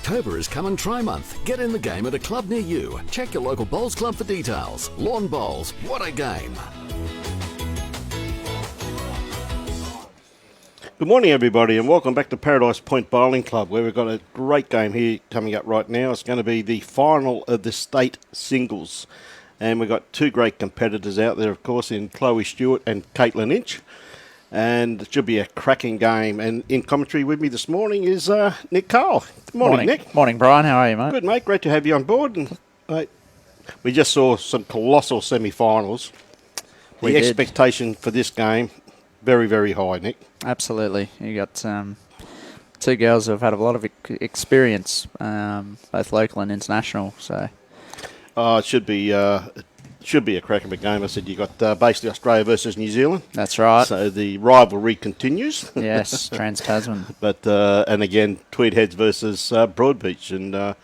October is come and try month. Get in the game at a club near you. Check your local bowls club for details. Lawn bowls, what a game. Good morning, everybody, and welcome back to Paradise Point Bowling Club, where we've got a great game here coming up right now. It's going to be the final of the state singles, and we've got two great competitors out there, of course, in Chloe Stewart and Katelyn Inch, and it should be a cracking game. And in commentary with me this morning is Nick Cole. Good morning, Nick. Morning, Brian. How are you, mate? Good, mate. Great to have you on board. And, mate, we just saw some colossal semi-finals. The expectation for this game, very, very high, Nick. Absolutely. You got two girls who have had a lot of experience, both local and international. So, it should be a crack of a game. I said you got basically Australia versus New Zealand. That's right. So the rivalry continues. Yes, Trans-Tasman. But and again, Tweed Heads versus Broadbeach, and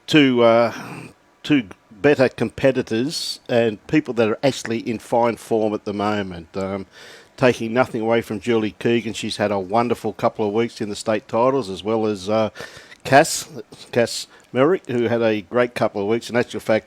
two better competitors and people that are actually in fine form at the moment. Taking nothing away from Julie Keegan. She's had a wonderful couple of weeks in the state titles, as well as Cass Merrick, who had a great couple of weeks. In actual fact,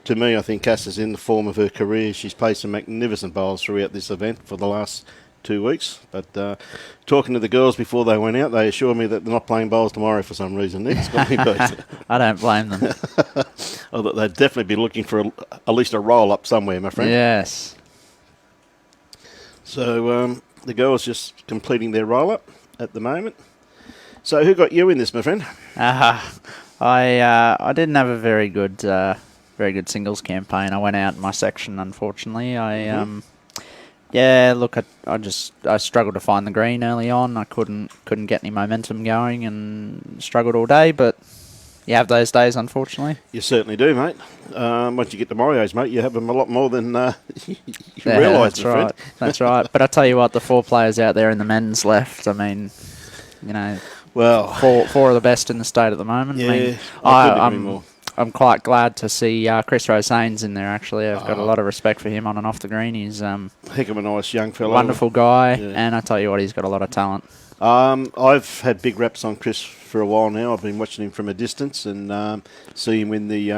to me, I think Cass is in the form of her career. She's played some magnificent bowls throughout this event for the last 2 weeks. But talking to the girls before they went out, they assured me that they're not playing bowls tomorrow for some reason. Nick's got me beat. I don't blame them. Although they'd definitely be looking for at least a roll-up somewhere, my friend. Yes. So the girls just completing their roll-up at the moment. So who got you in this, my friend? I didn't have a very good singles campaign. I went out in my section, unfortunately. I struggled to find the green early on. I couldn't get any momentum going and struggled all day, but you have those days, unfortunately. You certainly do, mate. Once you get to Mario's, mate, you have them a lot more than you realise. That's right. That's right. But I tell you what, the four players out there in the men's left, I mean, you know, well, four of the best in the state at the moment. Yeah, I couldn't agree more. I'm quite glad to see Chris Rosanes in there, actually. I've got a lot of respect for him on and off the green. He's heck of a nice young fellow. Wonderful guy, and I tell you what, he's got a lot of talent. I've had big raps on Chris for a while now. I've been watching him from a distance and see him win the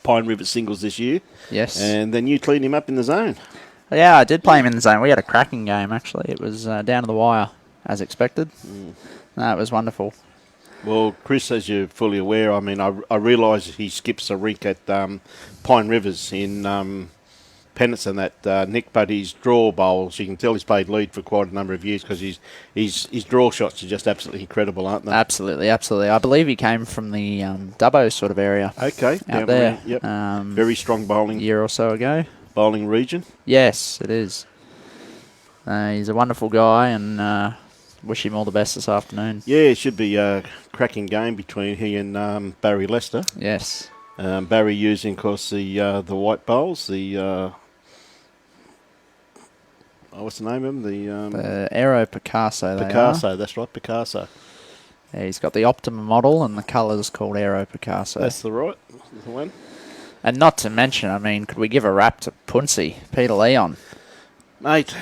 Pine River singles this year. Yes. And then you cleaned him up in the zone. Yeah, I did play him in the zone. We had a cracking game, actually. It was down to the wire, as expected. No, it was wonderful. Well, Chris, as you're fully aware, I mean, I realise he skips a rink at Pine Rivers in Pennants and that, Nick, but his draw bowls, you can tell he's played lead for quite a number of years because his draw shots are just absolutely incredible, aren't they? Absolutely, absolutely. I believe he came from the Dubbo sort of area. Okay. Out there. Yep. Very strong bowling. A year or so ago. Bowling region. Yes, it is. He's a wonderful guy and wish him all the best this afternoon. Yeah, it should be a cracking game between he and Barry Lester. Yes. Barry using, of course, the white bowls, the... what's the name of them? The Aero Picasso. Picasso, that's right, Picasso. Yeah, he's got the Optima model and the colours called Aero Picasso. That's the one. And not to mention, I mean, could we give a rap to Punsey, Peter Leon? Mate,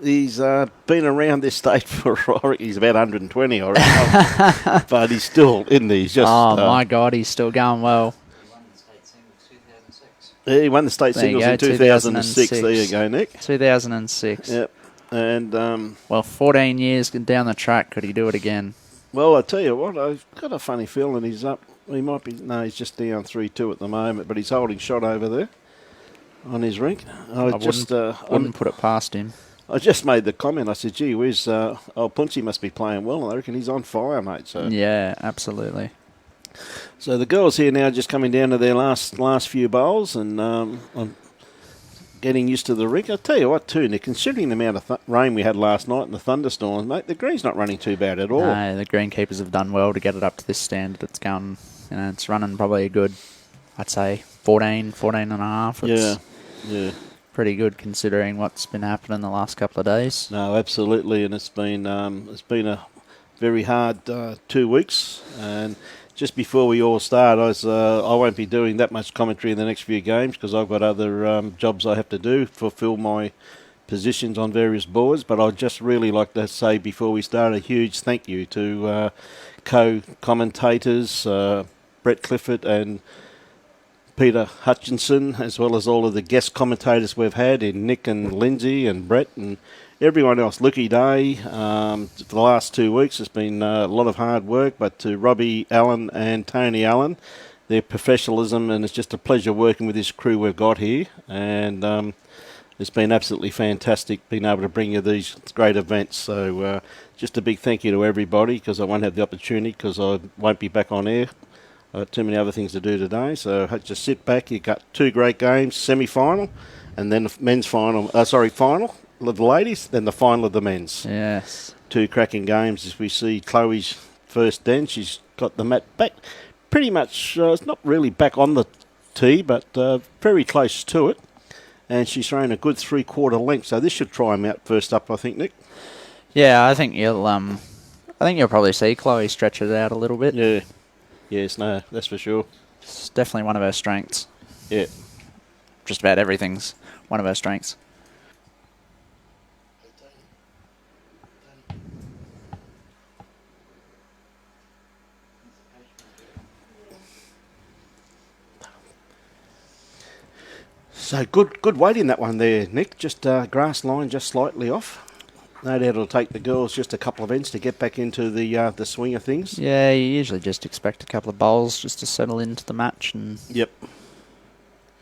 he's been around this state for, he's about 120, I reckon. But he's still in there. He's just, my God, he's still going well. He won the state singles in 2006. There you go, Nick. 2006. Yep. And 14 years down the track, could he do it again? Well, I tell you what, I've got a funny feeling he's up. He might be. No, he's just down 3-2 at the moment, but he's holding shot over there on his rink. I wouldn't put it past him. I just made the comment. I said, "Gee whiz, Punchy must be playing well." And I reckon he's on fire, mate. So yeah, absolutely. So the girls here now just coming down to their last few bowls and I'm getting used to the rink. I'll tell you what too, Nick, considering the amount of rain we had last night and the thunderstorms, mate, the green's not running too bad at all. No, the greenkeepers have done well to get it up to this standard. It's going, it's running probably a good, I'd say, 14 and a half. Yeah. Pretty good considering what's been happening the last couple of days. No, absolutely, and it's been a very hard 2 weeks. And just before we all start, I won't be doing that much commentary in the next few games because I've got other jobs I have to do, fulfil my positions on various boards. But I'd just really like to say before we start a huge thank you to co-commentators Brett Clifford and Peter Hutchinson, as well as all of the guest commentators we've had in Nick and Lindsay and Brett and everyone else. Lucky Day, for the last 2 weeks, it's been a lot of hard work, but to Robbie Allen and Tony Allen, their professionalism, and it's just a pleasure working with this crew we've got here. And it's been absolutely fantastic being able to bring you these great events. So just a big thank you to everybody, because I won't have the opportunity because I won't be back on air. Too many other things to do today, so just sit back. You've got 2 great games, semi-final, and then the men's final. Final of the ladies, then the final of the men's. Yes. 2 cracking games as we see Chloe's first den. She's got the mat back pretty much, it's not really back on the tee, but very close to it. And she's thrown a good 3/4 length, so this should try him out first up, I think, Nick. Yeah, I think you'll probably see Chloe stretch it out a little bit. Yeah. Yes, no, that's for sure. It's definitely one of her strengths. Yeah. Just about everything's one of her strengths. So good weight in that one there, Nick. Just grass line just slightly off. No doubt it'll take the girls just a couple of ends to get back into the swing of things. Yeah, you usually just expect a couple of bowls just to settle into the match, and yep.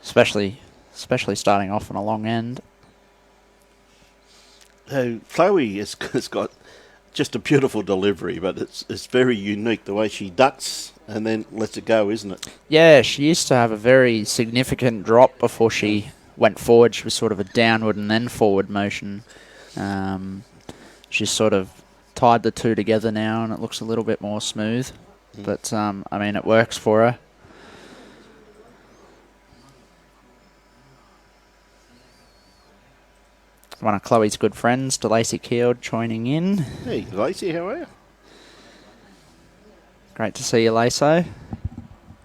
Especially starting off on a long end. Chloe has got just a beautiful delivery, but it's very unique the way she ducks and then lets it go, isn't it? Yeah, she used to have a very significant drop before she went forward. She was sort of a downward and then forward motion. She's sort of tied the two together now, and it looks a little bit more smooth. But, I mean, it works for her. One of Chloe's good friends, DeLacy Keeld, joining in. Hey, Lacey, how are you? Great to see you, Laso.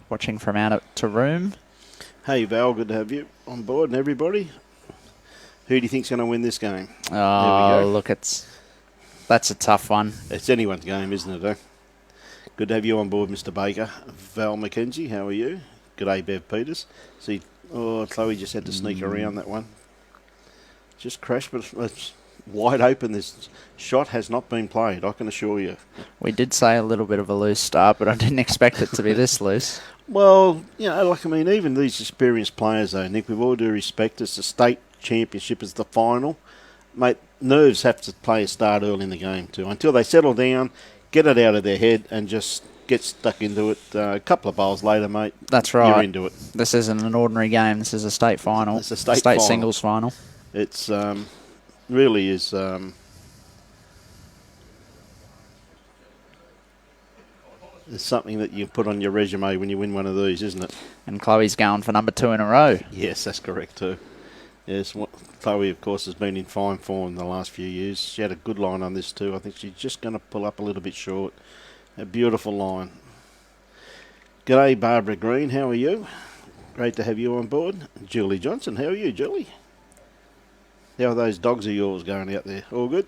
Watching from out at Taroom. Hey, Val, good to have you on board, and everybody. Who do you think's going to win this game? Oh, look, that's a tough one. It's anyone's game, isn't it, eh? Good to have you on board, Mr. Baker. Val McKenzie, how are you? G'day, Bev Peters. See, Chloe just had to sneak around that one. Just crashed, but it's wide open. This shot has not been played, I can assure you. We did say a little bit of a loose start, but I didn't expect it to be this loose. Well, even these experienced players, though, Nick, with all due respect, it's the state championship, is the final. Mate, nerves have to play a start early in the game too. Until they settle down, get it out of their head and just get stuck into it. A couple of bowls later, mate. That's right. You're into it. This isn't an ordinary game. This is a state final. It's a state final. Singles final. It's really is. It's something that you put on your resume when you win one of these, isn't it? And Chloe's going for number 2 in a row. Yes, that's correct too. Yes, Chloe, of course, has been in fine form the last few years. She had a good line on this too. I think she's just going to pull up a little bit short. A beautiful line. G'day, Barbara Green. How are you? Great to have you on board. Julie Johnson. How are you, Julie? How are those dogs of yours going out there? All good?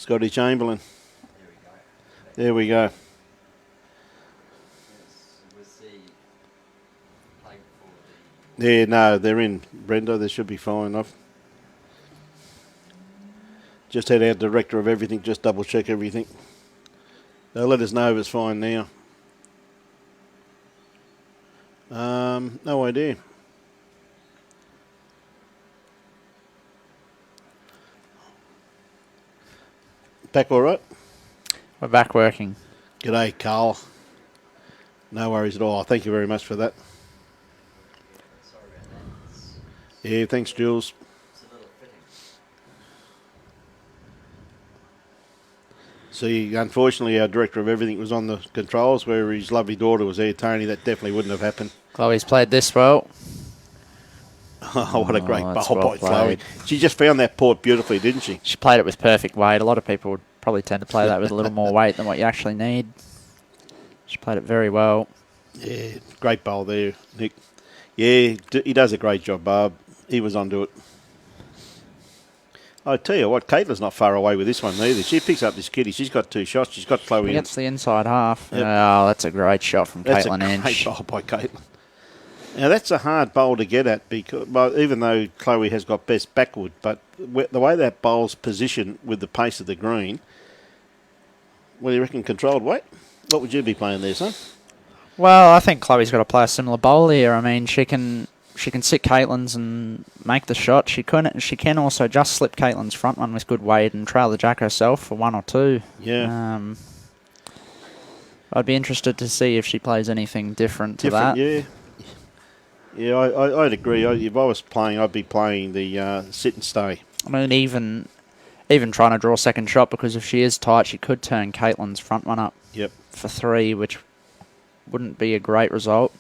Scotty Chamberlain. There we go. Yeah, no, they're in, Brenda. They should be fine enough. Just had our director of everything just double check everything. They'll let us know if it's fine now. No idea. Back all right? We're back working. G'day, Carl. No worries at all. Thank you very much for that. Yeah, thanks, Jules. See, unfortunately, our director of everything was on the controls where his lovely daughter was there, Tony. That definitely wouldn't have happened. Chloe's played this well. Oh, what a great that's bowl well by Chloe. played. She just found that port beautifully, didn't she? She played it with perfect weight. A lot of people would probably tend to play that with a little more weight than what you actually need. She played it very well. Yeah, great bowl there, Nick. Yeah, he does a great job, Barb. He was onto it. I tell you what, Katelyn's not far away with this one either. She picks up this kitty. She's got 2 shots. She's got Chloe in. Gets the inside half. Yep. Oh, that's a great shot from That's Katelyn a great Inch. bowl by Katelyn. Now, that's a hard bowl to get at, because, well, even though Chloe has got best backward, but the way that bowl's positioned with the pace of the green, what do you reckon, controlled weight? What would you be playing there, son? Well, I think Chloe's got to play a similar bowl here. I mean, she can sit Katelyn's and make the shot. She can also just slip Katelyn's front one with good weight and trail the jack herself for 1 or 2. Yeah. I'd be interested to see if she plays anything different to that. Yeah. Yeah, I'd agree. If I was playing, I'd be playing the sit and stay. I mean, even trying to draw a second shot, because if she is tight, she could turn Katelyn's front one up for 3, which wouldn't be a great result.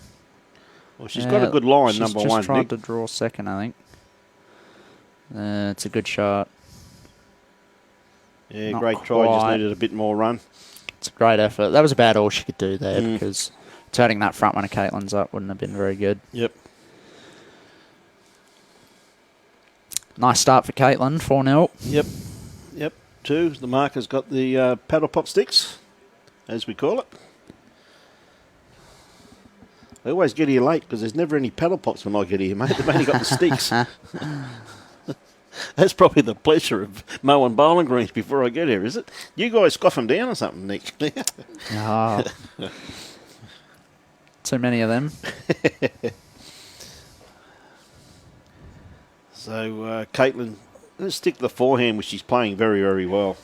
Well, she's got a good line, number one. She's just tried Nick. to draw second, I think. It's a good shot. Yeah, Not great try. Just quite. needed a bit more run. It's a great effort. That was about all she could do there, because turning that front one of Katelyn's up wouldn't have been very good. Yep. Nice start for Katelyn, 4-0. Yep. 2. The marker's got the paddle pop sticks, as we call it. I always get here late because there's never any paddle pops when I get here, mate. They've only got the sticks. That's probably the pleasure of mowing bowling greens before I get here, is it? You guys scoff them down or something, Nick? Oh. Too many of them. So, Katelyn, let's stick to the forehand, which she's playing very, very well.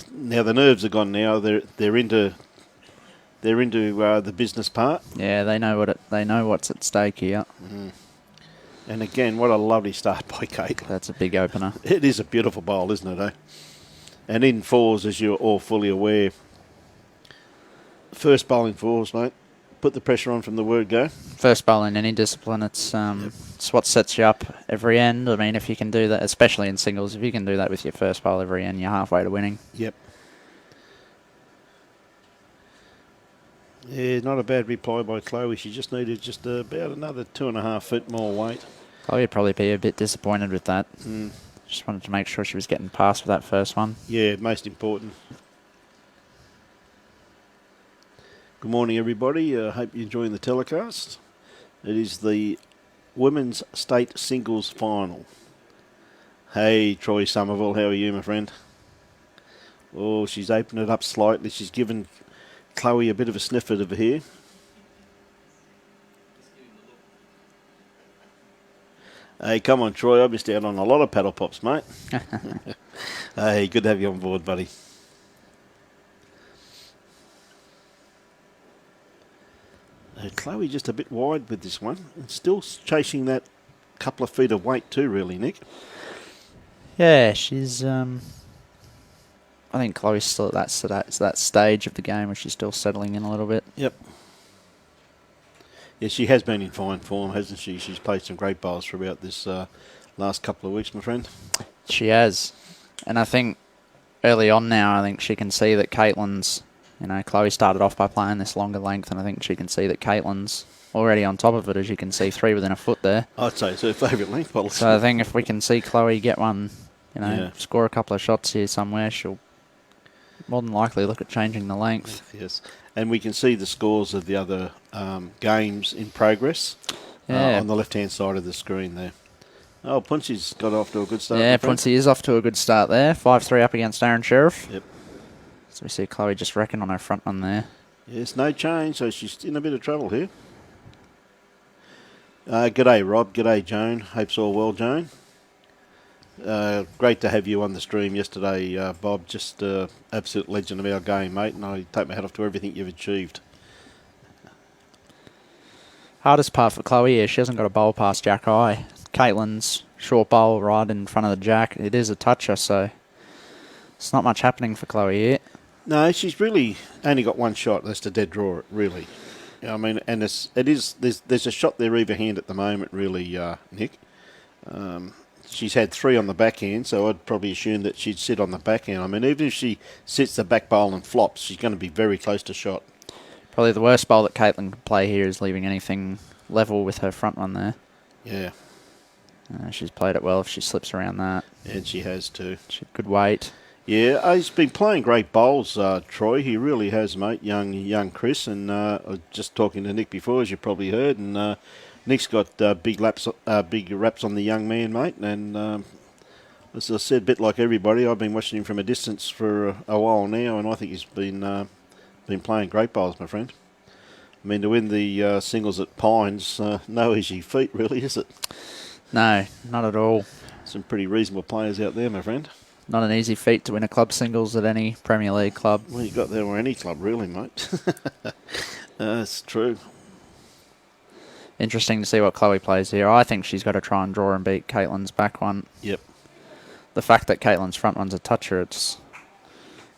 Now, the nerves are gone now. They're into the business part. Yeah, they know what's at stake here. And again, what a lovely start by Katelyn. That's a big opener. It is a beautiful bowl, isn't it, eh? And in 4s, as you're all fully aware, first bowling 4s, mate. Put the pressure on from the word go. First bowl in any discipline, it's what sets you up every end. I mean, if you can do that, especially in singles, if you can do that with your first bowl every end, you're halfway to winning. Yep. Yeah, not a bad reply by Chloe. She just needed just about another 2.5 foot more weight. Chloe would probably be a bit disappointed with that. Just wanted to make sure she was getting past for that first one. Yeah, most important. Good morning, everybody. I hope you're enjoying the telecast. It is the Women's State Singles Final. Hey, Troy Somerville, how are you, my friend? Oh, she's opened it up slightly. She's given Chloe a bit of a sniff over here. Hey, come on, Troy. I missed out on a lot of paddle pops, mate. Hey, good to have you on board, buddy. Chloe just a bit wide with this one. And still chasing that couple of feet of weight too, really, Nick. Yeah, she's... I think Chloe's still at that stage of the game where she's still settling in a little bit. Yep. Yeah, she has been in fine form, hasn't she? She's played some great bowls throughout this last couple of weeks, my friend. She has. And I think early on now, I think she can see that Katelyn's... Chloe started off by playing this longer length, and I think she can see that Katelyn's already on top of it, as you can see, 3 within a foot there. I'd say it's her favourite length policy. So I think if we can see Chloe get one score a couple of shots here somewhere, she'll more than likely look at changing the length. Yes, and we can see the scores of the other games in progress on the left-hand side of the screen there. Oh, Punchy's got off to a good start. Yeah, Punchy is off to a good start there. 5-3 up against Aaron Sheriff. Yep. So we see Chloe just wrecking on her front one there. Yes, no change, so she's in a bit of trouble here. G'day, Rob. G'day, Joan. Hope's all well, Joan. Great to have you on the stream yesterday, Bob. Just absolute legend of our game, mate, and I take my hat off to everything you've achieved. Hardest part for Chloe is she hasn't got a bowl past Jack Eye. Katelyn's short bowl right in front of the Jack. It is a toucher, so it's not much happening for Chloe here. No, she's really only got one shot. That's the dead draw, really. I mean, and there's a shot there either hand at the moment, really, Nick. She's had 3 on the backhand, so I'd probably assume that she'd sit on the backhand. I mean, even if she sits the back bowl and flops, she's going to be very close to shot. Probably the worst bowl that Katelyn can play here is leaving anything level with her front one there. Yeah. She's played it well if she slips around that. And she has too. Good weight. Yeah, he's been playing great bowls, Troy. He really has, mate. Young Chris, and I was just talking to Nick before, as you probably heard, and Nick's got big raps on the young man, mate. And as I said, a bit like everybody, I've been watching him from a distance for a while now, and I think he's been playing great bowls, my friend. I mean, to win the singles at Pines, no easy feat, really, is it? No, not at all. Some pretty reasonable players out there, my friend. Not an easy feat to win a club singles at any Premier League club. Well, you got there or any club, really, mate. That's true. Interesting to see what Chloe plays here. I think she's got to try and draw and beat Katelyn's back one. Yep. The fact that Katelyn's front one's a toucher, it's,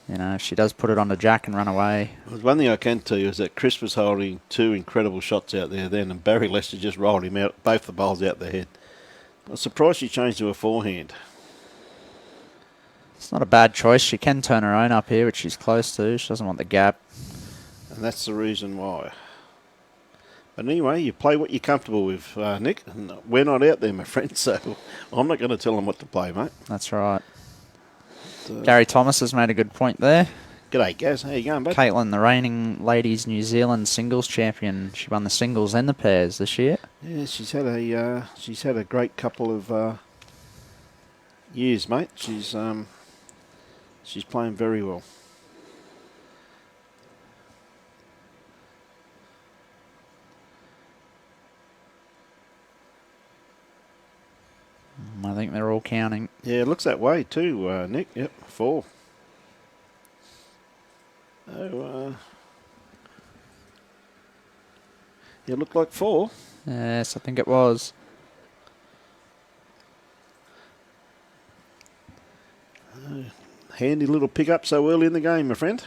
if she does put it on the Jack and run away. Well, one thing I can tell you is that Chris was holding 2 incredible shots out there then, and Barry Lester just rolled him out, both the bowls out the head. I was surprised she changed to a forehand. It's not a bad choice. She can turn her own up here, which she's close to. She doesn't want the gap. And that's the reason why. But anyway, you play what you're comfortable with, Nick. And we're not out there, my friend, so I'm not going to tell them what to play, mate. That's right. Gary Thomas has made a good point there. G'day, Gaz. How you going, bud? Katelyn, the reigning ladies New Zealand singles champion. She won the singles and the pairs this year. Yeah, she's had a great couple of years, mate. She's playing very well. I think they're all counting. Yeah, it looks that way too, Nick. Yep, 4. Oh, it looked like 4. Yes, I think it was. Handy little pick-up so early in the game, my friend.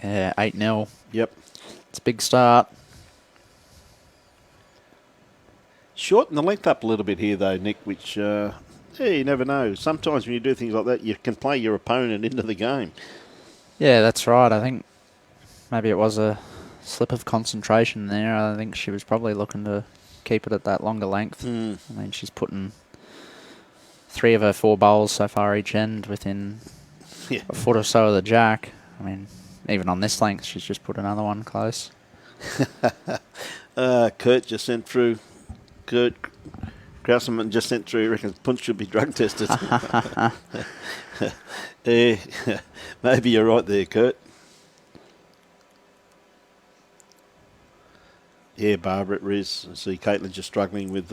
Yeah, 8-0. Yep. It's a big start. Shorten the length up a little bit here, though, Nick, which, you never know. Sometimes when you do things like that, you can play your opponent into the game. Yeah, that's right. I think maybe it was a slip of concentration there. I think she was probably looking to keep it at that longer length. I mean, she's putting 3 of her 4 bowls so far each end within a foot or so of the Jack. I mean, even on this length, she's just put another one close. Kurt just sent through. Kurt Krauseman just sent through. He reckons Punch should be drug tested. Yeah, maybe you're right there, Kurt. Yeah, Barbara, it is. I see Katelyn just struggling with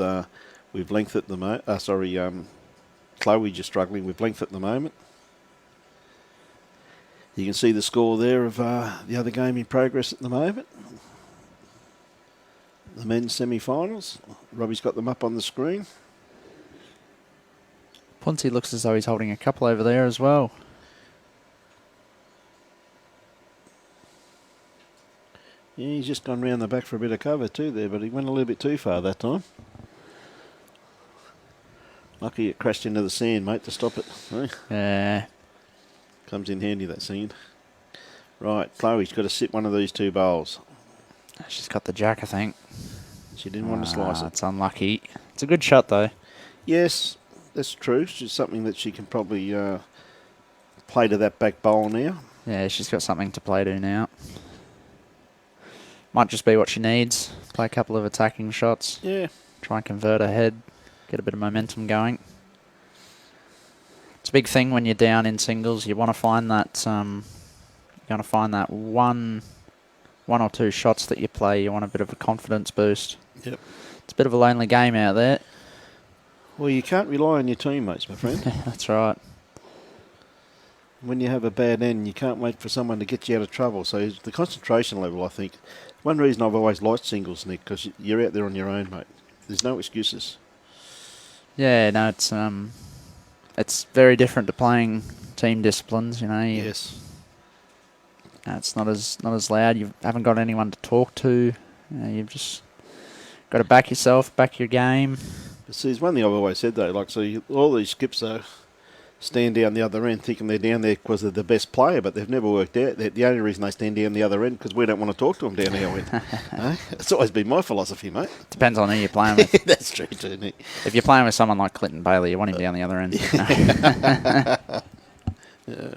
length at the moment. Chloe just struggling with length at the moment. You can see the score there of the other game in progress at the moment. The men's semi-finals. Robbie's got them up on the screen. Ponty looks as though he's holding a couple over there as well. Yeah, he's just gone round the back for a bit of cover too there, but he went a little bit too far that time. Lucky it crashed into the sand, mate, to stop it. Eh? Yeah. Comes in handy, that sand. Right, Chloe's got to sit one of these 2 bowls. She's got the Jack, I think. She didn't want to slice it. It's unlucky. It's a good shot, though. Yes, that's true. She's something that she can probably play to that back bowl now. Yeah, she's got something to play to now. Might just be what she needs. Play a couple of attacking shots. Yeah. Try and convert her head. Get a bit of momentum going. It's a big thing when you're down in singles. You want to find that. You want to find that one or two shots that you play. You want a bit of a confidence boost. Yep. It's a bit of a lonely game out there. Well, you can't rely on your teammates, my friend. That's right. When you have a bad end, you can't wait for someone to get you out of trouble. So the concentration level, I think, one reason I've always liked singles, Nick, because you're out there on your own, mate. There's no excuses. Yeah, no, it's very different to playing team disciplines. You know. Yes. It's not as loud. You haven't got anyone to talk to. You've just got to back yourself, back your game. But see, there's one thing I've always said though. Like, so all these skips though stand down the other end, thinking they're down there because they're the best player, but they've never worked out. The only reason they stand down the other end because we don't want to talk to them down our end. Eh? It's always been my philosophy, mate. Depends on who you're playing with. That's true too, Nick. If you're playing with someone like Clinton Bailey, you want him down the other end. Yeah.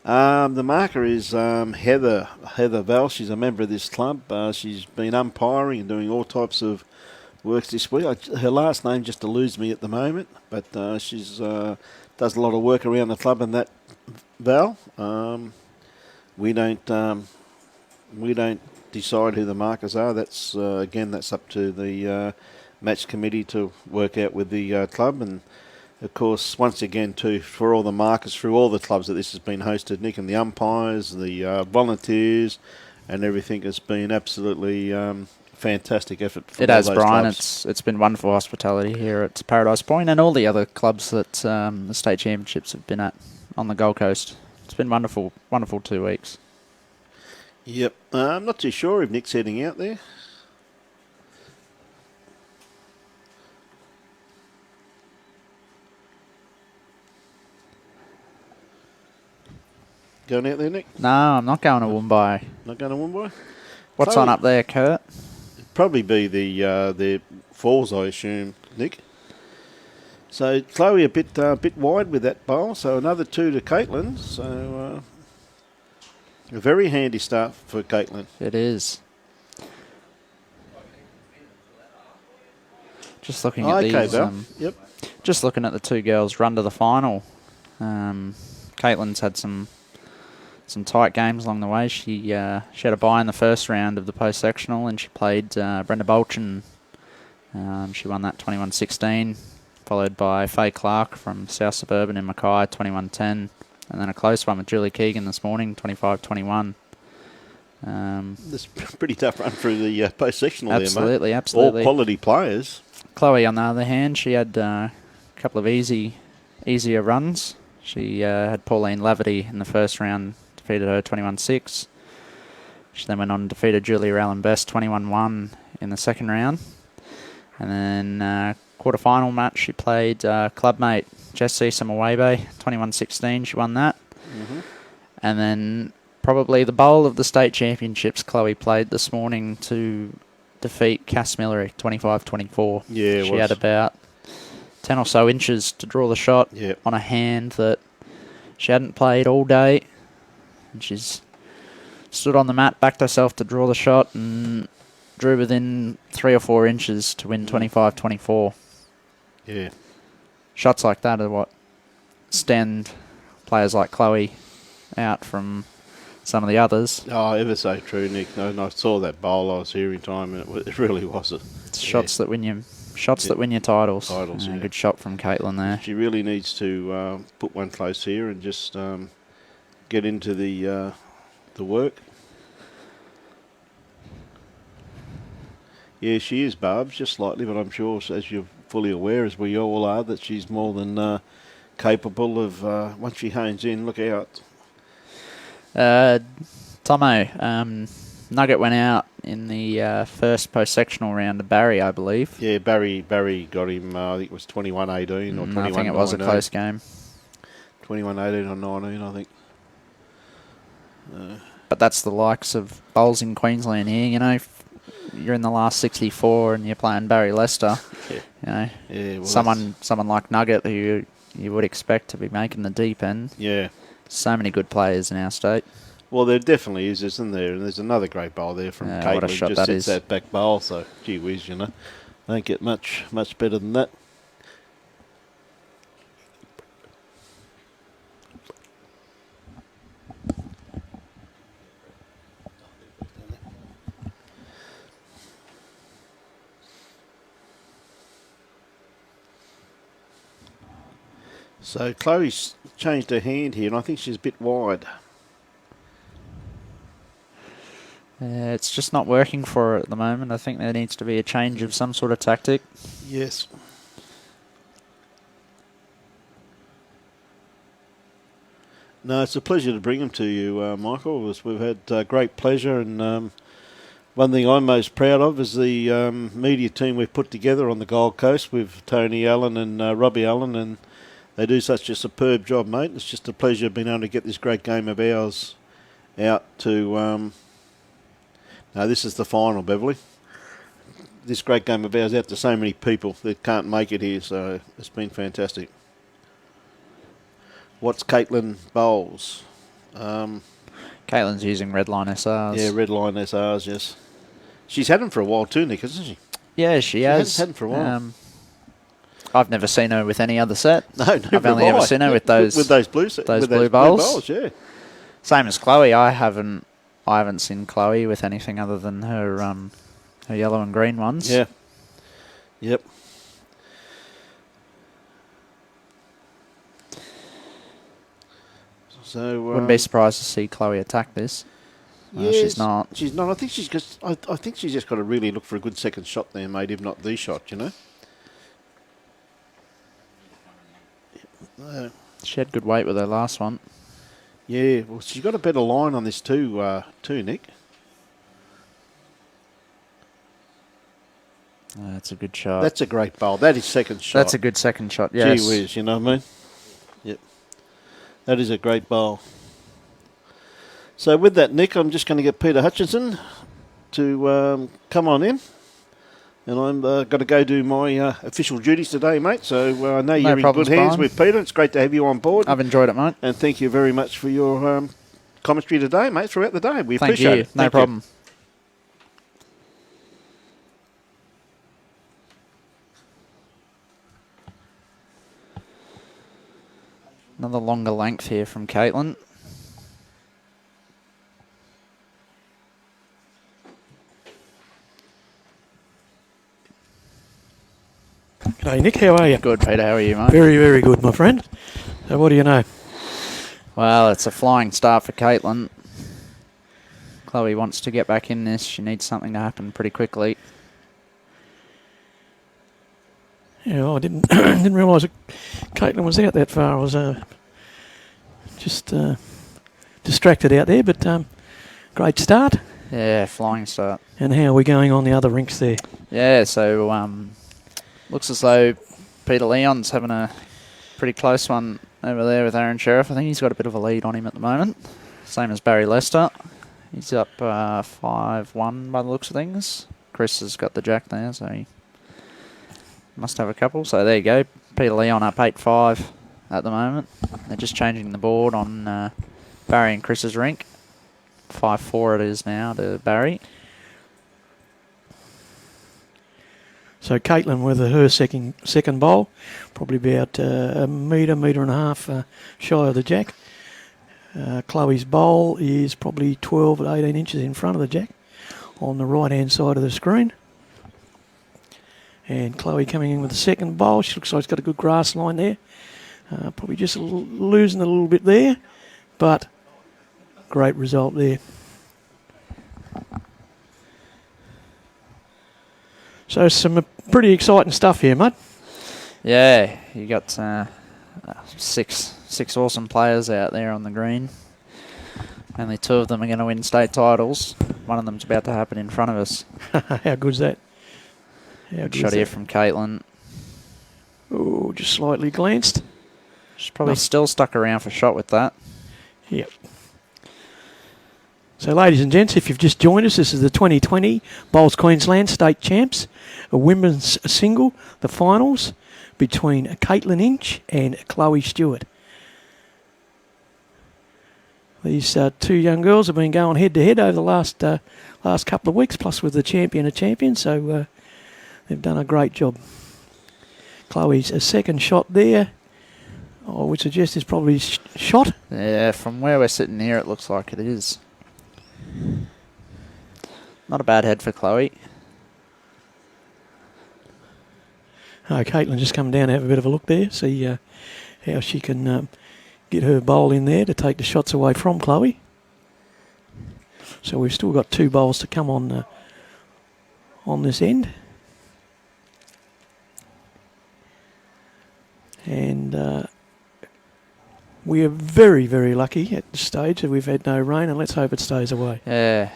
The marker is Heather Val. She's a member of this club. She's been umpiring and doing all types of works this week. Her last name just eludes me at the moment, but she's does a lot of work around the club and that. Val, we don't decide who the markers are. That's that's up to the match committee to work out with the club. And of course, once again, too, for all the markers through all the clubs that this has been hosted, Nick, and the umpires, the volunteers, and everything has been absolutely fantastic effort from It all has, those Brian. clubs. It's been wonderful hospitality here at Paradise Point and all the other clubs that the state championships have been at on the Gold Coast. It's been wonderful 2 weeks. Yep. I'm not too sure if Nick's heading out there. Going out there, Nick? No, I'm not going to Woombye. Not going to Woombye? What's Chloe. on up there, Kurt? Probably be the falls, I assume, Nick. So Chloe a bit wide with that bowl. So another 2 to Katelyn. So a very handy start for Katelyn. It is. Just looking at Okay, these. Val. Yep. Just looking at the two girls run to the final. Katelyn's had some tight games along the way. She had a bye in the first round of the post-sectional and she played Brenda Bolchin. She won that 21-16, followed by Faye Clark from South Suburban in Mackay, 21-10, and then a close one with Julie Keegan this morning, 25-21. It's a pretty tough run through the post-sectional absolutely, there, mate. Absolutely. All quality players. Chloe, on the other hand, she had a couple of easier runs. She had Pauline Laverty in the first round, defeated her 21-6. She then went on and defeated Julia Allen-Best 21-1 in the second round. And then quarter-final match, she played clubmate Jessie Samawebe, 21-16. She won that. Mm-hmm. And then probably the bowl of the state championships Chloe played this morning to defeat Cass Miller 25-24. Yeah, she had about 10 or so inches to draw the shot on a hand that she hadn't played all day. And she's stood on the mat, backed herself to draw the shot, and drew within 3 or 4 inches to win 25-24. Yeah. Shots like that are what stand players like Chloe out from some of the others. Oh, ever so true, Nick. And I saw that bowl. I was here in time, and it really was Shots that win you. That win your titles. Yeah. Good shot from Katelyn there. She really needs to put one close here and just get into the work. Yeah, she is, Barbs, just slightly, but I'm sure, as you're fully aware, as we all are, that she's more than capable of, once she hones in, look out. Tomo, Nugget went out in the first post-sectional round to Barry, I believe. Yeah, Barry got him, I think it was 21-18 or 21-19. I think it was a close game. 21-18 or 19, I think. But that's the likes of bowls in Queensland here, you know. You're in the last 64 and you're playing Barry Lester. You know, Yeah, well, someone like Nugget who you would expect to be making the deep end. Yeah. So many good players in our state. Well, there definitely is, isn't there? And there's another great bowl there from Katelyn. What a shot just that sits is. that back bowl, so gee whiz, you know. Don't get much better than that. So Chloe's changed her hand here, and I think she's a bit wide. It's just not working for her at the moment. I think there needs to be a change of some sort of tactic. Yes. No, it's a pleasure to bring them to you, Michael. We've had great pleasure, and one thing I'm most proud of is the media team we've put together on the Gold Coast with Tony Allen and Robbie Allen, and they do such a superb job, mate. It's just a pleasure being able to get this great game of ours out to... no, this is the final, Beverly. This great game of ours out to so many people that can't make it here, so it's been fantastic. What's Katelyn bowls? Katelyn's using red line SRs. Yeah, red line SRs, yes. She's had them for a while too, Nick, hasn't she? Yeah, she has. Had them for a while. I've never seen her with any other set. No, never I've only ever seen her with those blue bowls. Yeah. Same as Chloe. I haven't seen Chloe with anything other than her yellow and green ones. Yeah. Yep. So wouldn't be surprised to see Chloe attack this. Yes, she's not. She's not. I think she's just. I think she's just got to really look for a good second shot there, mate. If not the shot, you know. She had good weight with her last one. Yeah, well, she's got a better line on this too, Nick. That's a good shot. That's a great bowl. That is second shot. That's a good second shot, yes. Gee whiz, you know what I mean? Yep. That is a great bowl. So with that, Nick, I'm just going to get Peter Hutchinson to come on in. And I'm going to go do my official duties today, mate. So I know you're in good hands with Peter. It's great to have you on board. I've enjoyed it, mate. And thank you very much for your commentary today, mate, throughout the day. We appreciate it. No problem. Another longer length here from Katelyn. G'day, Nick. How are you? Good, Peter. How are you, mate? Very, very good, my friend. So what do you know? Well, it's a flying start for Katelyn. Chloe wants to get back in this. She needs something to happen pretty quickly. Yeah, well, I didn't didn't realise that Katelyn was out that far. I was just distracted out there, but great start. Yeah, flying start. And how are we going on the other rinks there? Yeah, so looks as though Peter Leon's having a pretty close one over there with Aaron Sheriff. I think he's got a bit of a lead on him at the moment. Same as Barry Lester. He's up 5-1 by the looks of things. Chris has got the jack there, so he must have a couple. So there you go. Peter Leon up 8-5 at the moment. They're just changing the board on Barry and Chris's rink. 5-4 it is now to Barry. So Katelyn with her second bowl, probably about a metre and a half shy of the jack. Chloe's bowl is probably 12 to 18 inches in front of the jack on the right-hand side of the screen. And Chloe coming in with the second bowl. She looks like she's got a good grass line there. Probably just losing a little bit there, but great result there. So some pretty exciting stuff here, mate. Yeah, you got six awesome players out there on the green. Only two of them are going to win state titles. One of them's about to happen in front of us. How good's that? Good shot here from Katelyn. Oh, just slightly glanced. She's probably still stuck around for shot with that. Yep. So, ladies and gents, if you've just joined us, this is the 2020 Bowls Queensland State Champs, a women's single, the finals between Katelyn Inch and Chloe Stewart. These two young girls have been going head-to-head over the last couple of weeks, plus with the champion of champions, so they've done a great job. Chloe's a second shot there. I would suggest is probably shot. Yeah, from where we're sitting here, it looks like it is. Not a bad head for Chloe. Oh, Katelyn just come down to have a bit of a look there, see how she can get her bowl in there to take the shots away from Chloe. So we've still got 2 bowls to come on this end. And we are very, very lucky at this stage that we've had no rain, and let's hope it stays away. Yeah.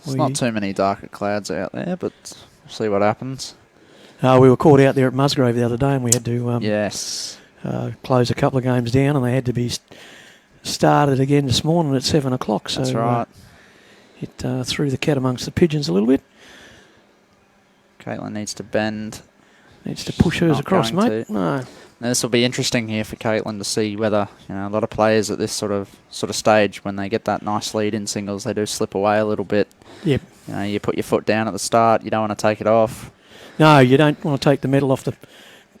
There's not too many darker clouds out there, but we'll see what happens. We were caught out there at Musgrave the other day, and we had to yes. Close a couple of games down, and they had to be started again this morning at 7 o'clock. So that's right. It threw the cat amongst the pigeons a little bit. Katelyn needs to bend. Needs to push hers across, mate. No. Now, this will be interesting here for Katelyn to see whether, a lot of players at this sort of stage, when they get that nice lead in singles, they do slip away a little bit. Yep. You put your foot down at the start, you don't want to take it off. No, you don't want to take the metal off the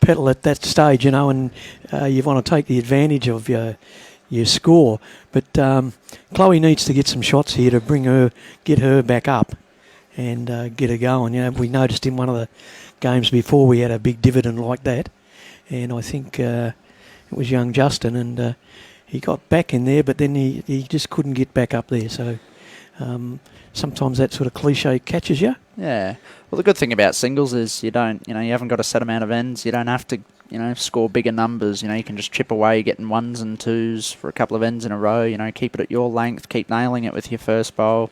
pedal at that stage, and you want to take the advantage of your score. But Chloe needs to get some shots here to get her back up and get her going. We noticed in one of the games before we had a big dividend like that, and I think it was young Justin, and he got back in there, but then he just couldn't get back up there. So sometimes that sort of cliche catches you. Yeah. Well, the good thing about singles is you haven't got a set amount of ends. You don't have to, score bigger numbers. You can just chip away, getting 1s and 2s for a couple of ends in a row. Keep it at your length, keep nailing it with your first bowl.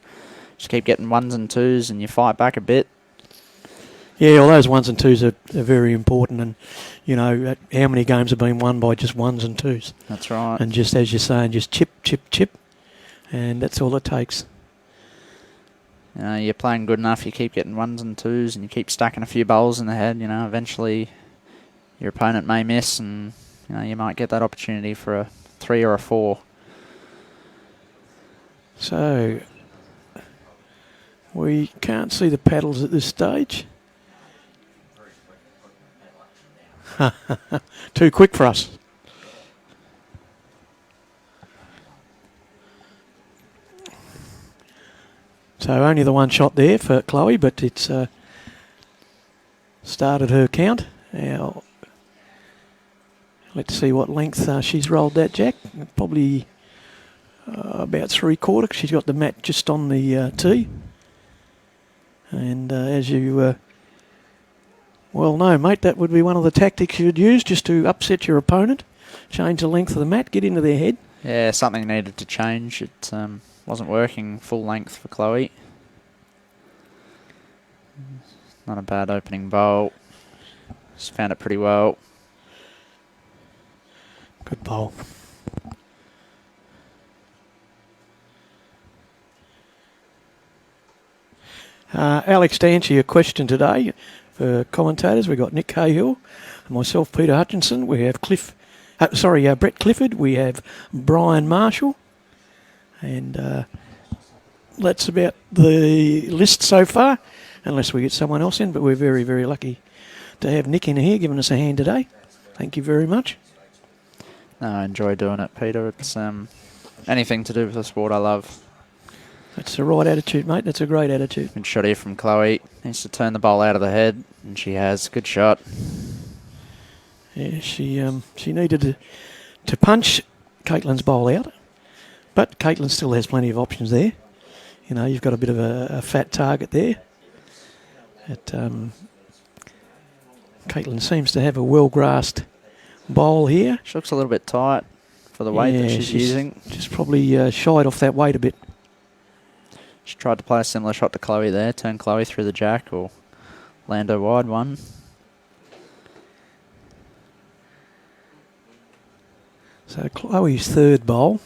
Just keep getting 1s and 2s, and you fight back a bit. Yeah, well, those 1s and 2s are very important, and how many games have been won by just 1s and 2s? That's right. And just as you're saying, just chip, and that's all it takes. You're playing good enough, you keep getting 1s and 2s, and you keep stacking a few bowls in the head. Eventually your opponent may miss, and you might get that opportunity for a 3 or a 4. So we can't see the paddles at this stage. Too quick for us. So only the one shot there for Chloe, but it's started her count. Now, let's see what length she's rolled that, Jack. Probably about 3/4. She's got the mat just on the tee. And as you well know, mate, that would be one of the tactics you'd use, just to upset your opponent, change the length of the mat, get into their head. Yeah, something needed to change. It wasn't working full length for Chloe. Not a bad opening bowl. Just found it pretty well. Good bowl. Alex, to answer your question today, for commentators, we've got Nick Cahill, and myself, Peter Hutchinson. We have Brett Clifford. We have Brian Marshall. And that's about the list so far, unless we get someone else in. But we're very, very lucky to have Nick in here giving us a hand today. Thank you very much. No, I enjoy doing it, Peter. It's anything to do with the sport I love. That's the right attitude, mate. That's a great attitude. Good shot here from Chloe. Needs to turn the bowl out of the head, and she has. Good shot. Yeah, she needed to punch Katelyn's bowl out, but Katelyn still has plenty of options there. You've got a bit of a fat target there. Katelyn seems to have a well-grasped bowl here. She looks a little bit tight for the weight that she's using. Just probably shied off that weight a bit. She tried to play a similar shot to Chloe there, turn Chloe through the jack or land her wide one. So Chloe's third bowl.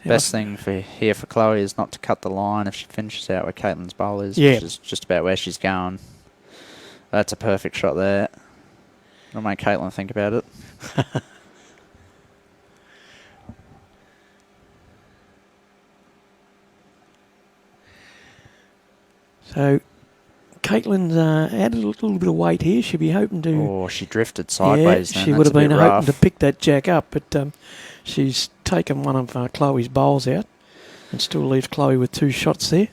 Best thing for Chloe is not to cut the line if she finishes out where Katelyn's bowl is, Yeah. which is just about where she's going. That's a perfect shot there. It'll make Katelyn think about it. So Katelyn's added a little bit of weight here. She'll be hoping to... Oh, she drifted sideways yeah, then. she That's would have a been bit hoping rough. to pick that jack up, but she's taken one of Chloe's bowls out and still leaves Chloe with 2 shots there.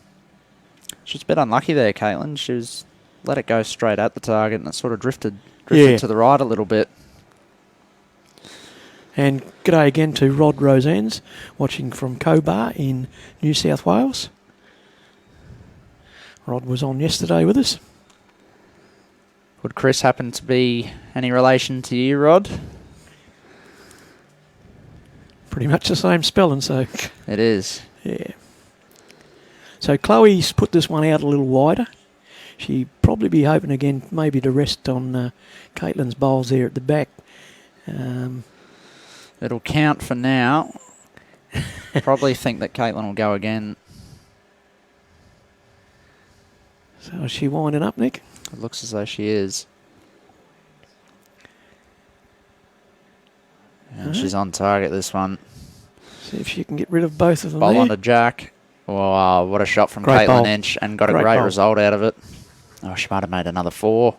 She's a bit unlucky there, Katelyn. She was let it go straight at the target and it sort of drifted Yeah. to the right a little bit. And g'day again to Rod Rosannes, watching from Cobar in New South Wales. Rod was on yesterday with us. Would Chris happen to be any relation to you, Rod? Pretty much the same spelling, so It is. yeah. So Chloe's put this one out a little wider. She'd probably be hoping again maybe to rest on Katelyn's bowls there at the back. It'll count for now. Probably think that Katelyn will go again. So is she winding up, Nick? It looks as though she is. And she's on target, this one. See if she can get rid of both of them Bowl there. on to Jack. Wow, what a shot from Great Katelyn bowl. Inch, and got a Great great bowl. result out of it. Oh, she might have made another 4.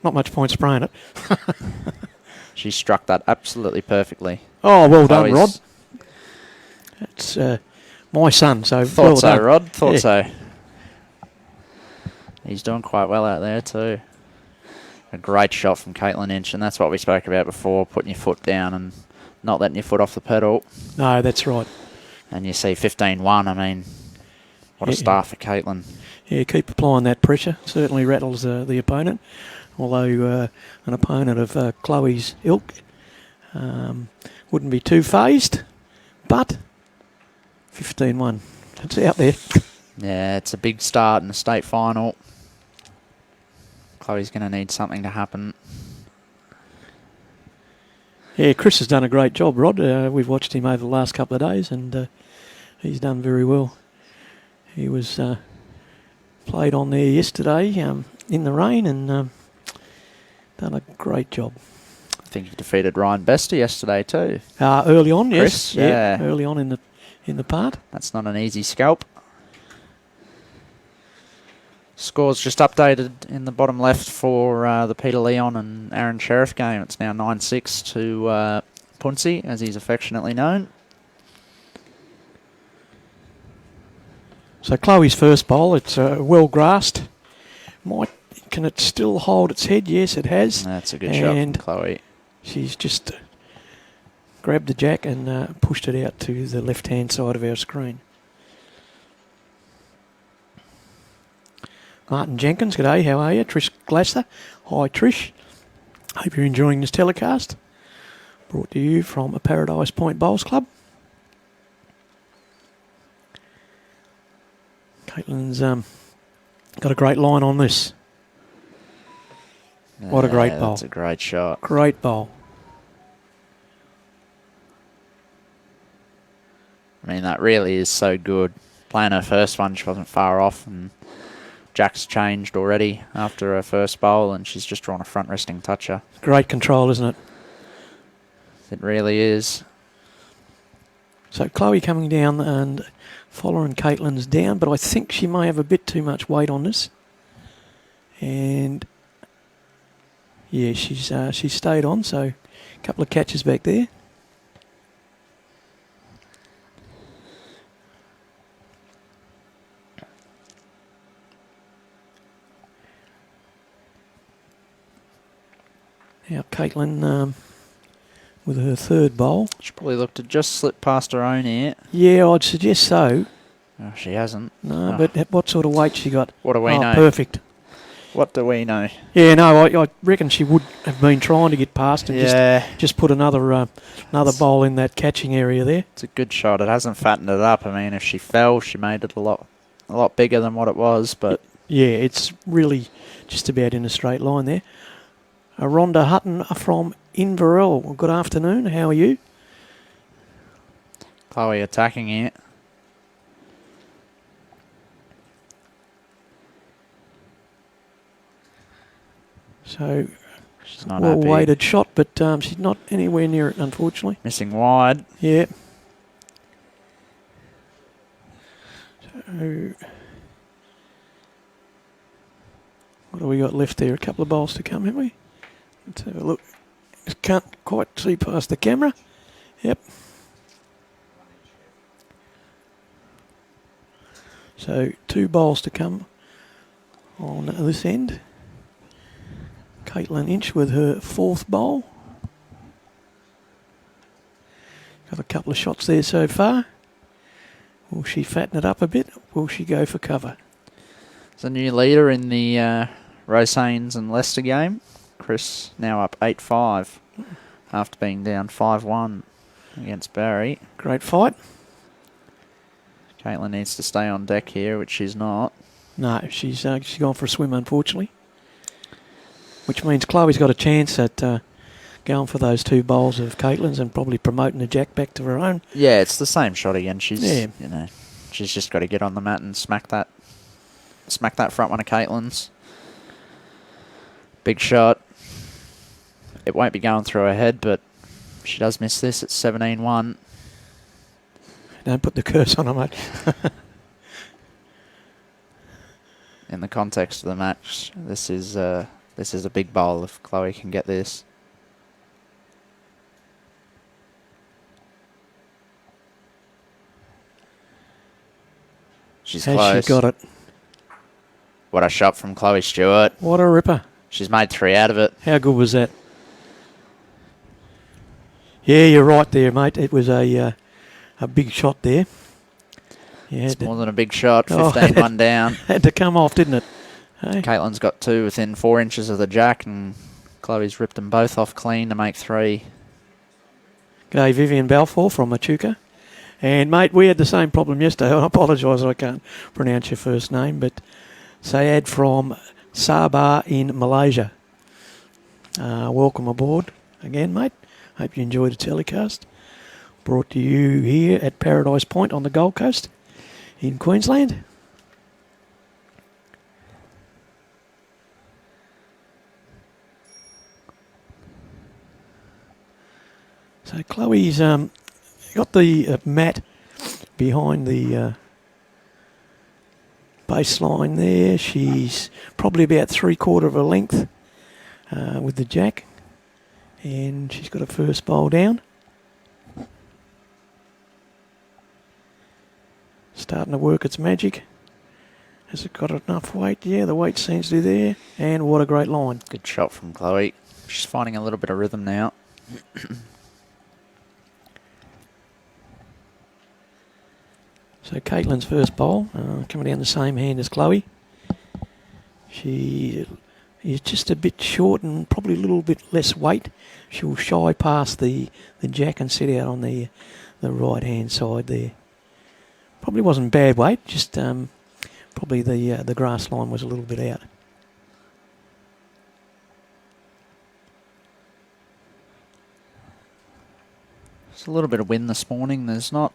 Not much point spraying it. She struck that absolutely perfectly. Oh, well done, Rod. Chloe's- That's my son, so Thought well so, done. Rod. Thought Yeah. so. He's doing quite well out there too. A great shot from Katelyn Inch, and that's what we spoke about before, putting your foot down and not letting your foot off the pedal. No, that's right. And you see 15-1, I mean, what a Yeah. start for Katelyn. Yeah, keep applying that pressure. Certainly rattles the opponent. Although an opponent of Chloe's ilk wouldn't be too phased. But 15-1. It's out there. Yeah, it's a big start in the state final. Chloe's going to need something to happen. Yeah, Chris has done a great job, Rod. We've watched him over the last couple of days, and he's done very well. He was played on there yesterday in the rain and done a great job. I think he defeated Ryan Bester yesterday too. Early on, Chris, yes, yeah. early on in the part. That's not an easy scalp. Scores just updated in the bottom left for the Peter Leon and Aaron Sheriff game. It's now 9-6 to Punsey, as he's affectionately known. So Chloe's first bowl, it's well grassed. Can it still hold its head? Yes, it has. That's a good shot from And Chloe. she's just grabbed the jack and pushed it out to the left-hand side of our screen. Martin Jenkins, g'day, how are you? Trish Glasser, hi Trish. Hope you're enjoying this telecast. Brought to you from a Paradise Point Bowls Club. Katelyn's got a great line on this. What a great bowl. That's a great shot. Great bowl. I mean, that really is so good. Playing her first one, she wasn't far off, and Jack's changed already after her first bowl, and she's just drawn a front resting toucher. Great control, isn't it? It really is. So Chloe coming down and following Katelyn's down, but I think she may have a bit too much weight on this. And yeah, she's stayed on, so a couple of catches back there. Now Katelyn with her third bowl. She probably looked to just slip past her own here. Yeah, I'd suggest so. Oh, she hasn't. No, Oh. but what sort of weight she got? What do we know? Perfect. What do we know? Yeah, no, I reckon she would have been trying to get past and Yeah, just put another bowl in that catching area there. it's a good shot. It hasn't fattened it up. I mean, if she fell, she made it a lot bigger than what it was, but Yeah, it's really just about in a straight line there. Rhonda Hutton from Inverell. Well, good afternoon. How are you? Chloe attacking it. So, She's not well happy. weighted shot, but she's not anywhere near it, unfortunately. Missing wide. Yeah. So, what have we got left there? A couple of bowls to come, haven't we? Let's have a look. Just can't quite see past the camera. Yep. So 2 bowls to come on this end. Katelyn Inch with her 4th bowl. Got a couple of shots there so far. Will she fatten it up a bit? Will she go for cover? It's a new leader in the Rosanes and Leicester game. Chris now up 8-5 after being down 5-1 against Barry. Great fight. Katelyn needs to stay on deck here, which she's not. No, she's gone for a swim, unfortunately. Which means Chloe's got a chance at going for those 2 bowls of Katelyn's and probably promoting the jack back to her own. Yeah, it's the same shot again. She's Yeah. she's just got to get on the mat and smack that front one of Katelyn's. Big shot. It won't be going through her head, but if she does miss this, it's 17-1. Don't put the curse on her, mate. In the context of the match, this is a big bowl if Chloe can get this. She's Has close. she got it? What a shot from Chloe Stewart. What a ripper. She's made 3 out of it. How good was that? Yeah, you're right there, mate. It was a big shot there. Yeah, It's more than a big shot. Oh, 15-1 down. had to come off, didn't it? Hey? Katelyn's got 2 within 4 inches of the jack, and Chloe's ripped them both off clean to make 3. G'day, Vivian Balfour from Echuca. And, mate, we had the same problem yesterday. I apologise I can't pronounce your first name, but Sayed from Sabah in Malaysia. Welcome aboard again, mate. Hope you enjoyed the telecast. Brought to you here at Paradise Point on the Gold Coast in Queensland. So Chloe's got the mat behind the baseline there. She's probably about 3/4 of a length with the jack. And she's got a first bowl down. Starting to work its magic. Has it got enough weight? Yeah, the weight seems to be there. And what a great line. Good shot from Chloe. She's finding a little bit of rhythm now. So Katelyn's first bowl, coming down the same hand as Chloe. She is just a bit short and probably a little bit less weight. She'll shy past the jack and sit out on the right hand side there. Probably wasn't bad weight, just probably the grass line was a little bit out. There's a little bit of wind this morning. There's not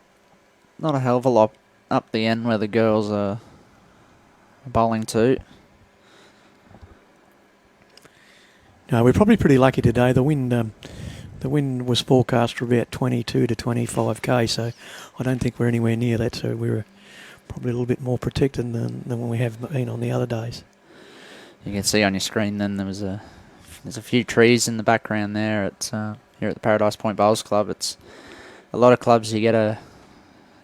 a hell of a lot up the end where the girls are bowling to. No, we're probably pretty lucky today. The wind was forecast for about 22 to 25 k, so I don't think we're anywhere near that. So we're probably a little bit more protected than when we have been on the other days. You can see on your screen then there's a few trees in the background there at here at the Paradise Point Bowls Club. It's a lot of clubs you get a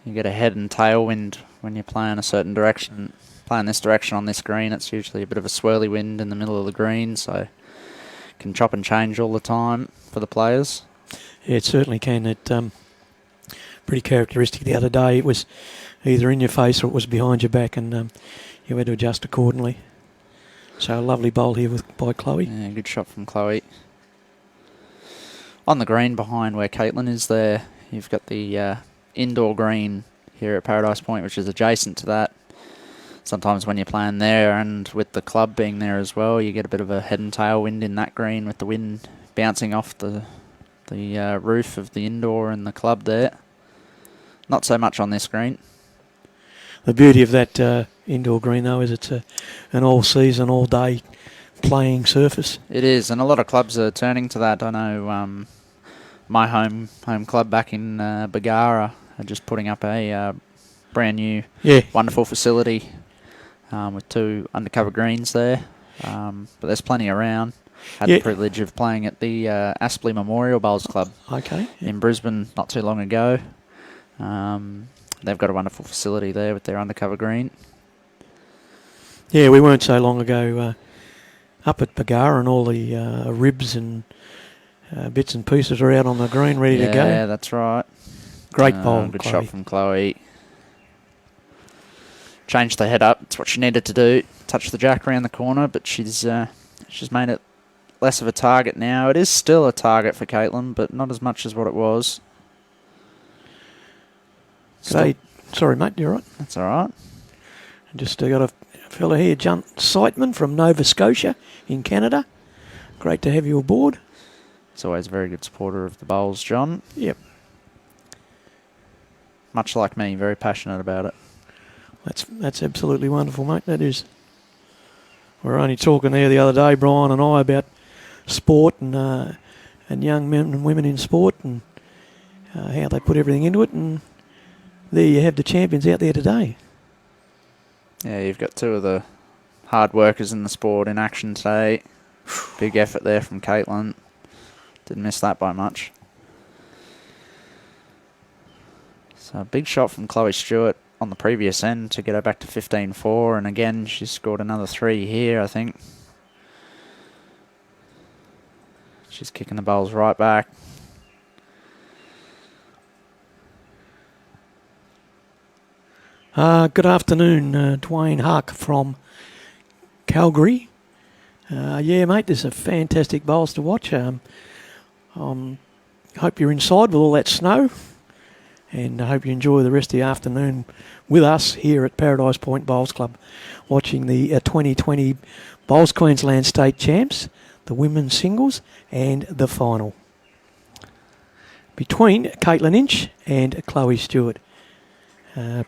head and tailwind when you're playing a certain direction. Playing this direction on this green, it's usually a bit of a swirly wind in the middle of the green, so can chop and change all the time for the players. Yeah, it certainly can. It pretty characteristic the other day. It was either in your face or it was behind your back, and you had to adjust accordingly. So a lovely bowl here by Chloe. Yeah, good shot from Chloe. On the green behind where Katelyn is there, you've got the indoor green here at Paradise Point, which is adjacent to that. Sometimes when you're playing there and with the club being there as well, you get a bit of a head and tail wind in that green with the wind bouncing off the roof of the indoor and the club there. Not so much on this green. The beauty of that indoor green, though, is it's an all-season, all-day playing surface. It is, and a lot of clubs are turning to that. I know my home club back in Bagara are just putting up a brand new, wonderful facility with 2 undercover greens there. But there's plenty around. Had the privilege of playing at the Aspley Memorial Bowls Club in Brisbane not too long ago. They've got a wonderful facility there with their undercover green. Yeah, we weren't so long ago up at Bagara, and all the ribs and bits and pieces are out on the green ready to go. Yeah, that's right. Great bowl. Good shot from Chloe. Changed the head up. It's what she needed to do. Touch the jack around the corner, but she's made it less of a target now. It is still a target for Katelyn, but not as much as what it was. Sorry, mate, you're right. That's all right. Just got a fella here, John Sightman from Nova Scotia in Canada. Great to have you aboard. He's always a very good supporter of the bowls, John. Yep. Much like me, very passionate about it. That's absolutely wonderful, mate. That is. We were only talking there the other day, Brian and I, about sport and young men and women in sport and how they put everything into it. And there you have the champions out there today. Yeah, you've got 2 of the hard workers in the sport in action today. Big effort there from Katelyn. Didn't miss that by much. So a big shot from Chloe Stewart on the previous end to get her back to 15-4. And again, she's scored another 3 here, I think. She's kicking the bowls right back. Good afternoon, Dwayne Hark from Calgary. Yeah, mate, this is a fantastic bowls to watch. Hope you're inside with all that snow, and I hope you enjoy the rest of the afternoon with us here at Paradise Point Bowls Club, watching the 2020 Bowls Queensland State Champs, the women's singles, and the final between Katelyn Inch and Chloe Stewart.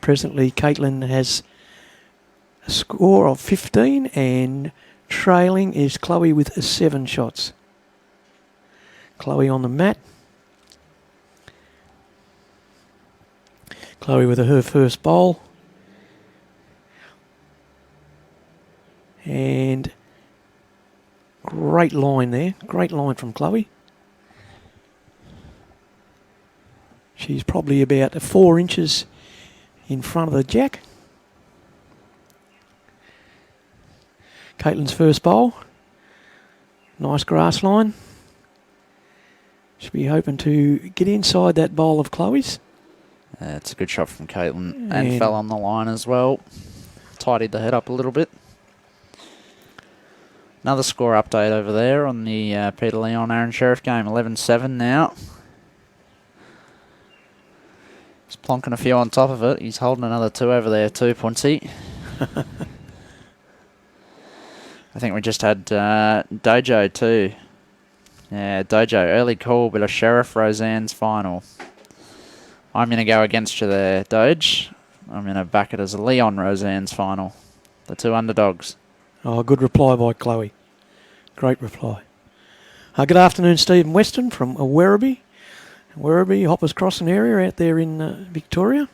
Presently, Katelyn has a score of 15 and trailing is Chloe with 7 shots. Chloe on the mat. Chloe with her first bowl. And great line there. Great line from Chloe. She's probably about 4 inches in front of the jack. Katelyn's first bowl. Nice grass line. Should be hoping to get inside that bowl of Chloe's. It's a good shot from Katelyn and fell on the line as well. Tidied the head up a little bit. Another score update over there on the Peter Leon Aaron Sheriff game. 11-7 now. He's plonking a few on top of it. He's holding another 2 over there too, Punsey. I think we just had Dojo too. Yeah, Dojo, early call, but a Sheriff Roseanne's final. I'm going to go against you there, Doge. I'm going to back it as a Leon Roseanne's final. The 2 underdogs. Oh, good reply by Chloe. Great reply. Good afternoon, Stephen Weston from Werribee. Werribee, Hoppers Crossing area out there in Victoria.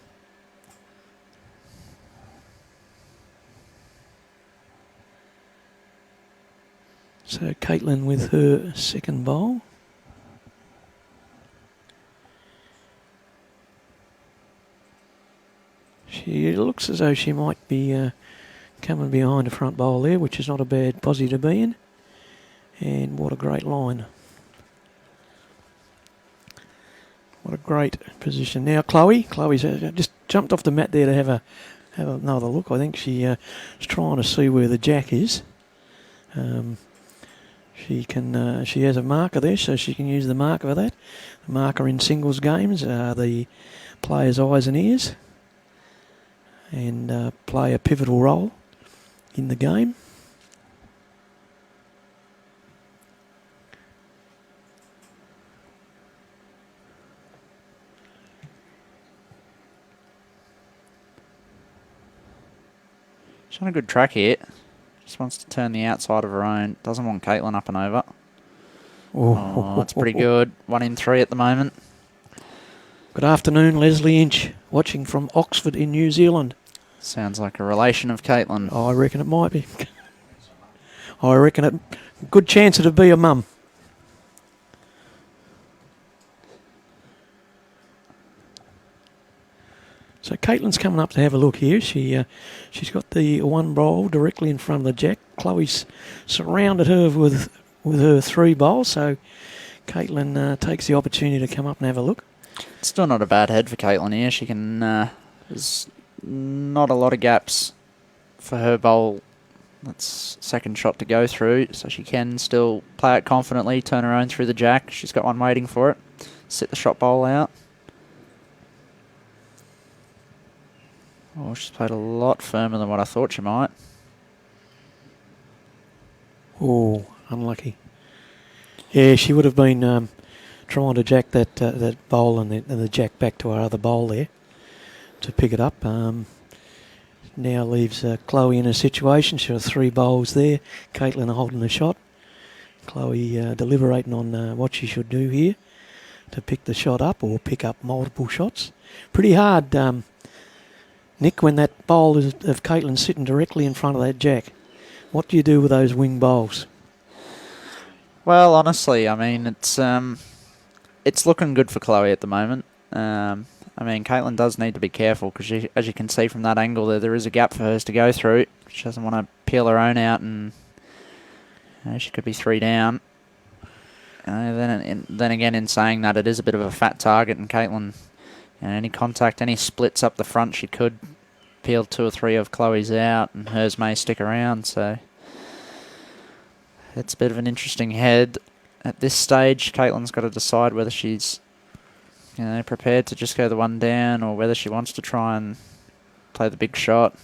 So Katelyn with her second bowl. She looks as though she might be coming behind the front bowl there, which is not a bad posse to be in. And what a great line. What a great position. Now Chloe's just jumped off the mat there to have another look. I think she is trying to see where the jack is. She has a marker there, so she can use the marker for that. The marker in singles games are the player's eyes and ears, and play a pivotal role in the game. On a good track here. Just wants to turn the outside of her own. Doesn't want Katelyn up and over. Oh, that's pretty good. 1 in 3 at the moment. Good afternoon, Leslie Inch, watching from Oxford in New Zealand. Sounds like a relation of Katelyn. I reckon it might be. I reckon it. Good chance it'd be a mum. So Katelyn's coming up to have a look here. She's got the one bowl directly in front of the jack. Chloe's surrounded her with her 3 bowls, so Katelyn takes the opportunity to come up and have a look. It's still not a bad head for Katelyn here. She can. There's not a lot of gaps for her bowl. That's second shot to go through, so she can still play it confidently, turn her own through the jack. She's got one waiting for it. Sit the shot bowl out. Oh, she's played a lot firmer than what I thought she might. Oh, unlucky. Yeah, she would have been trying to jack that bowl and the jack back to her other bowl there to pick it up. Now leaves Chloe in a situation. She has 3 bowls there. Katelyn holding the shot. Chloe deliberating on what she should do here to pick the shot up or pick up multiple shots. Pretty hard, Nick, when that bowl of Katelyn sitting directly in front of that jack. What do you do with those wing bowls? Well, honestly, I mean, it's looking good for Chloe at the moment. I mean, Katelyn does need to be careful because, as you can see from that angle there is a gap for hers to go through. She doesn't want to peel her own out and she could be 3 down. Then again, in saying that, it is a bit of a fat target, and Katelyn, any contact, any splits up the front, she could peel 2 or 3 of Chloe's out, and hers may stick around. So it's a bit of an interesting head. At this stage, Katelyn's got to decide whether she's prepared to just go the 1 down or whether she wants to try and play the big shot.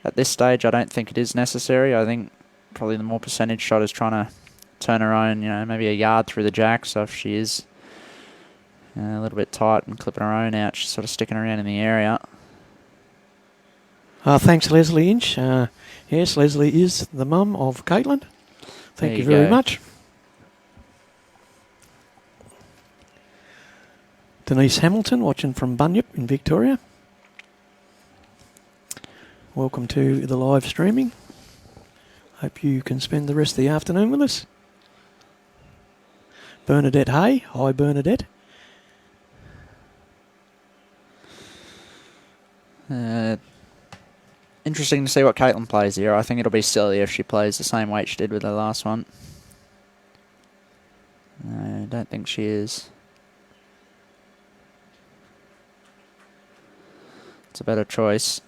At this stage, I don't think it is necessary. I think probably the more percentage shot is trying to turn her own, maybe a yard through the jack. So if she is a little bit tight and clipping her own out, she's sort of sticking around in the area. Thanks, Leslie Inch. Yes, Leslie is the mum of Katelyn. Thank you very much. Denise Hamilton watching from Bunyip in Victoria. Welcome to the live streaming. Hope you can spend the rest of the afternoon with us. Bernadette Hay. Hi, Bernadette. Interesting to see what Katelyn plays here. I think it'll be silly if she plays the same weight she did with her last one. No, I don't think she is. It's a better choice.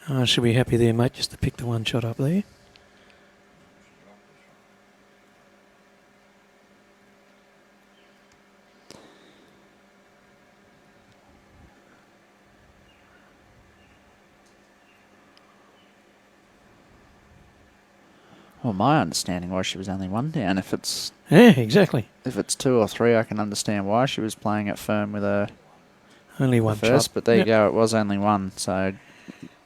I should be happy there, mate, just to pick the 1 shot up there. Well, my understanding was she was only 1 down. If it's exactly. If it's 2 or 3, I can understand why she was playing it firm with her only 1 first. shot. But there you go, it was only 1. So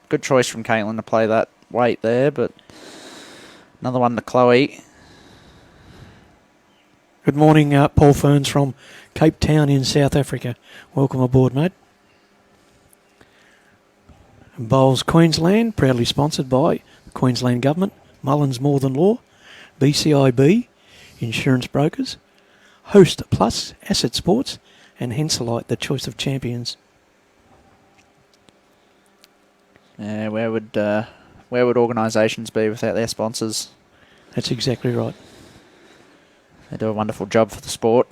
good choice from Katelyn to play that weight there. But another one to Chloe. Good morning, Paul Ferns from Cape Town in South Africa. Welcome aboard, mate. Bowls Queensland, proudly sponsored by the Queensland Government, Mullins More Than Law, BCIB, Insurance Brokers, Host Plus, Asset Sports, and Henselite, the choice of champions. Yeah, where would organisations be without their sponsors? That's exactly right. They do a wonderful job for the sport.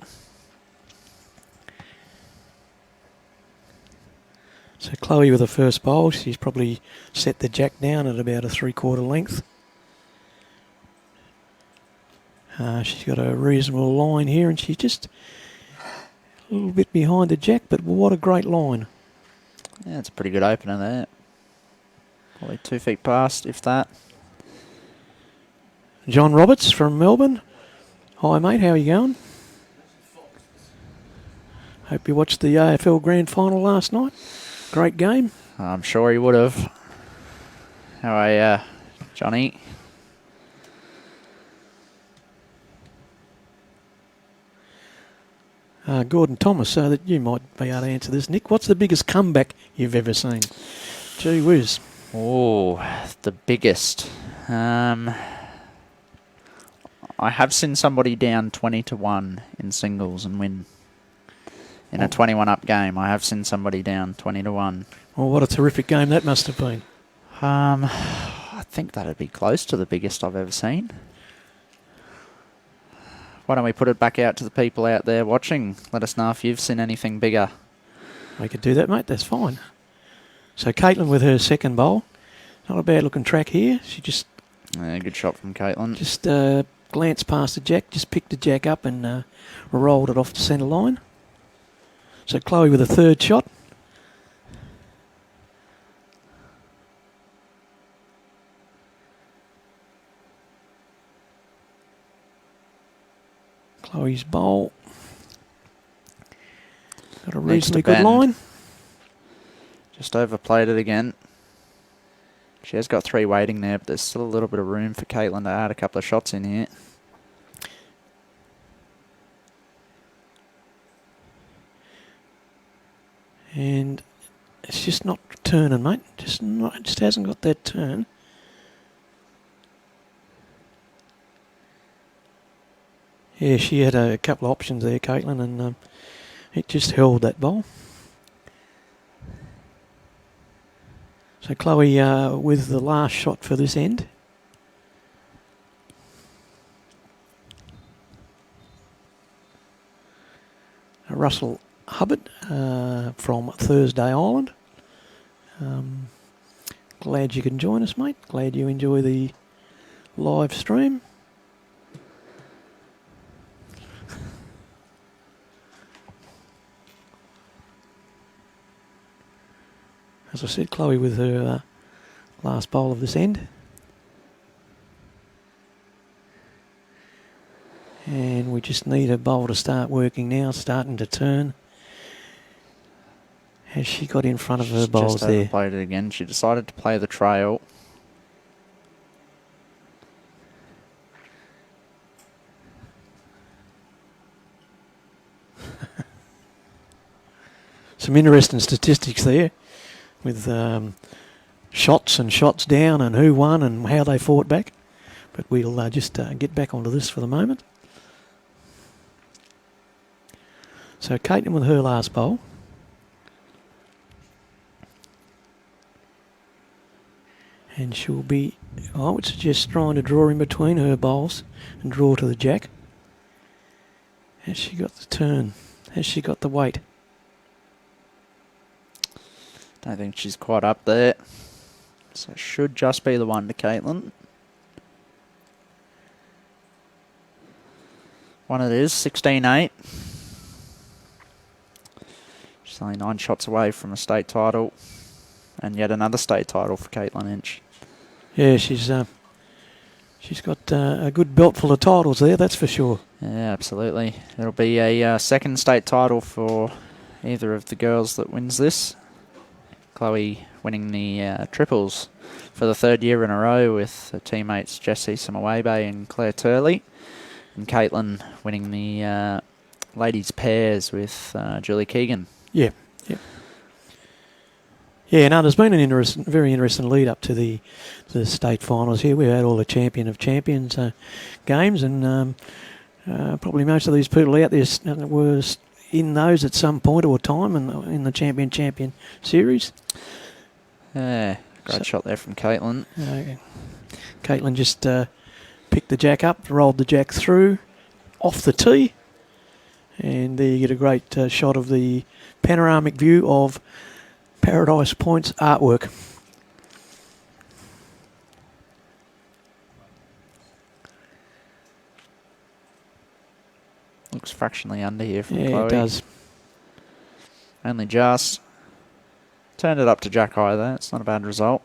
So Chloe with the first bowl, she's probably set the jack down at about a 3/4 length. She's got a reasonable line here, and she's just a little bit behind the jack, but what a great line. Yeah, it's a pretty good opener there. Probably 2 feet past, if that. John Roberts from Melbourne. Hi, mate, how are you going? Hope you watched the AFL Grand Final last night. Great game. I'm sure he would have. How are you, Johnny? Gordon Thomas, so that you might be able to answer this. Nick, what's the biggest comeback you've ever seen? Gee whiz. Oh, the biggest. I have seen somebody down 20-1 in singles and win. In a 21-up game, I have seen somebody down 20-1. Well, what a terrific game that must have been. I think that'd be close to the biggest I've ever seen. Why don't we put it back out to the people out there watching? Let us know if you've seen anything bigger. We could do that, mate. That's fine. So Katelyn with her second bowl. Not a bad looking track here. She just... good shot from Katelyn. Just glanced past the jack, just picked the jack up and rolled it off the centre line. So Chloe with a third shot. Chloe's bowl. Got a reasonably good line. Just overplayed it again. She has got 3 waiting there, but there's still a little bit of room for Katelyn to add a couple of shots in here. And it's just not turning, mate. Just hasn't got that turn. Yeah, she had a couple of options there, Katelyn, and it just held that ball. So Chloe with the last shot for this end. Russell Hubbard from Thursday Island. Glad you can join us, mate. Glad you enjoy the live stream. As I said, Chloe with her last bowl of this end. And we just need a bowl to start working now, starting to turn. Has she got in front of her bowls there? Just overplayed it again. She decided to play the trail. Some interesting statistics there with shots and shots down and who won and how they fought back. But we'll just get back onto this for the moment. So Katelyn with her last bowl. And she'll be, I would suggest, trying to draw in between her bowls and draw to the jack. Has she got the turn? Has she got the weight? Don't think she's quite up there. So it should just be the one to Katelyn. One it is, 16-8. She's only 9 shots away from a state title. And yet another state title for Katelyn Inch. Yeah, she's got a good belt full of titles there, that's for sure. Yeah, absolutely. It'll be a second state title for either of the girls that wins this. Chloe winning the triples for the 3rd year in a row with her teammates Jessie Samawebe and Claire Turley. And Katelyn winning the ladies' pairs with Julie Keegan. Yeah. Yeah, no, there's been an very interesting lead up to the state finals here. We've had all the Champion of Champions games, and probably most of these people out there were in those at some point or time in the Champion series. Yeah, great shot there from Katelyn. Katelyn just picked the jack up, rolled the jack through, off the tee, and there you get a great shot of the panoramic view of Paradise Point's artwork. Looks fractionally under here from Chloe. Yeah, it does. Only just. Turned it up to jack high there. It's not a bad result.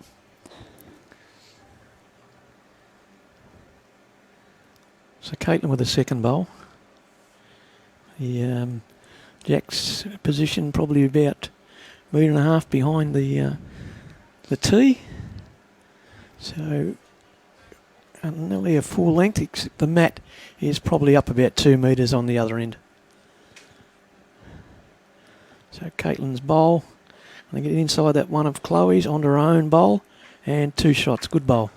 So Katelyn with the second bowl. He Jack's position probably about a metre and a half behind the tee. So nearly a full length, except the mat is probably up about 2 metres on the other end. So Katelyn's bowl, going to get inside that one of Chloe's onto her own bowl, and 2 shots. Good bowl.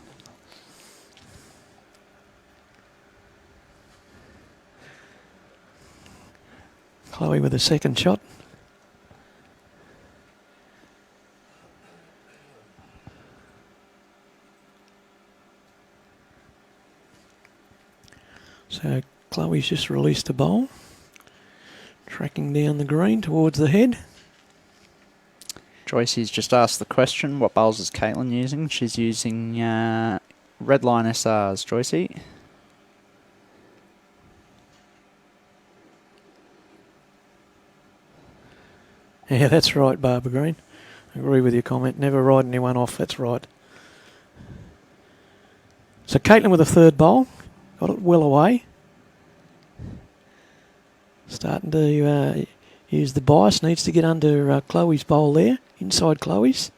Chloe with a second shot. So Chloe's just released the bowl, tracking down the green towards the head. Joycey's just asked the question, what bowls is Katelyn using? She's using Redline SRs, Joycey. Yeah, that's right, Barbara Green. I agree with your comment. Never ride anyone off, that's right. So Katelyn with a third bowl. Got it well away. Starting to use the bias. Needs to get under Chloe's bowl there. Inside Chloe's.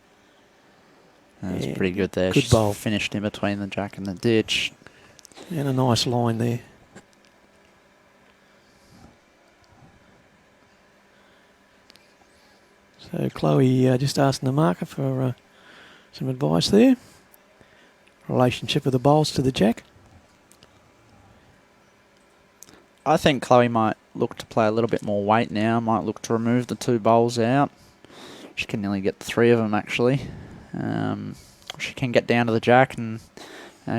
That's pretty good there. Good She's bowl. finished in between the jack and the ditch. And a nice line there. So Chloe just asking the marker for some advice there. Relationship of the bowls to the jack. I think Chloe might look to play a little bit more weight now. Might look to remove the 2 bowls out. She can nearly get 3 of them actually. She can get down to the jack and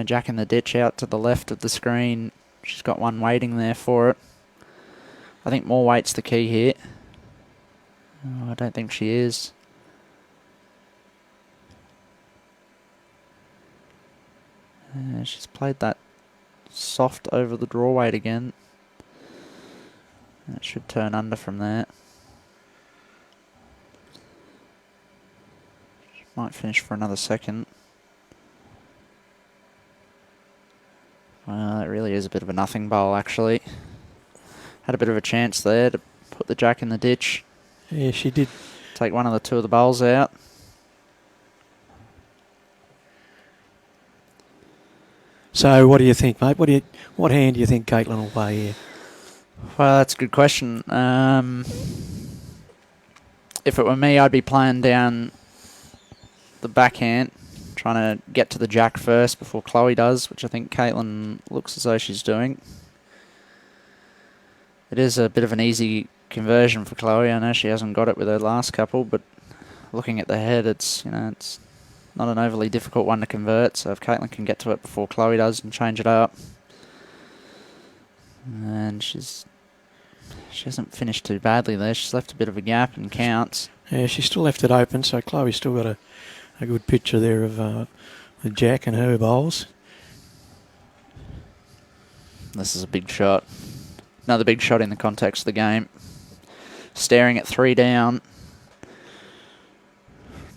jack in the ditch out to the left of the screen. She's got one waiting there for it. I think more weight's the key here. Oh, I don't think she is. She's played that soft over the draw weight again. That should turn under from there. She might finish for another second. Well, that really is a bit of a nothing bowl actually. Had a bit of a chance there to put the jack in the ditch. Yeah, she did. Take one of the 2 of the bowls out. So what do you think, mate? What hand do you think Katelyn will play here? Well, that's a good question. If it were me, I'd be playing down the backhand, trying to get to the jack first before Chloe does, which I think Katelyn looks as though she's doing. It is a bit of an easy conversion for Chloe. I know she hasn't got it with her last couple, but looking at the head, it's it's not an overly difficult one to convert. So if Katelyn can get to it before Chloe does and change it up, and she hasn't finished too badly there. She's left a bit of a gap and counts. Yeah, she still left it open, so Chloe's still got a good picture there of the jack and her bowls. This is a big shot. Another big shot in the context of the game. Staring at 3 down.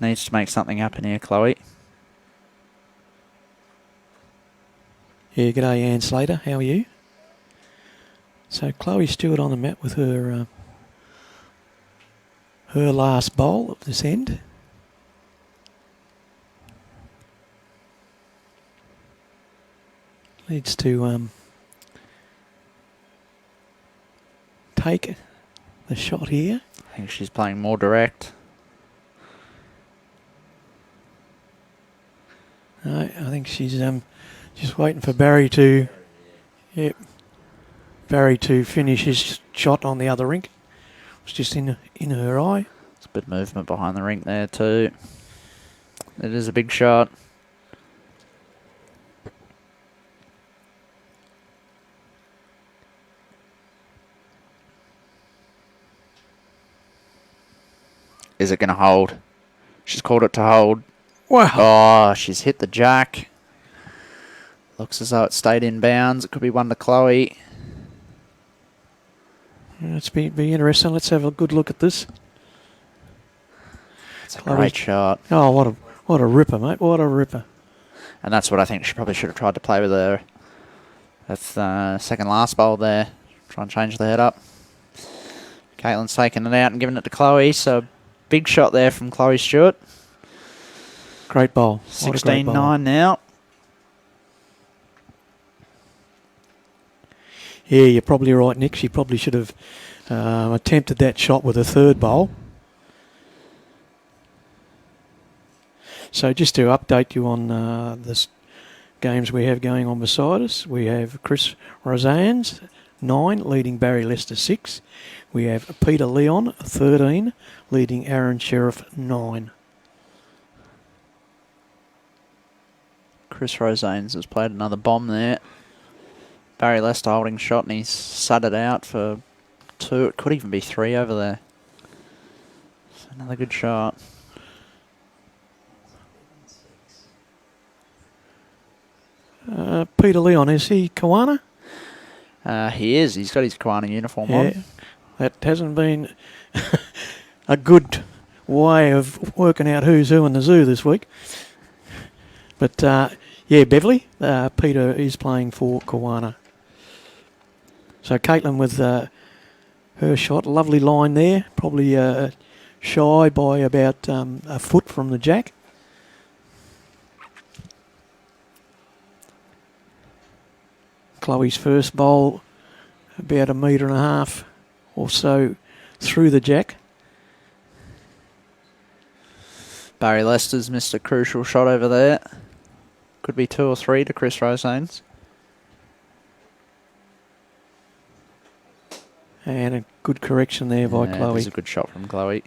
Needs to make something happen here, Chloe. Yeah, g'day Ann Slater, how are you? So Chloe Stewart on the mat with her her last bowl of this end. Needs to take the shot here. I think she's playing more direct. No, I think she's just waiting for Barry to finish his shot on the other rink. It's just in her eye. There's a bit of movement behind the rink there too. It is a big shot. Is it going to hold? She's called it to hold. Wow. Oh, she's hit the jack. Looks as though it stayed in bounds. It could be one to Chloe. It's be interesting. Let's have a good look at this. It's a great shot. Oh, what a ripper, mate. What a ripper. And that's what I think she probably should have tried to play with her. That's second last bowl there. Try and change the head up. Katelyn's taking it out and giving it to Chloe, so big shot there from Chloe Stewart. Great bowl. What a great bowl. 16-9 now. Yeah, you're probably right, Nick. She probably should have attempted that shot with a third bowl. So just to update you on the games we have going on beside us, we have Chris Rosannes, 9, leading Barry Lester 6. We have Peter Leon, 13, leading Aaron Sheriff 9. Chris Rosannes has played another bomb there. Barry Lester holding shot and he's sudded out for 2. It could even be 3 over there. So another good shot. Peter Leon, is he Kawana? He is. He's got his Kiwana uniform on. That hasn't been a good way of working out who's who in the zoo this week. But, Beverly, Peter is playing for Kawana. So Katelyn with her shot, lovely line there, probably shy by about a foot from the jack. Chloe's first bowl, about 1.5 metres or so through the jack. Barry Lester's missed a crucial shot over there. Could be 2 or 3 to Chris Rosannes. And a good correction there by Chloe. There's a good shot from Chloe.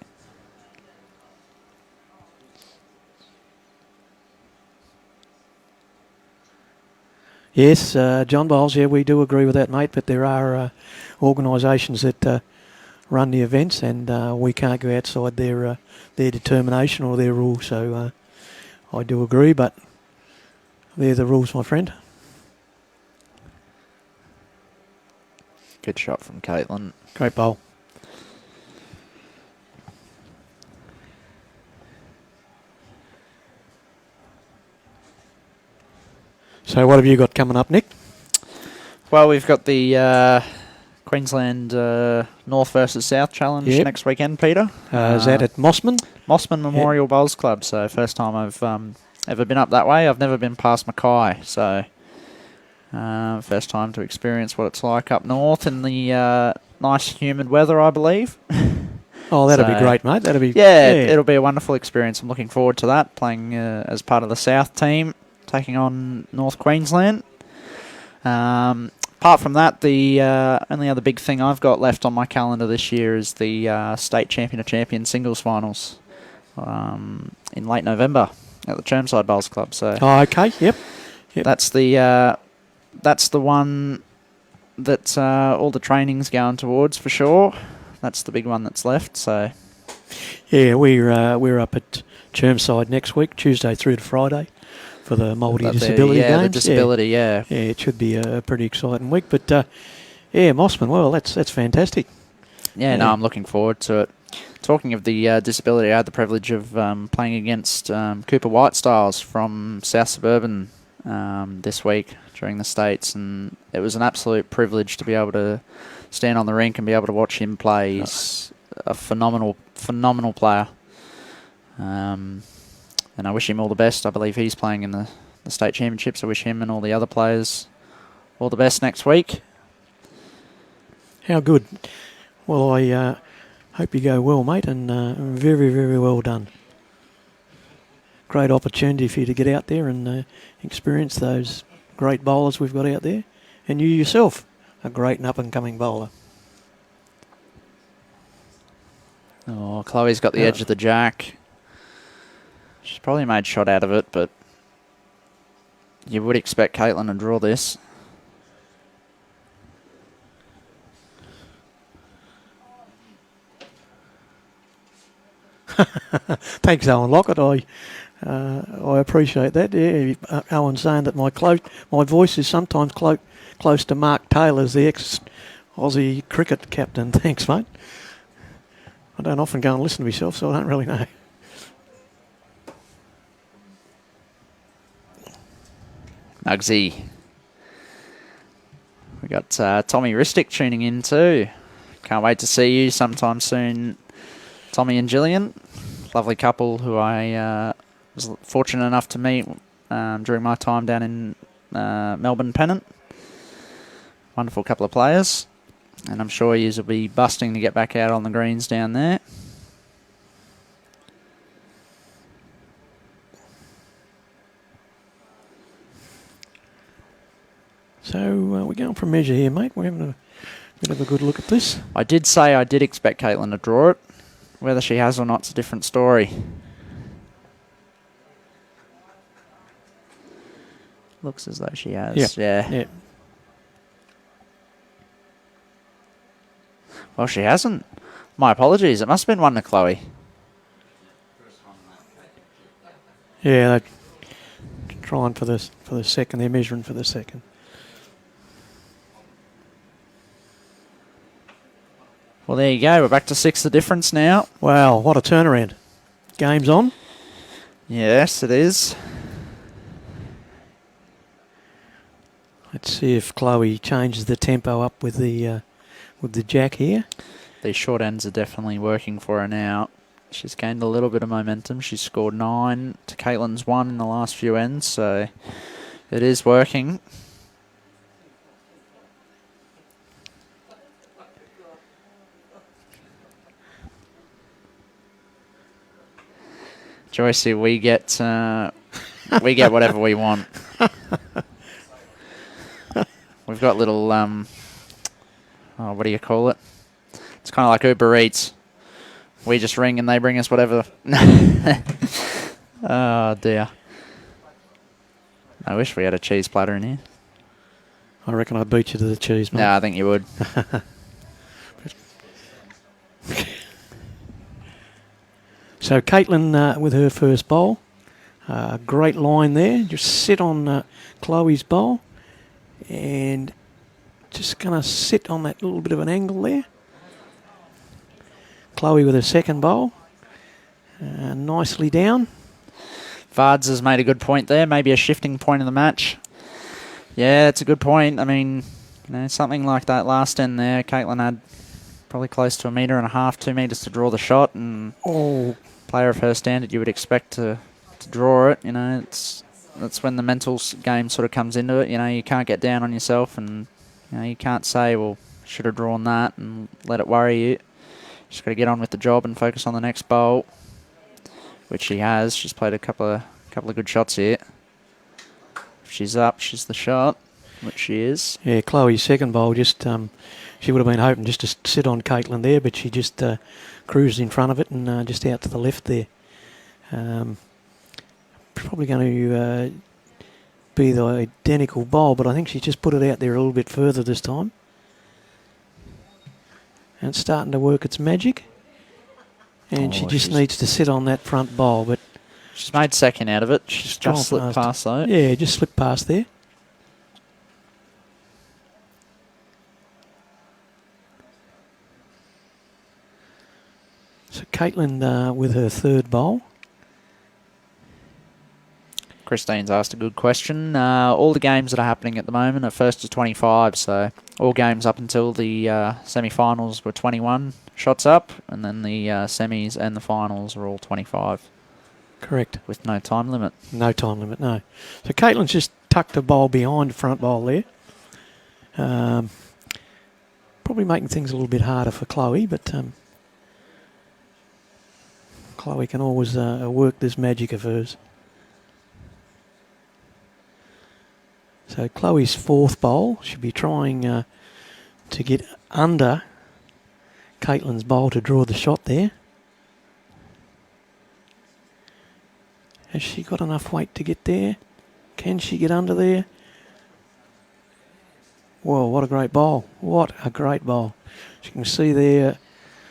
Yes, John Bowles, we do agree with that, mate, but there are organisations that run the events and we can't go outside their determination or their rules, so I do agree, but they're the rules, my friend. Good shot from Katelyn. Great bowl. So what have you got coming up, Nick? Well, we've got the Queensland North versus South Challenge next weekend, Peter. Is that at Mossman? Mossman Memorial Bowls Club. So first time I've ever been up that way. I've never been past Mackay. So first time to experience what it's like up north in the nice humid weather, I believe. Oh, that'll be great, mate. That'll be it'll be a wonderful experience. I'm looking forward to that. Playing as part of the South team, taking on North Queensland. Apart from that, the only other big thing I've got left on my calendar this year is the State Champion of Champions singles finals in late November at the Chermside Bowls Club. So, okay, yep. That's the one that all the training's going towards for sure. That's the big one that's left. So, yeah, we're up at Chermside next week, Tuesday through to Friday, for the multi-disability games. The disability, yeah. Yeah, it should be a pretty exciting week. But, Mossman, well, that's fantastic. Yeah, no, I'm looking forward to it. Talking of the disability, I had the privilege of playing against Cooper Whitestyles from South Suburban this week during the States, and it was an absolute privilege to be able to stand on the rink and be able to watch him play. He's a phenomenal player. And I wish him all the best. I believe he's playing in the state championships. I wish him and all the other players all the best next week. How good. Well, I hope you go well, mate, and very, very well done. Great opportunity for you to get out there and experience those great bowlers we've got out there. And you yourself, a great and up-and-coming bowler. Oh, Chloe's got the edge of the jack. She's probably made shot out of it, but you would expect Katelyn to draw this. Thanks, Owen Lockett. I appreciate that. Yeah, Owen saying that my voice is sometimes close to Mark Taylor's, the ex-Aussie cricket captain. Thanks, mate. I don't often go and listen to myself, so I don't really know. Mugsy. We got Tommy Ristic tuning in too. Can't wait to see you sometime soon, Tommy and Gillian. Lovely couple who I was fortunate enough to meet during my time down in Melbourne Pennant. Wonderful couple of players. And I'm sure yous will be busting to get back out on the greens down there. So we're going for a measure here, mate. We're having a bit of a good look at this. I did say I did expect Katelyn to draw it. Whether she has or not is a different story. Looks as though she has. Yeah. Well, she hasn't. My apologies. It must have been one to Chloe. Yeah, they're trying for the second. They're measuring for the second. Well, there you go. We're back to 6 the difference now. Wow, what a turnaround. Game's on. Yes, it is. Let's see if Chloe changes the tempo up with the jack here. These short ends are definitely working for her now. She's gained a little bit of momentum. She's scored 9 to Katelyn's 1 in the last few ends, so it is working. Joycey, we get whatever we want. We've got little what do you call it? It's kind of like Uber Eats. We just ring and they bring us whatever. Oh dear. I wish we had a cheese platter in here. I reckon I'd beat you to the cheese, mate. No, I think you would. So Katelyn with her first bowl. Great line there. Just sit on Chloe's bowl. And just going to sit on that little bit of an angle there. Chloe with her second bowl. Nicely down. Vards has made a good point there. Maybe a shifting point in the match. Yeah, that's a good point. I mean, something like that last end there. Katelyn had probably close to 1.5 meters, 2 meters to draw the shot. And player of her standard, you would expect to draw it. That's when the mental game sort of comes into it. You can't get down on yourself, and you can't say, well, should have drawn that and let it worry you. Just got to get on with the job and focus on the next bowl, which she has. She's played a couple of good shots here. If she's up, she's the shot, which she is. Yeah, Chloe's second bowl, just she would have been hoping just to sit on Katelyn there, but she just cruised in front of it and just out to the left there. Probably going to be the identical bowl, but I think she just put it out there a little bit further this time. And it's starting to work its magic. And she just needs to sit on that front bowl, but she's made second out of it. She's just slipped past though. Yeah, just slipped past there. So Katelyn with her third bowl. Christine's asked a good question. All the games that are happening at the moment are 1st to 25, so all games up until the semi-finals were 21 shots up, and then the semis and the finals are all 25. Correct. With no time limit. No time limit, no. So Katelyn's just tucked a bowl behind the front bowl there. Probably making things a little bit harder for Chloe, but Chloe can always work this magic of hers. So Chloe's fourth bowl, she'll be trying to get under Katelyn's bowl to draw the shot there. Has she got enough weight to get there? Can she get under there? Whoa, what a great bowl. What a great bowl. As you can see there,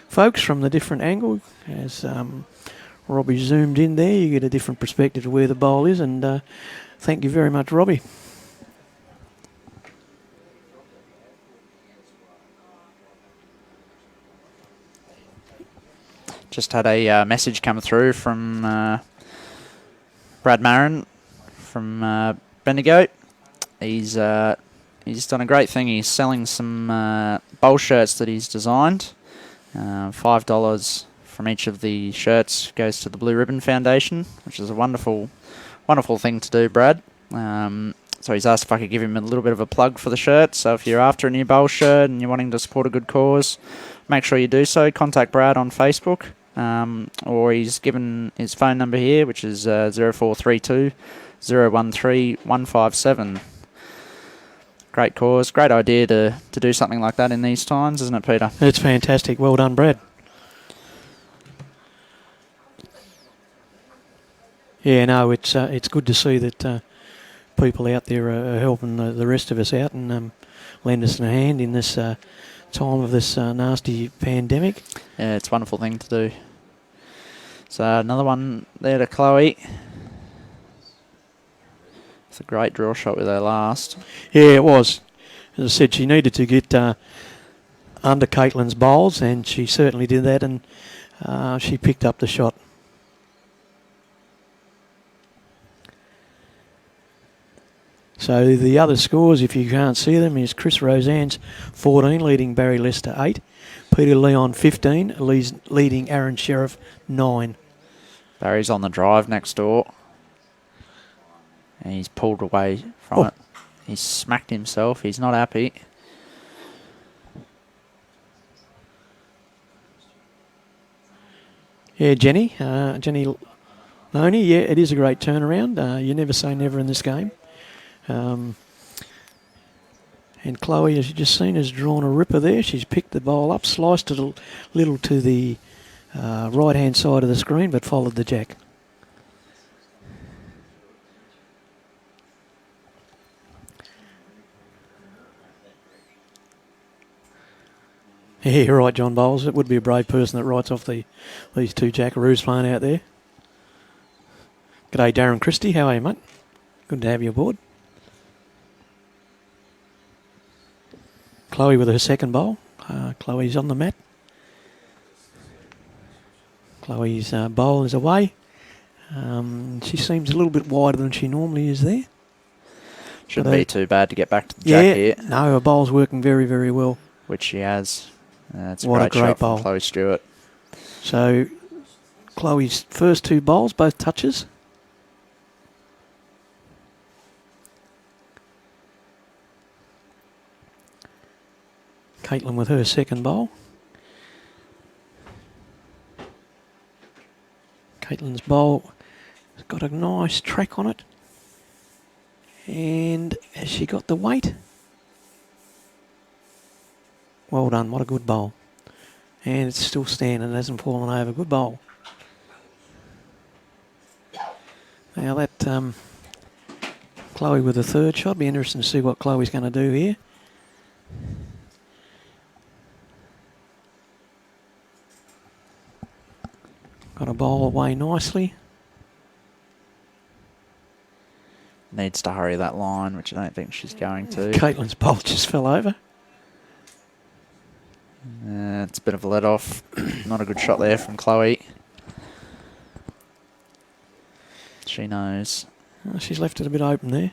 folks, from the different angle, as Robbie zoomed in there, you get a different perspective of where the bowl is, and thank you very much, Robbie. Just had a message come through from Brad Marin from Bendigo. He's he's done a great thing. He's selling some bowl shirts that he's designed. $5 from each of the shirts goes to the Blue Ribbon Foundation, which is a wonderful thing to do, Brad. So he's asked if I could give him a little bit of a plug for the shirt. So if you're after a new bowl shirt and you're wanting to support a good cause, make sure you do so. Contact Brad on Facebook, or he's given his phone number here, which is 0432 013 157. Great cause, great idea to do something like that in these times, isn't it, Peter? It's fantastic. Well done, Brad. Yeah, no, it's good to see that people out there are helping the rest of us out and lend us a hand in this time of this nasty pandemic. Yeah, it's a wonderful thing to do. So another one there to Chloe. It's a great draw shot with her last. Yeah, it was. As I said, she needed to get under Katelyn's bowls, and she certainly did that, and she picked up the shot. So the other scores, if you can't see them, is Chris Roseanne's 14, leading Barry Lester 8. Peter Leon 15, leading Aaron Sheriff 9. Barry's on the drive next door. And he's pulled away from it. He's smacked himself. He's not happy. Yeah, Jenny Loney, yeah, it is a great turnaround. You never say never in this game. And Chloe, as you just seen, has drawn a ripper there. She's picked the bowl up, sliced it a little to the right-hand side of the screen, but followed the jack. Yeah, you're right, John Bowles. It would be a brave person that writes off these two jackaroos playing out there. G'day, Darren Christie. How are you, mate? Good to have you aboard. Chloe with her second bowl. Chloe's on the mat. Chloe's bowl is away. She seems a little bit wider than she normally is there. Shouldn't be too bad to get back to the jack here. No, her bowl's working very, very well. Which she has. It's What a great great shot bowl. from Chloe Stewart. So Chloe's first two bowls, both touches. Katelyn with her second bowl. Katelyn's bowl has got a nice track on it. And has she got the weight? Well done, what a good bowl. And it's still standing, it hasn't fallen over. Good bowl. Now that Chloe with the third shot. Be interesting to see what Chloe's going to do here. Got a bowl away nicely. Needs to hurry that line, which I don't think she's going to. Katelyn's bowl just fell over. It's a bit of a let off. Not a good shot there from Chloe. She knows. She's left it a bit open there.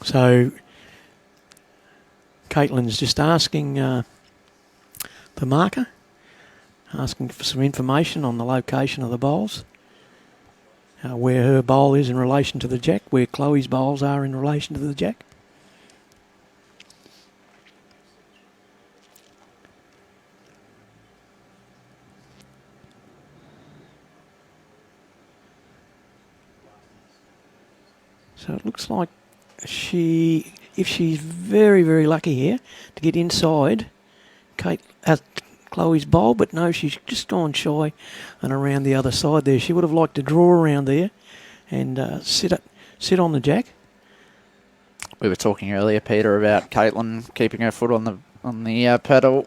So Katelyn's just asking the marker, asking for some information on the location of the bowls, where her bowl is in relation to the jack, where Chloe's bowls are in relation to the jack. So it looks like if she's very, very lucky here to get inside Chloe's bowl, but no, she's just gone shy and around the other side there. She would have liked to draw around there and sit on the jack. We were talking earlier, Peter, about Katelyn keeping her foot on the pedal.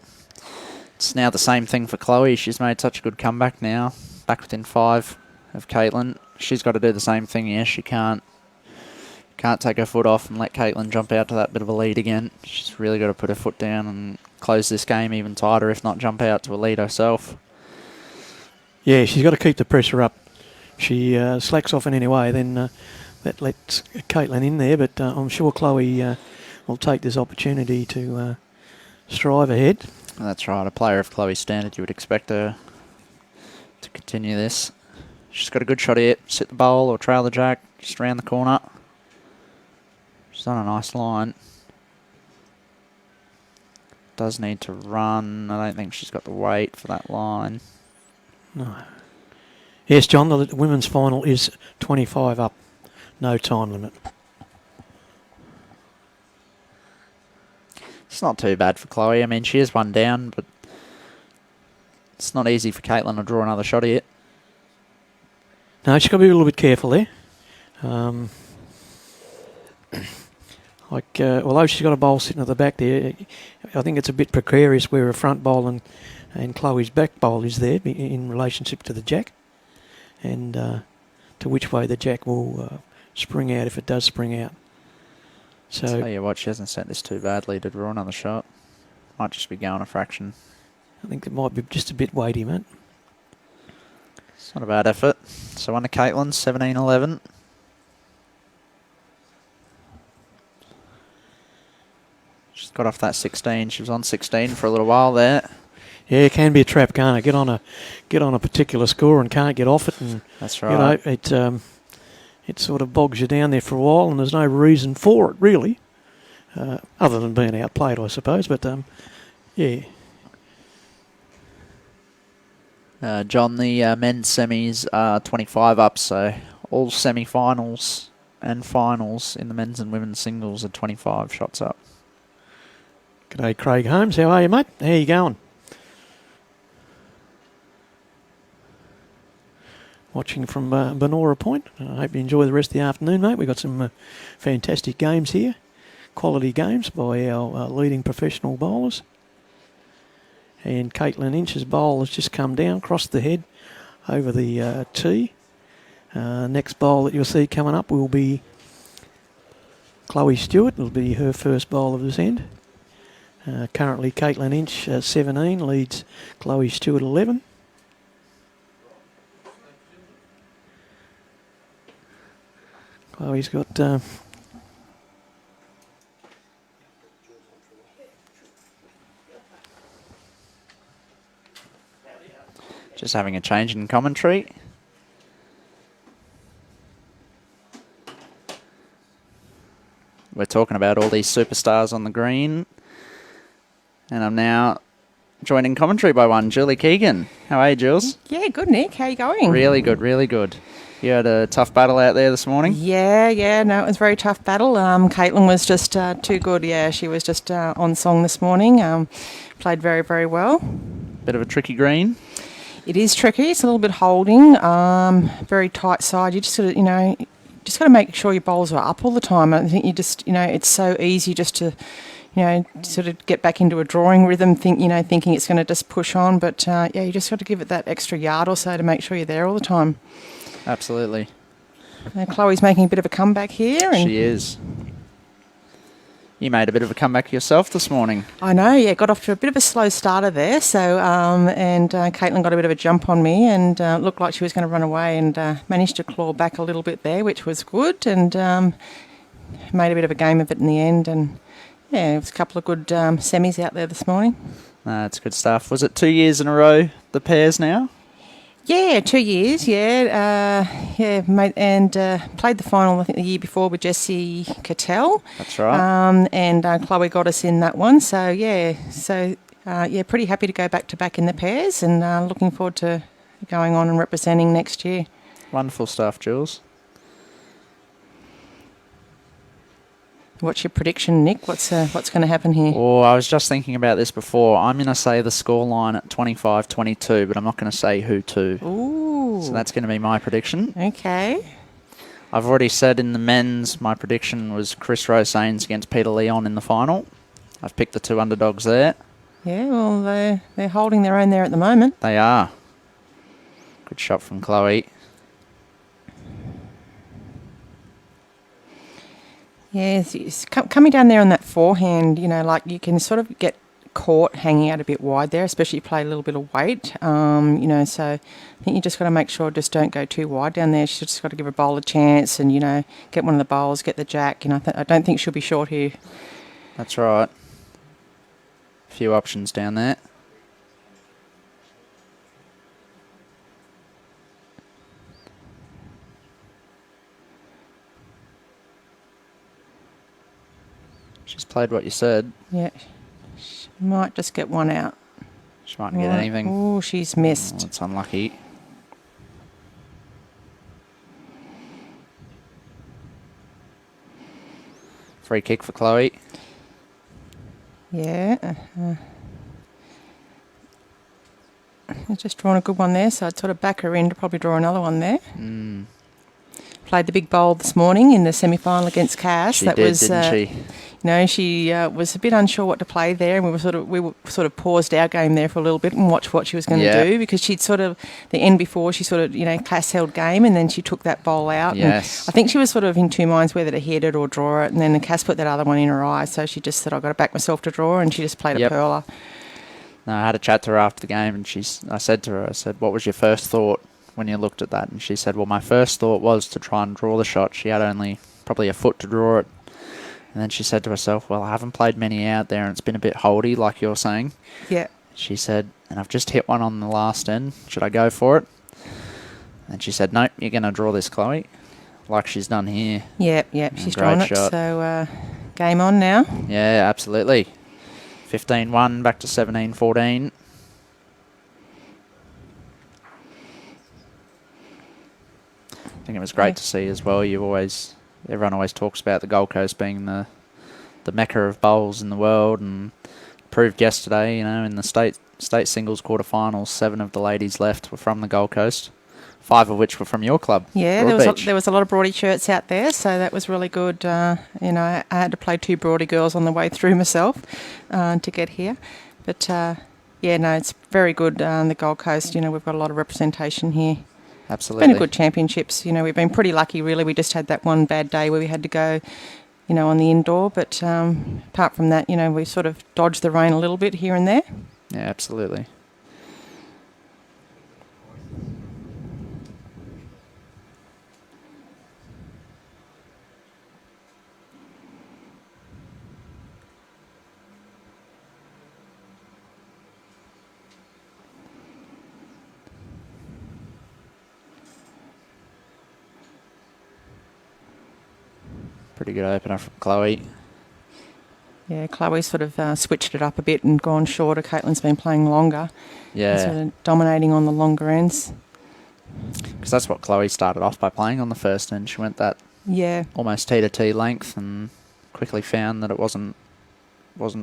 It's now the same thing for Chloe. She's made such a good comeback now, back within 5 of Katelyn. She's got to do the same thing. Yes, she can't take her foot off and let Katelyn jump out to that bit of a lead again. She's really got to put her foot down and close this game even tighter, if not jump out to a lead herself. Yeah, she's got to keep the pressure up. She slacks off in any way, then that lets Katelyn in there, but I'm sure Chloe will take this opportunity to strive ahead. That's right. A player of Chloe's standard, you would expect her to continue this. She's got a good shot here. Sit the bowl or trail the jack, just around the corner. She's on a nice line. Does need to run. I don't think she's got the weight for that line. No. Yes, John, the women's final is 25 up. No time limit. It's not too bad for Chloe. I mean, she is one down, but it's not easy for Katelyn to draw another shot here. No, she's got to be a little bit careful there. Although she's got a bowl sitting at the back there, I think it's a bit precarious where her front bowl and Chloe's back bowl is there in relationship to the jack, and to which way the jack will spring out if it does spring out. So, Tell you what, she hasn't set this too badly to draw another shot. Might just be going a fraction. I think it might be just a bit weighty, mate. It's not a bad effort. So on to Katelyn, 17-11. She's got off that 16. She was on 16 for a little while there. Yeah, it can be a trap, can't it? Get on a particular score and can't get off it, and that's right. It sort of bogs you down there for a while, and there's no reason for it really, other than being outplayed, I suppose. But yeah. John, the men's semis are 25 up, so all semi-finals and finals in the men's and women's singles are 25 shots up. G'day, Craig Holmes. How are you, mate? How you going? Watching from Benora Point. I hope you enjoy the rest of the afternoon, mate. We've got some fantastic games here. Quality games by our leading professional bowlers. And Katelyn Inch's bowl has just come down, crossed the head over the tee. Next bowl that you'll see coming up will be Chloe Stewart. It'll be her first bowl of this end. Currently Katelyn Inch 17 leads Chloe Stewart 11. Chloe's got just having a change in commentary. We're talking about all these superstars on the green. And I'm now joined in commentary by one, Julie Keegan. How are you, Jules? Yeah, good, Nick. How you going? Really good, really good. You had a tough battle out there this morning? Yeah, no, it was a very tough battle. Katelyn was just too good. Yeah, she was just on song this morning. Played very, very well. Bit of a tricky green. It is tricky. It's a little bit holding. Very tight side. You just sort of, just got to make sure your bowls are up all the time. I think you just, it's so easy just to, sort of get back into a drawing rhythm, thinking it's going to just push on. But, you just got to give it that extra yard or so to make sure you're there all the time. Absolutely. Chloe's making a bit of a comeback here. And she is. You made a bit of a comeback yourself this morning. I know, yeah. Got off to a bit of a slow starter there. So, and Katelyn got a bit of a jump on me and looked like she was going to run away and managed to claw back a little bit there, which was good, and made a bit of a game of it in the end. And, yeah, it was a couple of good semis out there this morning. That's good stuff. Was it 2 years in a row, the pairs now? Yeah, 2 years, yeah. Mate, and played the final, I think, the year before with Jessie Katelyn. That's right. And Chloe got us in that one. So, pretty happy to go back-to-back in the pairs and looking forward to going on and representing next year. Wonderful stuff, Jules. What's your prediction, Nick? What's going to happen here? Oh, I was just thinking about this before. I'm going to say the scoreline at 25-22, but I'm not going to say who to. Ooh. So that's going to be my prediction. Okay. I've already said in the men's, my prediction was Chris Rosanes against Peter Leon in the final. I've picked the two underdogs there. Yeah, well, they're holding their own there at the moment. They are. Good shot from Chloe. Yes, coming down there on that forehand, like you can sort of get caught hanging out a bit wide there, especially if you play a little bit of weight. You know, so I think you just got to make sure just don't go too wide down there. She's just got to give her bowl a chance and, you know, get one of the bowls, get the jack. You know, I don't think she'll be short here. That's right. A few options down there. She's played what you said. Yeah. She might just get one out. She mightn't get anything. Oh, she's missed. Oh, that's unlucky. Free kick for Chloe. Yeah. Just drawn a good one there, so I'd sort of back her in to probably draw another one there. Played the big bowl this morning in the semi-final against Cass. She did, didn't she? You know, she was a bit unsure what to play there, and we were sort of paused our game there for a little bit and watched what she was going to do, because she'd sort of the end before she sort of, you know, Cass held game, and then she took that bowl out. Yes. And I think she was sort of in two minds whether to hit it or draw it, and then Cass put that other one in her eye, so she just said, "I've got to back myself to draw," and she just played a pearler. No, I had a chat to her after the game, and I said to her, "What was your first thought when you looked at that?" And she said, "Well, my first thought was to try and draw the shot. She had only probably a foot to draw it." And then she said to herself, "Well, I haven't played many out there, and it's been a bit holdy, like you're saying." Yeah. She said, "And I've just hit one on the last end. Should I go for it?" And she said, "Nope, you're going to draw this, Chloe," like she's done here. Yep, she's drawn it. Shot. So game on now. Yeah, absolutely. 15-1, back to 17-14. I think it was great to see as well. Everyone always talks about the Gold Coast being the mecca of bowls in the world, and proved yesterday, you know, in the state singles quarterfinals, 7 of the ladies left were from the Gold Coast, 5 of which were from your club. Yeah, there was a lot of Broady shirts out there, so that was really good. You know, I had to play 2 Broady girls on the way through myself to get here, but yeah, no, it's very good. The Gold Coast, you know, we've got a lot of representation here. Absolutely. It's been a good championships. You know, we've been pretty lucky, really. We just had that one bad day where we had to go, you know, on the indoor. But apart from that, you know, we sort of dodged the rain a little bit here and there. Yeah, absolutely. Pretty good opener from Chloe. Yeah, Chloe sort of switched it up a bit and gone shorter. Katelyn's been playing longer. Yeah. Sort of dominating on the longer ends. Because that's what Chloe started off by playing on the first end. She went that almost T-to-T length and quickly found that it wasn't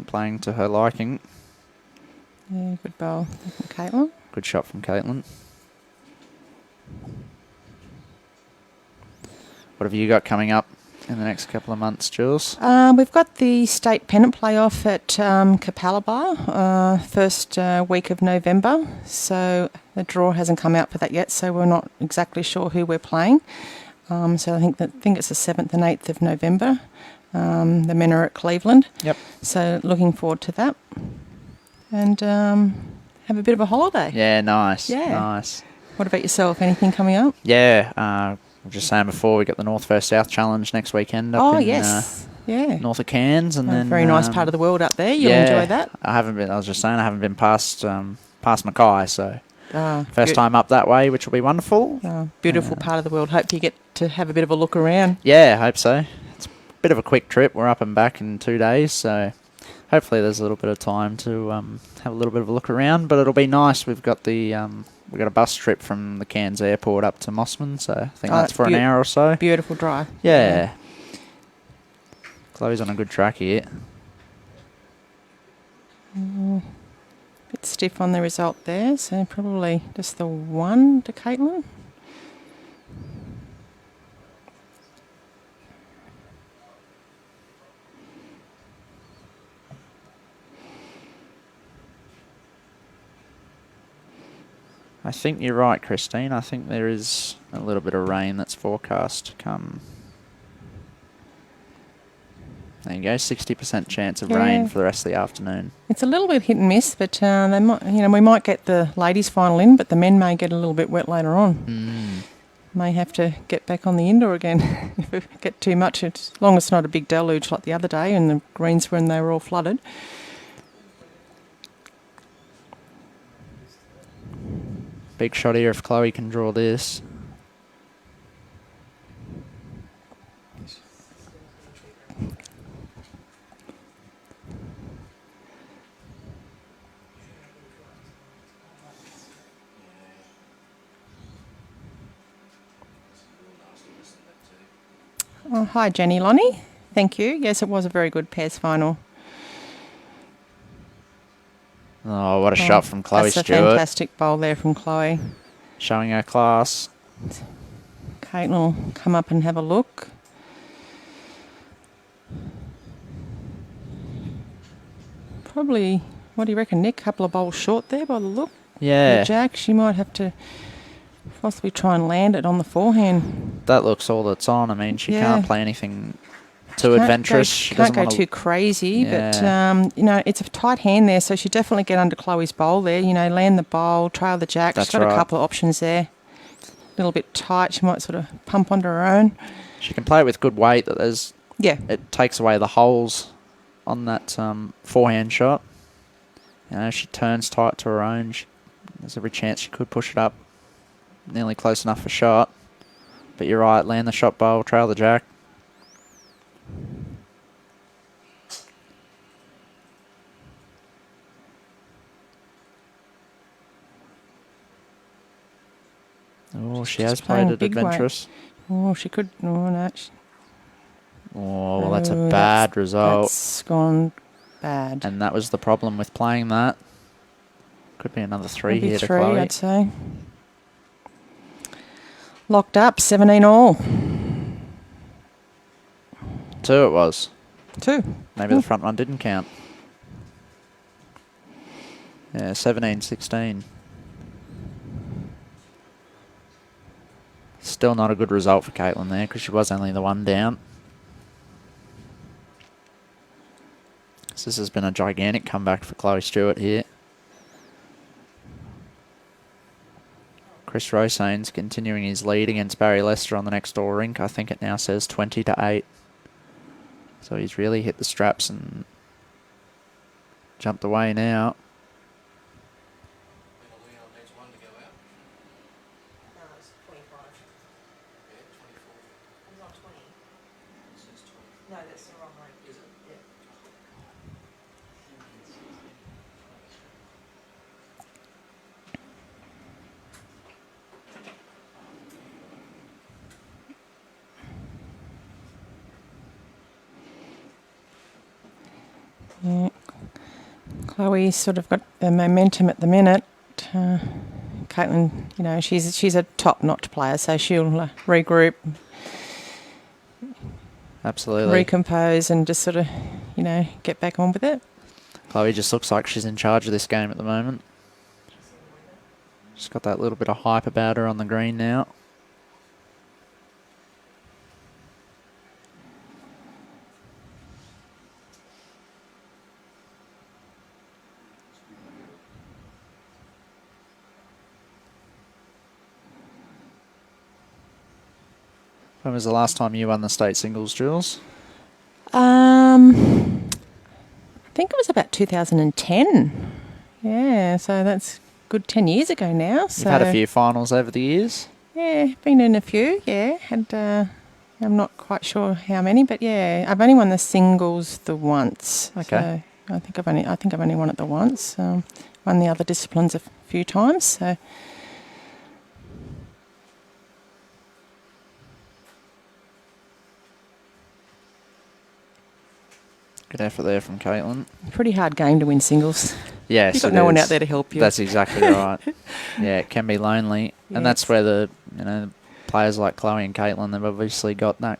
playing to her liking. Yeah, good bowl from Katelyn. Good shot from Katelyn. What have you got coming up in the next couple of months, Jules? We've got the state pennant playoff at Capalaba, first week of November. So the draw hasn't come out for that yet, so we're not exactly sure who we're playing. So I think it's the 7th and 8th of November. The men are at Cleveland. Yep. So looking forward to that. And have a bit of a holiday. Yeah, nice. Yeah. Nice. What about yourself? Anything coming up? Yeah, I was just saying before, we got the North vs South Challenge next weekend up in yeah. north of Cairns, and then very nice part of the world up there. You'll enjoy that. I was just saying I haven't been past Mackay, so first good. time up that way, which will be wonderful. Beautiful part of the world. Hope you get to have a bit of a look around. Yeah, I hope so. It's a bit of a quick trip. We're up and back in 2 days, so hopefully there's a little bit of time to have a little bit of a look around. But it'll be nice. We've got a bus trip from the Cairns airport up to Mossman, so I think that's for an hour or so. Beautiful drive. Yeah. Chloe's on a good track here. Bit stiff on the result there, so probably just the 1 to Katelyn. I think you're right, Christine. I think there is a little bit of rain that's forecast to come. There you go, 60% chance of Yeah. rain for the rest of the afternoon. It's a little bit hit and miss, but they might, we might get the ladies' final in, but the men may get a little bit wet later on. May have to get back on the indoor again if we get too much. As long as it's not a big deluge like the other day and the greens when they were all flooded. Big shot here if Chloe can draw this. Oh, hi, Jenny Lonnie. Thank you. Yes, it was a very good pairs final. Oh, what a shot from Chloe That's Stewart. a fantastic bowl there from Chloe. Showing her class. Katelyn will come up and have a look. Probably, what do you reckon, Nick? Couple of bowls short there by the look. Yeah. The Jack, she might have to possibly try and land it on the forehand. That looks all that's on. I mean, she Yeah. can't play anything too adventurous. She Can't doesn't go want too crazy, Yeah. but it's a tight hand there, so she definitely get under Chloe's bowl there. Land the bowl, trail the Jack. That's She's got right. a couple of options there. A little bit tight. She might sort of pump onto her own. She can play it with good weight. Yeah. It takes away the holes on that forehand shot. She turns tight to her own. There's every chance she could push it up. Nearly close enough for shot. But you're right, land the shot bowl, trail the Jack. Oh, she has played playing it big weight. adventurous. Oh, she could. Oh, no. Oh, well, that's a bad result. That's gone bad. And that was the problem with playing that. Could be another three Maybe here to three, Chloe. I'd say. Locked up, 17 all. 2 it was. 2. Maybe the front one didn't count. Yeah, 17-16. Still not a good result for Katelyn there because she was only the one down. So this has been a gigantic comeback for Chloe Stewart here. Chris Rosane's continuing his lead against Barry Lester on the next door rink. I think it now says 20-8. So he's really hit the straps and jumped away now. Yeah. Chloe's sort of got the momentum at the minute. Katelyn, she's a top-notch player, so she'll regroup, Absolutely. recompose, and just sort of, get back on with it. Chloe just looks like she's in charge of this game at the moment. She's got that little bit of hype about her on the green now. When was the last time you won the state singles, Jules? I think it was about 2010. Yeah, so that's good 10 years ago now. You've had a few finals over the years. Yeah, been in a few, yeah. And I'm not quite sure how many, but yeah, I've only won the singles the once. Okay. So I think I've only won it the once. Won the other disciplines a few times, so... Good effort there from Katelyn. Pretty hard game to win singles. Yes, You've got no one out there to help you. That's exactly right. Yeah, it can be lonely, Yeah, and that's where the players like Chloe and Katelyn, they've obviously got that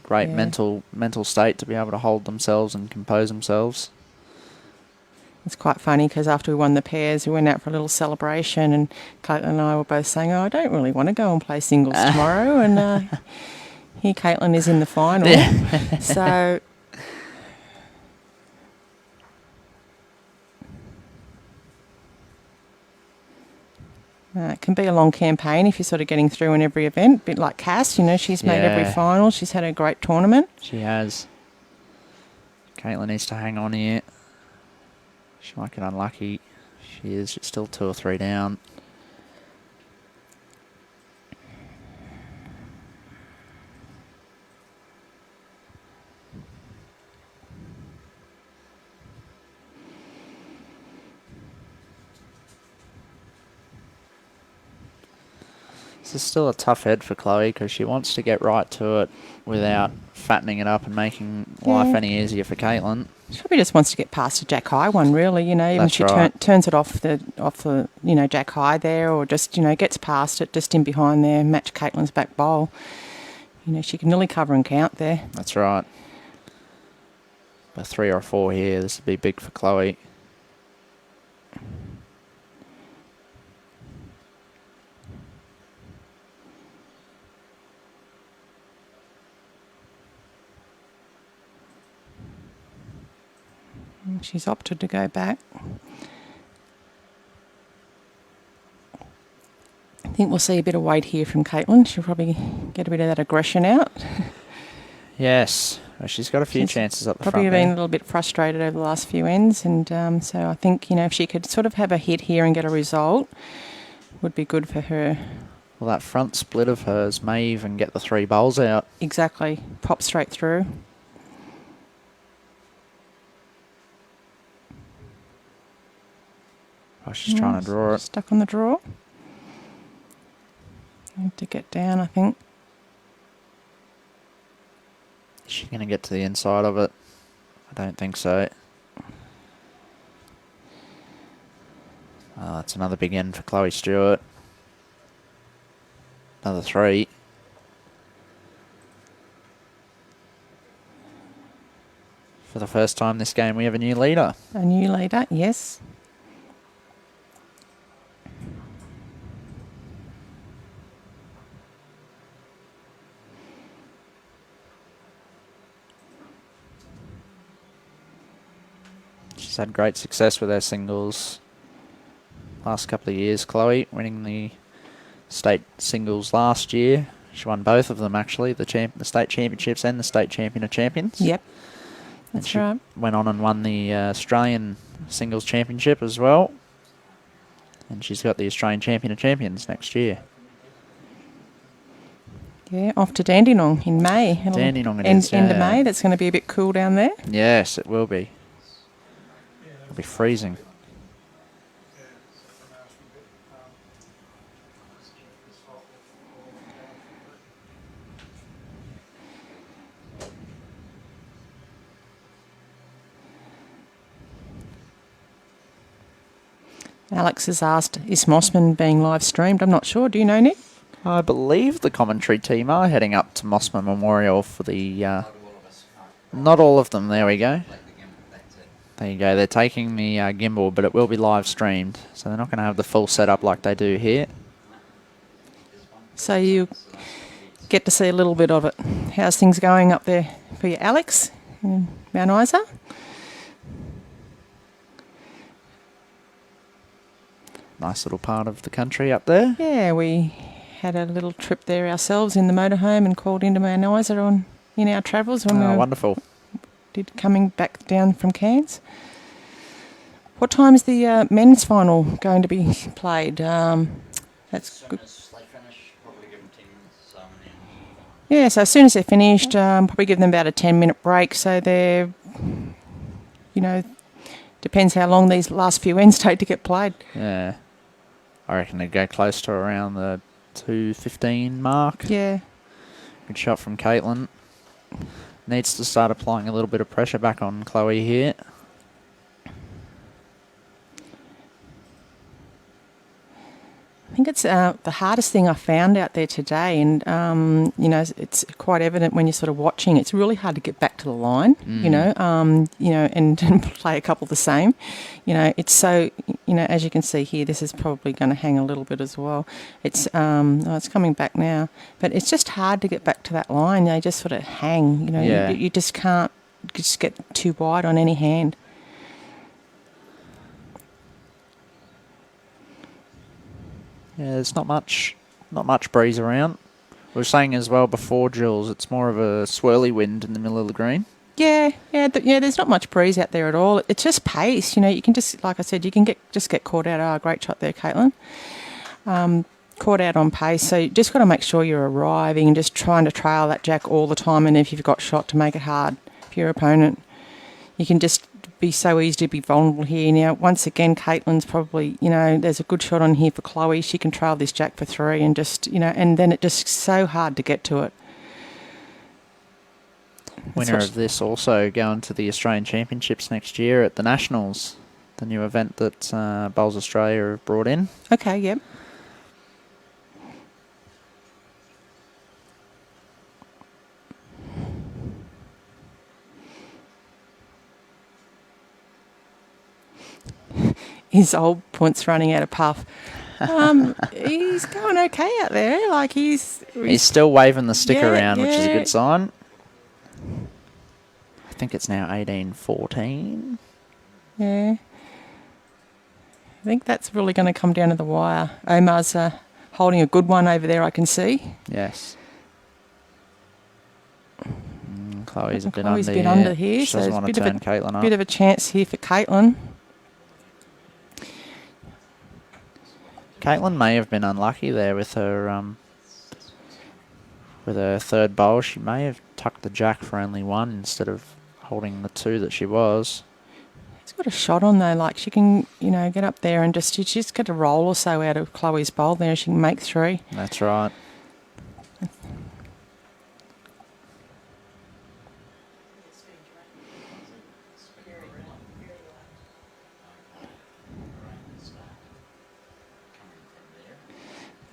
great mental state to be able to hold themselves and compose themselves. It's quite funny because after we won the pairs, we went out for a little celebration, and Katelyn and I were both saying, "Oh, I don't really want to go and play singles tomorrow." And here Katelyn is in the final, so. It can be a long campaign if you're sort of getting through in every event, a bit like Cass. You know, she's made every final. She's had a great tournament. She has. Katelyn needs to hang on here. She might get unlucky. She is. She's still 2 or 3 down. This is still a tough head for Chloe because she wants to get right to it without fattening it up and making life any easier for Katelyn. She probably just wants to get past the Jack High one, really. You know, even That's she right. turns it off the Jack High there, or just gets past it, just in behind there, match Katelyn's back bowl. You know, she can nearly cover and count there. That's right. A 3 or 4 here. This would be big for Chloe. She's opted to go back. I think we'll see a bit of weight here from Katelyn. She'll probably get a bit of that aggression out. Yes. Well, she's got a few chances up the front Probably been a there. little bit frustrated over the last few ends, and so I think, if she could sort of have a hit here and get a result, would be good for her. Well, that front split of hers may even get the 3 bowls out. Exactly. Pop straight through. Oh, she's trying to draw it. Stuck on the draw. Need to get down, I think. Is she going to get to the inside of it? I don't think so. Oh, that's another big end for Chloe Stewart. Another 3. For the first time this game, we have a new leader. A new leader, yes. She's had great success with her singles last couple of years, Chloe, winning the state singles last year. She won both of them, actually, the state championships and the state champion of champions. Yep, And that's she right. went on and won the Australian singles championship as well. And she's got the Australian champion of champions next year. Yeah, off to Dandenong in May. Dandenong it end, is, End of yeah. May. That's going to be a bit cool down there. Yes, it will be. It'll be freezing. Alex has asked, is Mossman being live streamed? I'm not sure. Do you know, Nick? I believe the commentary team are heading up to Mossman Memorial for the... not all of them, there we go. There you go, they're taking the gimbal, but it will be live streamed. So they're not going to have the full setup like they do here. So you get to see a little bit of it. How's things going up there for you, Alex, in Mount Isa? Nice little part of the country up there. Yeah, we had a little trip there ourselves in the motorhome and called into Mount Isa in our travels when we were Wonderful. coming back down from Cairns. What time's the men's final going to be played? That's good. Yeah, so as soon as they're finished, probably give them about a 10-minute break. So they're, depends how long these last few ends take to get played. Yeah. I reckon they'd go close to around the 2:15 mark. Yeah. Good shot from Katelyn. Needs to start applying a little bit of pressure back on Chloe here. I think it's the hardest thing I found out there today, and it's quite evident when you're sort of watching. It's really hard to get back to the line, and play a couple the same. It's so as you can see here, this is probably going to hang a little bit as well. It's it's coming back now, but it's just hard to get back to that line. They just sort of hang. Yeah. You just can't just get too wide on any hand. Yeah, there's not much breeze around. We were saying as well before, Jules, it's more of a swirly wind in the middle of the green. Yeah. There's not much breeze out there at all. It's just pace. You know, you can just, like I said, you can get caught out. Oh, great shot there, Katelyn. Caught out on pace. So you just got to make sure you're arriving and just trying to trail that jack all the time. And if you've got shot, to make it hard for your opponent. You can just be so easy to be vulnerable here. Now, once again, Katelyn's probably, you know, there's a good shot on here for Chloe. She can trail this jack for 3 and just, you know, and then it's just so hard to get to it. Winner of this also going to the Australian Championships next year at the Nationals, the new event that Bowls Australia have brought in. Okay, yep. His old point's running out of puff. He's going okay out there. Like he's still waving the stick Yeah, around, which is a yeah. good sign. I think it's now 18-14. Yeah. I think that's really going to come down to the wire. Omar's holding a good one over there, I can see. Yes. Chloe's a bit Chloe's under a bit here. under here, She so doesn't it's want to turn Katelyn up. bit of a chance here for Katelyn. Katelyn may have been unlucky there with her third bowl. She may have tucked the jack for only 1 instead of holding the 2 that she was. She's got a shot on though, like she can, you know, get up there and just get a roll or so out of Chloe's bowl there. She can make 3. That's right.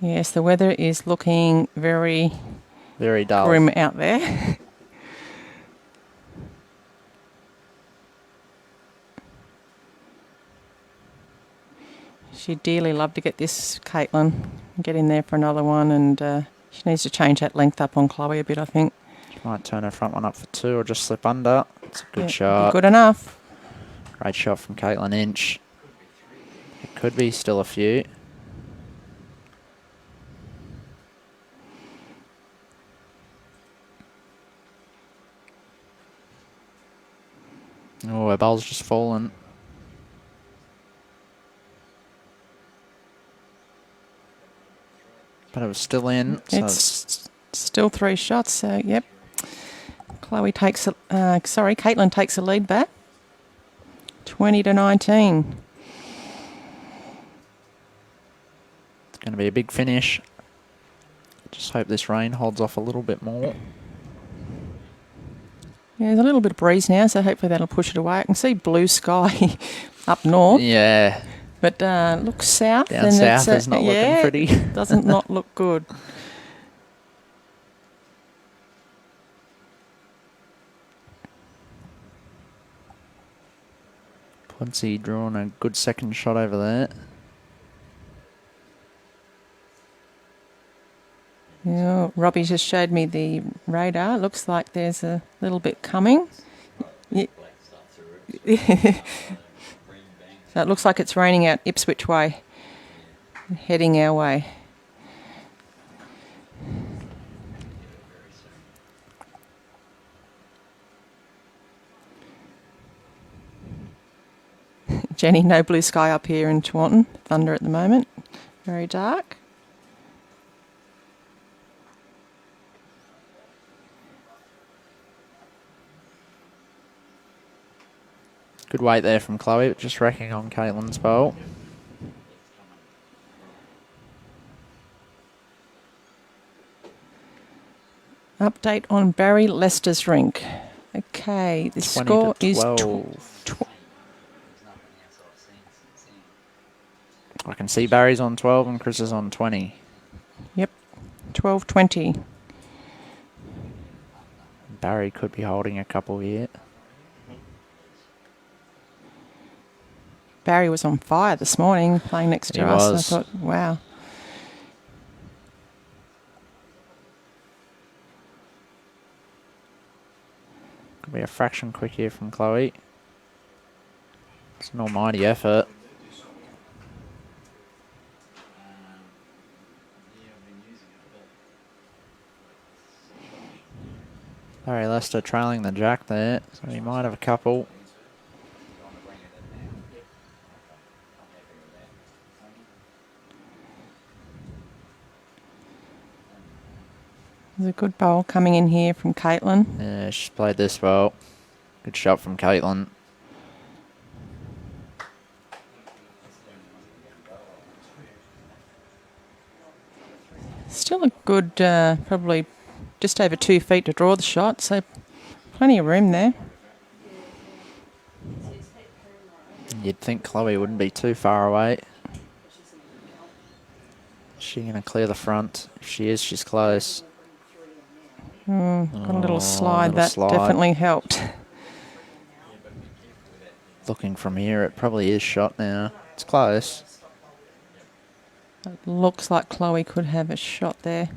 Yes, the weather is looking very Very dull. grim out there. She'd dearly love to get this, Katelyn, get in there for another one, and she needs to change that length up on Chloe a bit, I think. She might turn her front one up for 2 or just slip under. It's a good Yeah, shot. good enough. Great shot from Katelyn Inch. It could be still a few. Oh, her bowl's just fallen. But it was still in. So It's still 3 shots, so yep. Katelyn takes a lead back. 20-19. it's going to be a big finish. Just hope this rain holds off a little bit more. Yeah, there's a little bit of breeze now, so hopefully that'll push it away. I can see blue sky up north, Yeah, but look south. down and south it's, is not looking pretty. Doesn't not look good. Quincy drawing a good second shot over there. Yeah, Robbie just showed me the radar. Looks like there's a little bit coming. Yeah. So it looks like it's raining out Ipswich way, heading our way. Jenny, no blue sky up here in Taunton. Thunder at the moment. Very dark. Good weight there from Chloe, but just wrecking on Katelyn's bowl. Update on Barry Leicester's rink. Okay, the 20 score to is 12. I can see Barry's on 12 and Chris is on 20. Yep, 12-20. Barry could be holding a couple here. Barry was on fire this morning playing next to He us. was. I thought, wow. Could be a fraction quick here from Chloe. It's an almighty effort. Barry Lester trailing the jack there, so he might have a couple. There's a good bowl coming in here from Katelyn. Yeah, she's played this well. Good shot from Katelyn. Still a good, probably just over 2 feet to draw the shot, so plenty of room there. You'd think Chloe wouldn't be too far away. Is she going to clear the front? If she is, she's close. Got a little slide. Little That slide. definitely helped. Looking from here, it probably is shot now. It's close. It looks like Chloe could have a shot there.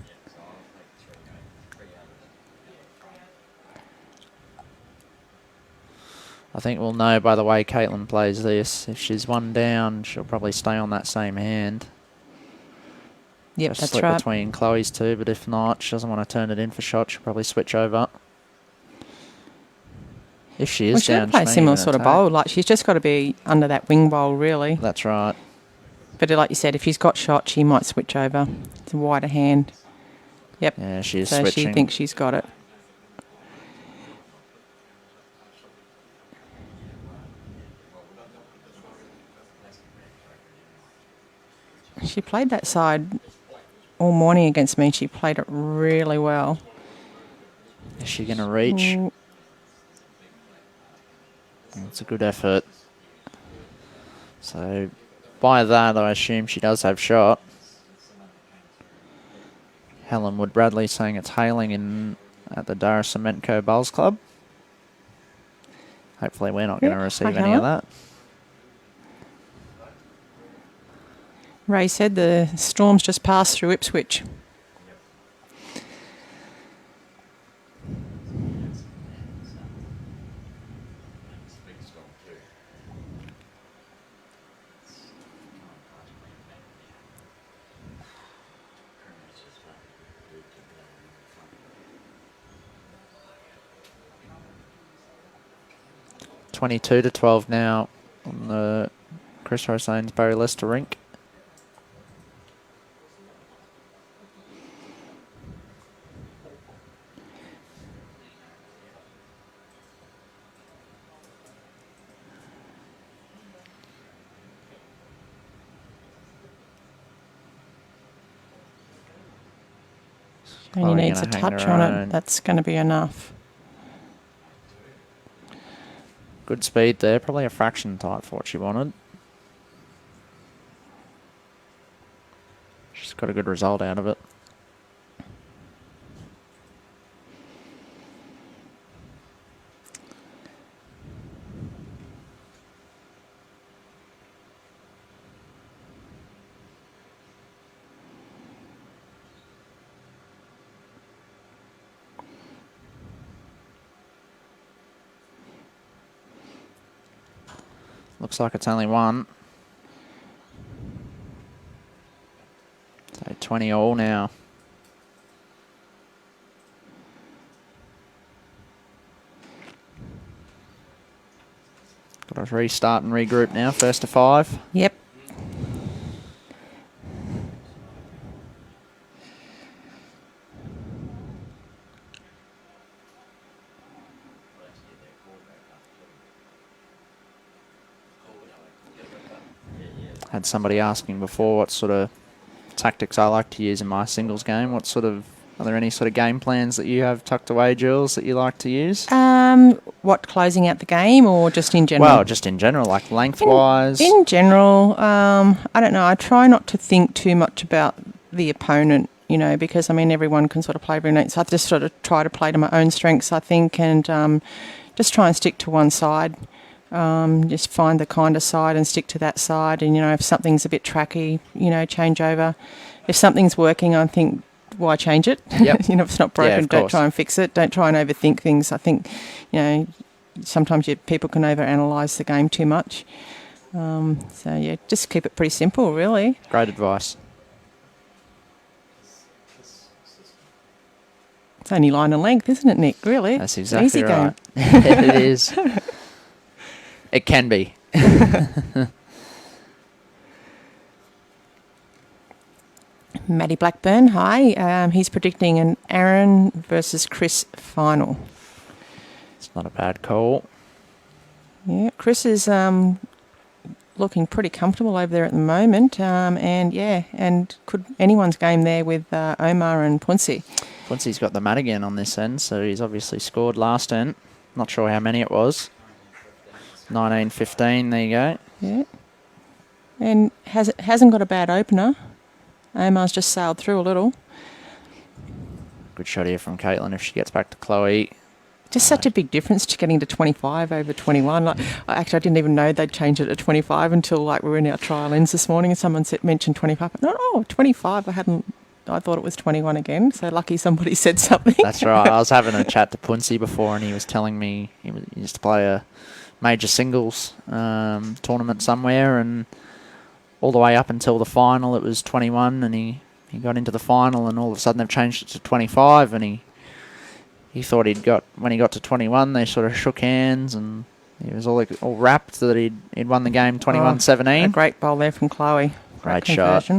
I think we'll know by the way Katelyn plays this. If she's one down, she'll probably stay on that same hand. Yep, Just that's slip right. between Chloe's two, but if not, she doesn't want to turn it in for shot. She'll probably switch over. If she is Well, she down, would play a she may similar even sort of attack. bowl. Like, she's just got to be under that wing bowl, really. That's right. But like you said, if she's got shot, she might switch over. It's a wider hand. Yep. Yeah, she is So switching. she thinks she's got it. She played that side all morning against me. She played it really well. Is she going to reach? It's a good effort. So, by that, I assume she does have shot. Helen Wood Bradley saying it's hailing in at the Dara Cement Co Bowls Club. Hopefully we're not going to receive hi, any of Helen. that. Ray said the storm's just passed through Ipswich. $22-12 now on the Chris Rosane's Barry Lester rink. Only Chloe needs a gonna hang touch her on own. it. That's going to be enough. Good speed there, probably a fraction tight for what she wanted. She's got a good result out of it. Looks like it's only one. So 20 all now. Got to restart and regroup now. First to 5. Yep. Had somebody asking before what sort of tactics I like to use in my singles game. What sort of, are there any sort of game plans that you have tucked away, Jules, that you like to use? What, closing out the game or just in general? Well, just in general, like lengthwise. In general, I don't know. I try not to think too much about the opponent, you know, because, I mean, everyone can sort of play every night. So I just sort of try to play to my own strengths, I think, and just try and stick to one side. Just find the kind of side and stick to that side. And, you know, if something's a bit tracky, you know, change over. If something's working, I think, why change it? Yep. You know, if it's not broken, of don't course. try and fix it. Don't try and overthink things. I think, you know, sometimes people can overanalyze the game too much. So, yeah, just keep it pretty simple, really. Great advice. So only line and length, isn't it, Nick? Really? That's exactly Easy right. game. It is. It can be. Matty Blackburn, hi. He's predicting an Aaron versus Chris final. It's not a bad call. Yeah, Chris is looking pretty comfortable over there at the moment. And could anyone's game there with Omar and Punsi. Punsi's got the mat again on this end, so he's obviously scored last end. Not sure how many it was. 19-15, there you go. Yeah. And hasn't got a bad opener. Omar's just sailed through a little. Good shot here from Katelyn if she gets back to Chloe. Just such a big difference to getting to 25 over 21. Like, I didn't even know they'd changed it to 25 until we were in our trial ends this morning and someone mentioned 25. No, 25. I thought it was 21 again. So lucky somebody said something. That's right. I was having a chat to Punsi before and he was telling me he used to play a major singles tournament somewhere, and all the way up until the final it was 21, and he got into the final and all of a sudden they've changed it to 25, and he thought when he got to 21 they sort of shook hands and he was all wrapped that he'd won the game 21-17. A great bowl there from Chloe. Great shot.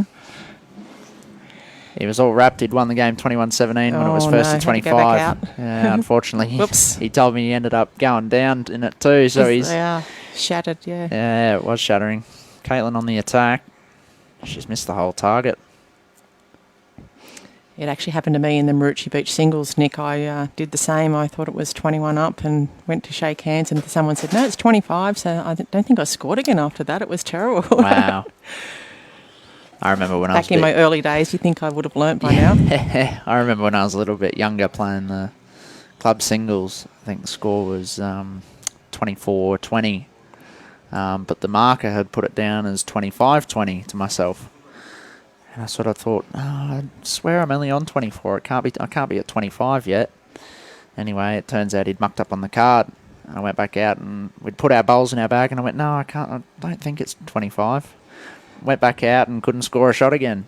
He was all wrapped. He'd won the game 21-17 when it was first to 25. Yeah, unfortunately, Whoops. He told me he ended up going down in it too. So he's shattered. Yeah. Yeah, it was shattering. Katelyn on the attack. She's missed the whole target. It actually happened to me in the Marucci Beach singles, Nick. I did the same. I thought it was 21 up and went to shake hands and someone said, no, it's 25. So I don't think I scored again after that. It was terrible. Wow. I remember when Back in my early days, you think I would have learnt by now? I remember when I was a little bit younger playing the club singles. I think the score was 24-20. But the marker had put it down as 25-20 to myself. And I sort of thought, I swear I'm only on 24. I can't be at 25 yet. Anyway, it turns out he'd mucked up on the card. I went back out and we'd put our bowls in our bag and I went, no, I don't think it's 25. Went back out and couldn't score a shot again.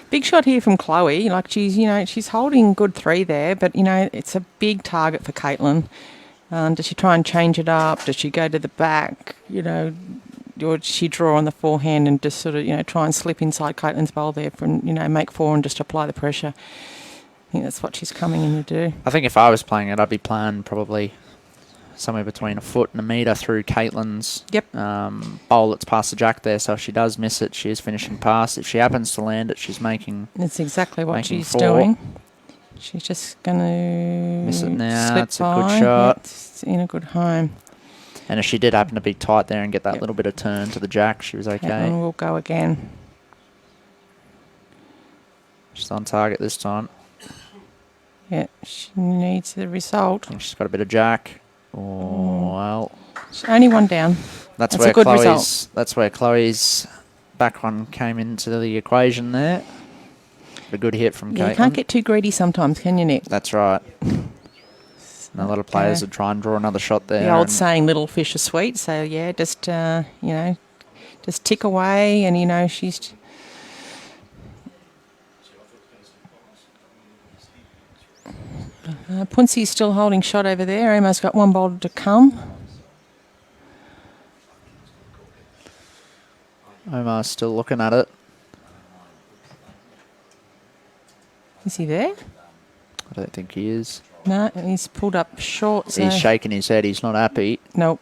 Big shot here from Chloe. Like she's holding good three there, but it's a big target for Katelyn. Does she try and change it up? Does she go to the back? Or does she draw on the forehand and just sort of try and slip inside Katelyn's bowl there from make four and just apply the pressure? I think that's what she's coming in to do. I think if I was playing it, I'd be playing probably somewhere between a foot and a metre through Katelyn's bowl that's past the jack there. So if she does miss it, she is finishing past. If she happens to land it, she's making. That's exactly what she's four. doing. She's just going to miss it now. Slip It's a good shot. It's in a good home. And if she did happen to be tight there and get that little bit of turn to the jack, she was okay. And we'll go again. She's on target this time. Yeah, she needs the result. I think she's got a bit of jack. Oh, well. She's only one down. That's a good result. That's where Chloe's back one came into the equation there. A good hit from Katelyn. You can't get too greedy sometimes, can you, Nick? That's right. And a lot of players would try and draw another shot there. The old saying, little fish are sweet. So, yeah, just tick away and, she's... Punsi's still holding shot over there. Emma's got one bowl to come. Omar's still looking at it. Is he there? I don't think he is. No, he's pulled up short. So He's shaking his head. He's not happy. Nope.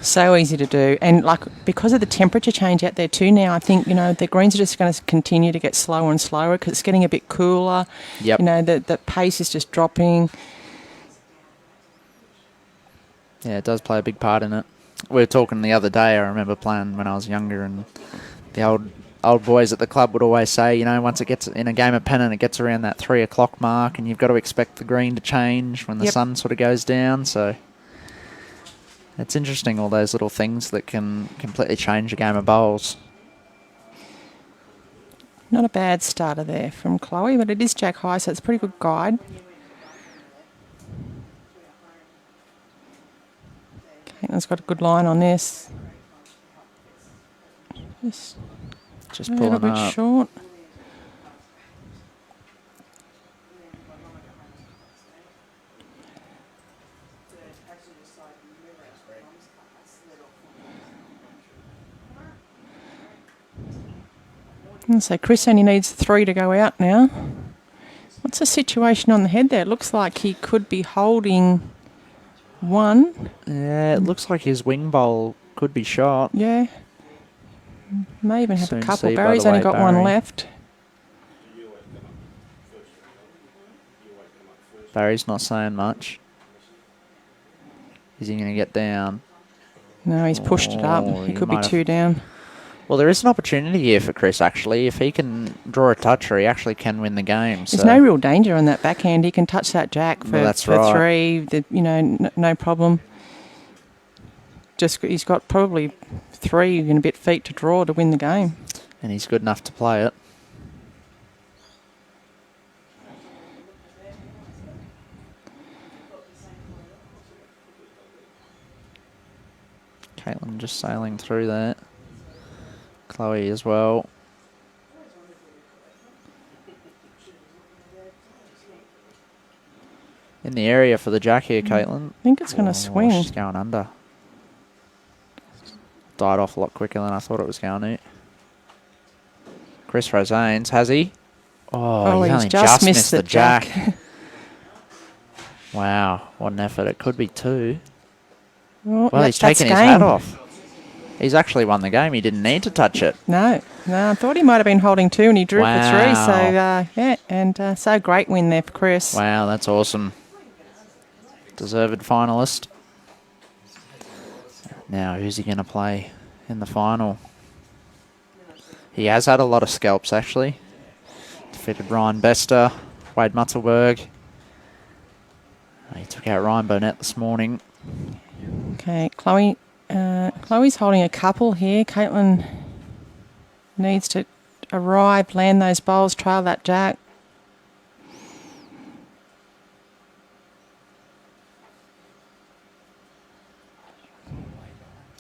So easy to do. And, because of the temperature change out there too now, I think, the greens are just going to continue to get slower and slower because it's getting a bit cooler. Yep. The pace is just dropping. Yeah, it does play a big part in it. We were talking the other day, I remember playing when I was younger, and the old boys at the club would always say, once it gets in a game of pennant, it gets around that 3 o'clock mark, and you've got to expect the green to change when the sun sort of goes down. So it's interesting, all those little things that can completely change a game of bowls. Not a bad starter there from Chloe, but it is jack high, so it's a pretty good guide. Caitlin's got a good line on this. Just a little pulling bit up. short. And so Chris only needs 3 to go out now. What's the situation on the head there? It looks like he could be holding 1. Yeah, it looks like his wing bowl could be shot. Yeah. May even have Soon a to couple. see, by Barry's the only way, got 1 Barry. left. Barry's not saying much. Is he going to get down? No, he's pushed it up. Oh, He he could be might 2 down. Well, there is an opportunity here for Chris, actually. If he can draw a toucher, he actually can win the game. There's So no real danger on that backhand. He can touch that jack for, Well, that's for right. 3. No problem. Just he's got probably 3 and a bit feet to draw to win the game. And he's good enough to play it. Katelyn just sailing through that. Chloe as well. In the area for the jack here, Katelyn. I think it's going to swing. She's going under. Died off a lot quicker than I thought it was going to. Chris Rosanes, has he? Oh, he he's only just missed the jack. Wow, what an effort. It could be 2. Well, he's taken his hat off. He's actually won the game. He didn't need to touch it. No, I thought he might have been holding 2 and he drew for 3. So, so great win there for Chris. Wow, that's awesome. Deserved finalist. Now, who's he going to play in the final? He has had a lot of scalps, actually. Defeated Ryan Bester, Wade Mutzelberg. He took out Ryan Burnett this morning. Okay, Chloe's holding a couple here. Katelyn needs to arrive, land those bowls, trail that jack.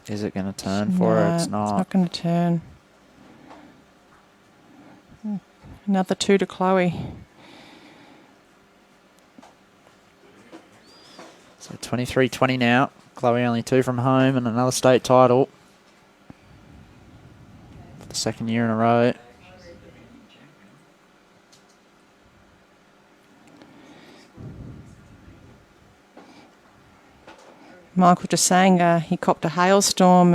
Is it going to turn for her? It's not. It's not going to turn. Another 2 to Chloe. So 23-20 now. Chloe only 2 from home and another state title for the 2nd year in a row. Michael just saying he copped a hailstorm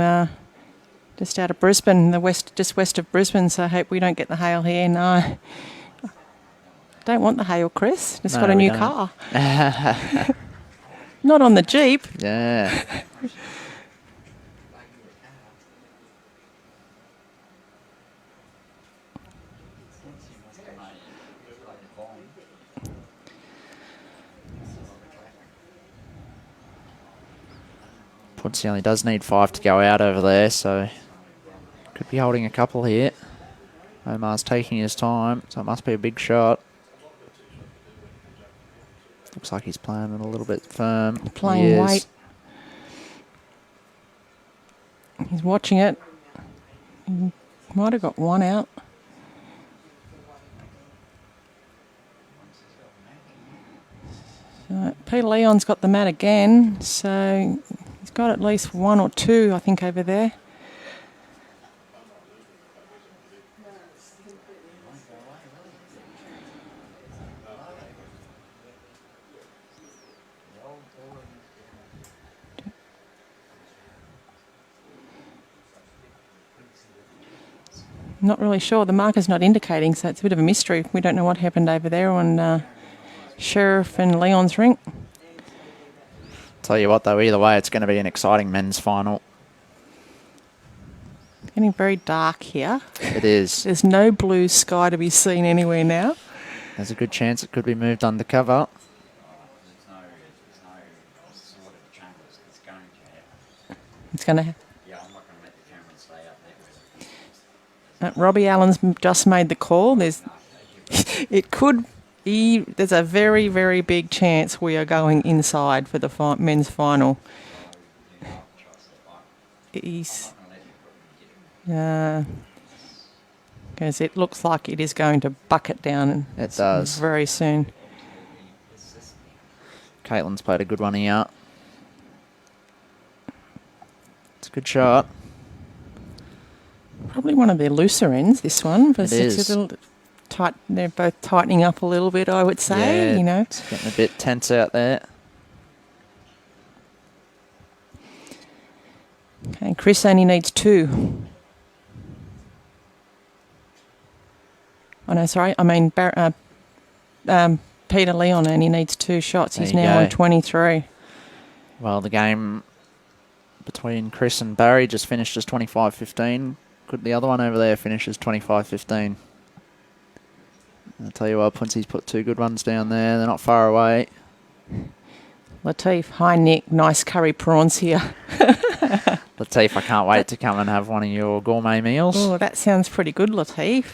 just out of Brisbane, just west of Brisbane, so I hope we don't get the hail here. No. Don't want the hail, Chris. Just No, got a we new don't. car. Not on the Jeep. Yeah. Pudsey only does need 5 to go out over there, so could be holding a couple here. Omar's taking his time, so it must be a big shot. Looks like he's playing it a little bit firm. Playing He is. weight. He's watching it. He might have got 1 out. So Peter Leon's got the mat again, so he's got at least 1 or 2, I think, over there. Not really sure. The marker's not indicating, so it's a bit of a mystery. We don't know what happened over there on Sheriff and Leon's rink. Tell you what, though, either way, it's going to be an exciting men's final. Getting very dark here. It is. There's no blue sky to be seen anywhere now. There's a good chance it could be moved undercover. It's going to. Robbie Allen's just made the call. There's a very, very big chance we are going inside for the men's final. Because it looks like it is going to bucket down. It does. Very soon. Katelyn's played a good one here. It's a good shot. Probably one of their looser ends, this one. But It is. It's a little tight. They're both tightening up a little bit, I would say, Yeah, you know. It's getting a bit tense out there. Okay, Chris only needs 2. Oh, no, sorry. I mean, Peter Leon only needs 2 shots. He's There you now go. on 23. Well, the game between Chris and Barry just finished as 25-15. Could the other one over there finish as 25-15? I'll tell you what, Punsy's put 2 good ones down there. They're not far away. Latif, hi Nick. Nice curry prawns here. Latif, I can't wait to come and have one of your gourmet meals. Oh, that sounds pretty good, Latif.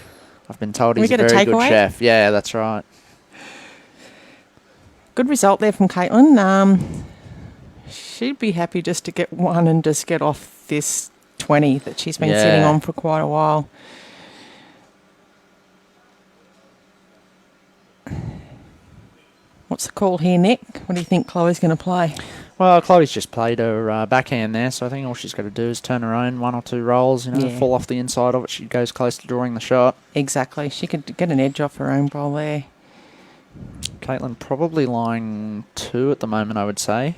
I've been told We he's a get a very good takeaway? chef. Yeah, that's right. Good result there from Katelyn. She'd be happy just to get one and just get off this 20 that she's been sitting Yeah. on for quite a while. What's the call here, Nick? What do you think Chloe's going to play? Well, Chloe's just played her backhand there, so I think all she's got to do is turn her own 1 or 2 rolls, Yeah. fall off the inside of it. She goes close to drawing the shot. Exactly. She could get an edge off her own bowl there. Katelyn probably lying 2 at the moment, I would say.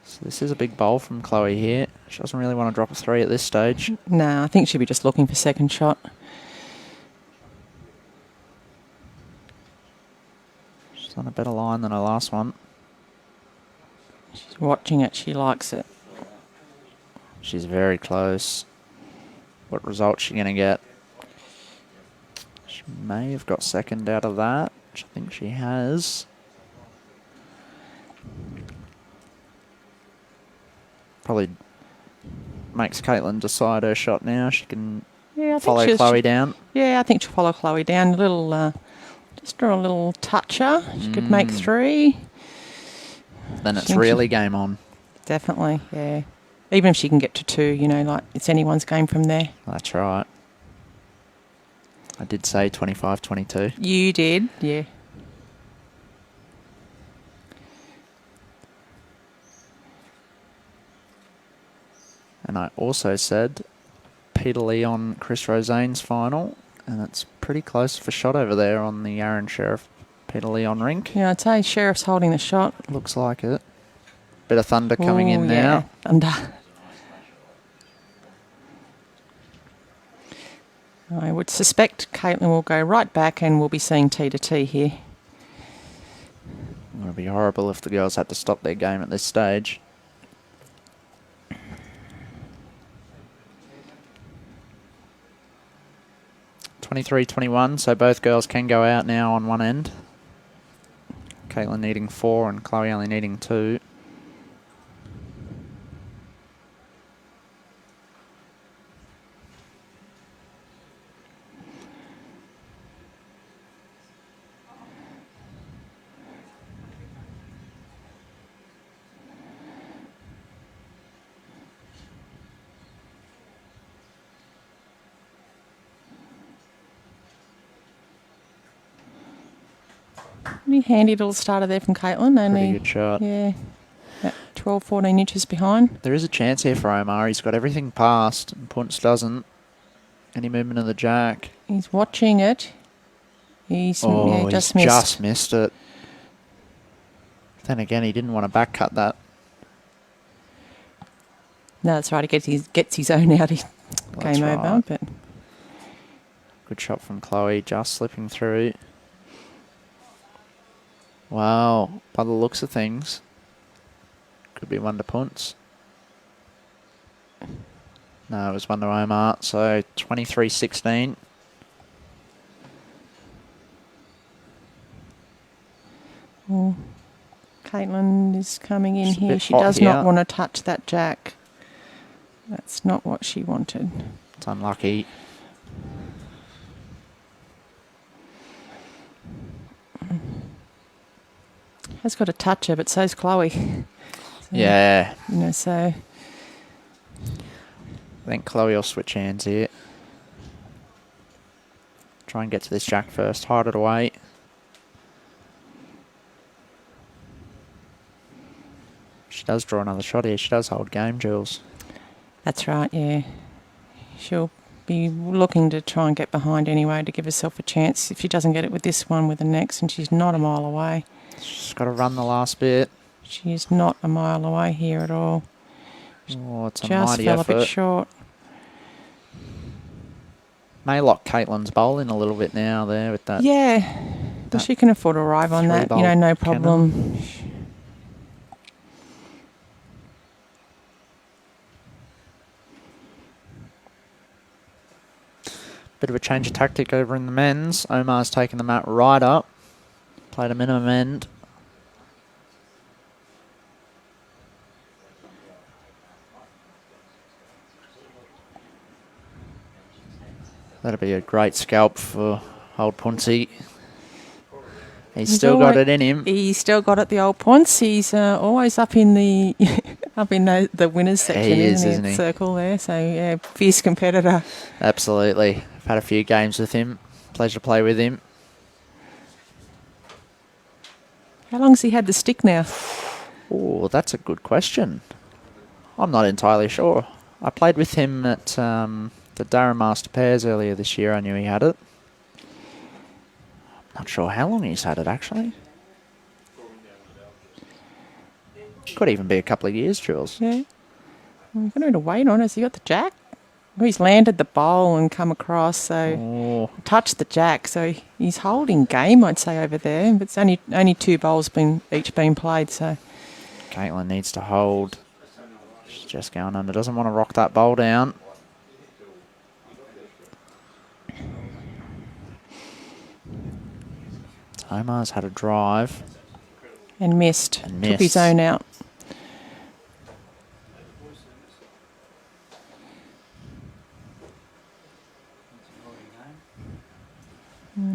So this is a big bowl from Chloe here. She doesn't really want to drop a 3 at this stage. No, I think she'll be just looking for second shot. She's on a better line than her last one. She's watching it. She likes it. She's very close. What result's she going to get? She may have got second out of that, which I think she has. Probably makes Katelyn decide her shot now. She can Yeah, I think follow Chloe down. Yeah, I think she'll follow Chloe down. A little, just draw a little toucher. She could make 3. Then it's think really game on. Definitely, yeah. Even if she can get to 2, you know, like it's anyone's game from there. That's right. I did say 25-22. You did, yeah. And I also said Peter Leon, Chris Rosane's final. And it's pretty close for shot over there on the Aaron Sheriff Peter Leon rink. Yeah, I'd say Sheriff's holding the shot. Looks like it. Bit of thunder coming in Ooh, now. yeah, thunder. I would suspect Katelyn will go right back and we'll be seeing T to T here. It would be horrible if the girls had to stop their game at this stage. (23-21), so both girls can go out now on one end. Katelyn needing 4 and Chloe only needing 2. Pretty handy little starter there from Katelyn. Pretty good shot. Yeah, about 12, 14 inches behind. There is a chance here for Omar. He's got everything passed, and Punch doesn't. Any movement of the jack. He's watching it. He's just he's missed. just missed it. Then again, he didn't want to back cut that. No, that's right. He gets his own out. That's Game over. right. But Good shot from Chloe, just slipping through. Wow, by the looks of things, could be one to Punts. No, it was one to Omar, so 23-16. oh, Katelyn is coming in She's a here. bit She hot does here. not want to touch that jack. That's not what she wanted. It's unlucky. Has got a toucher, but so's Chloe. So, Yeah, You know, so I think Chloe will switch hands here. Try and get to this jack first, hide it away. She does draw another shot here. She does hold game, Jules. That's right, yeah. She'll be looking to try and get behind anyway to give herself a chance. If she doesn't get it with this one, with the next, and she's not a mile away. She's got to run the last bit. She is not a mile away here at all. Oh, it's a Just mighty fell effort. a bit short. May lock Katelyn's bowl in a little bit now there with that. Yeah, but she can afford to arrive on that, three-bowl no problem. cannon. Bit of a change of tactic over in the men's. Omar's taken the mat right up. Played a minimum end. That'll be a great scalp for old Punsey. He's still got it in him. He's still got it, the old Ponce. He's always up in the the winners section, He is, isn't he? Circle there. So yeah, fierce competitor. Absolutely. I've had a few games with him. Pleasure to play with him. How long's he had the stick now? Oh, that's a good question. I'm not entirely sure. I played with him at the Durham Master Pairs earlier this year. I knew he had it. Not sure how long he's had it, actually. Could even be a couple of years, Jules. Yeah. We're going to wait on. Has he got the jack? Well, he's landed the bowl and come across, so touched the jack. So he's holding game, I'd say, over there. But it's only 2 bowls each been played. So Katelyn needs to hold. She's just going under. Doesn't want to rock that bowl down. Omar's had a drive. and missed. And Took his own out.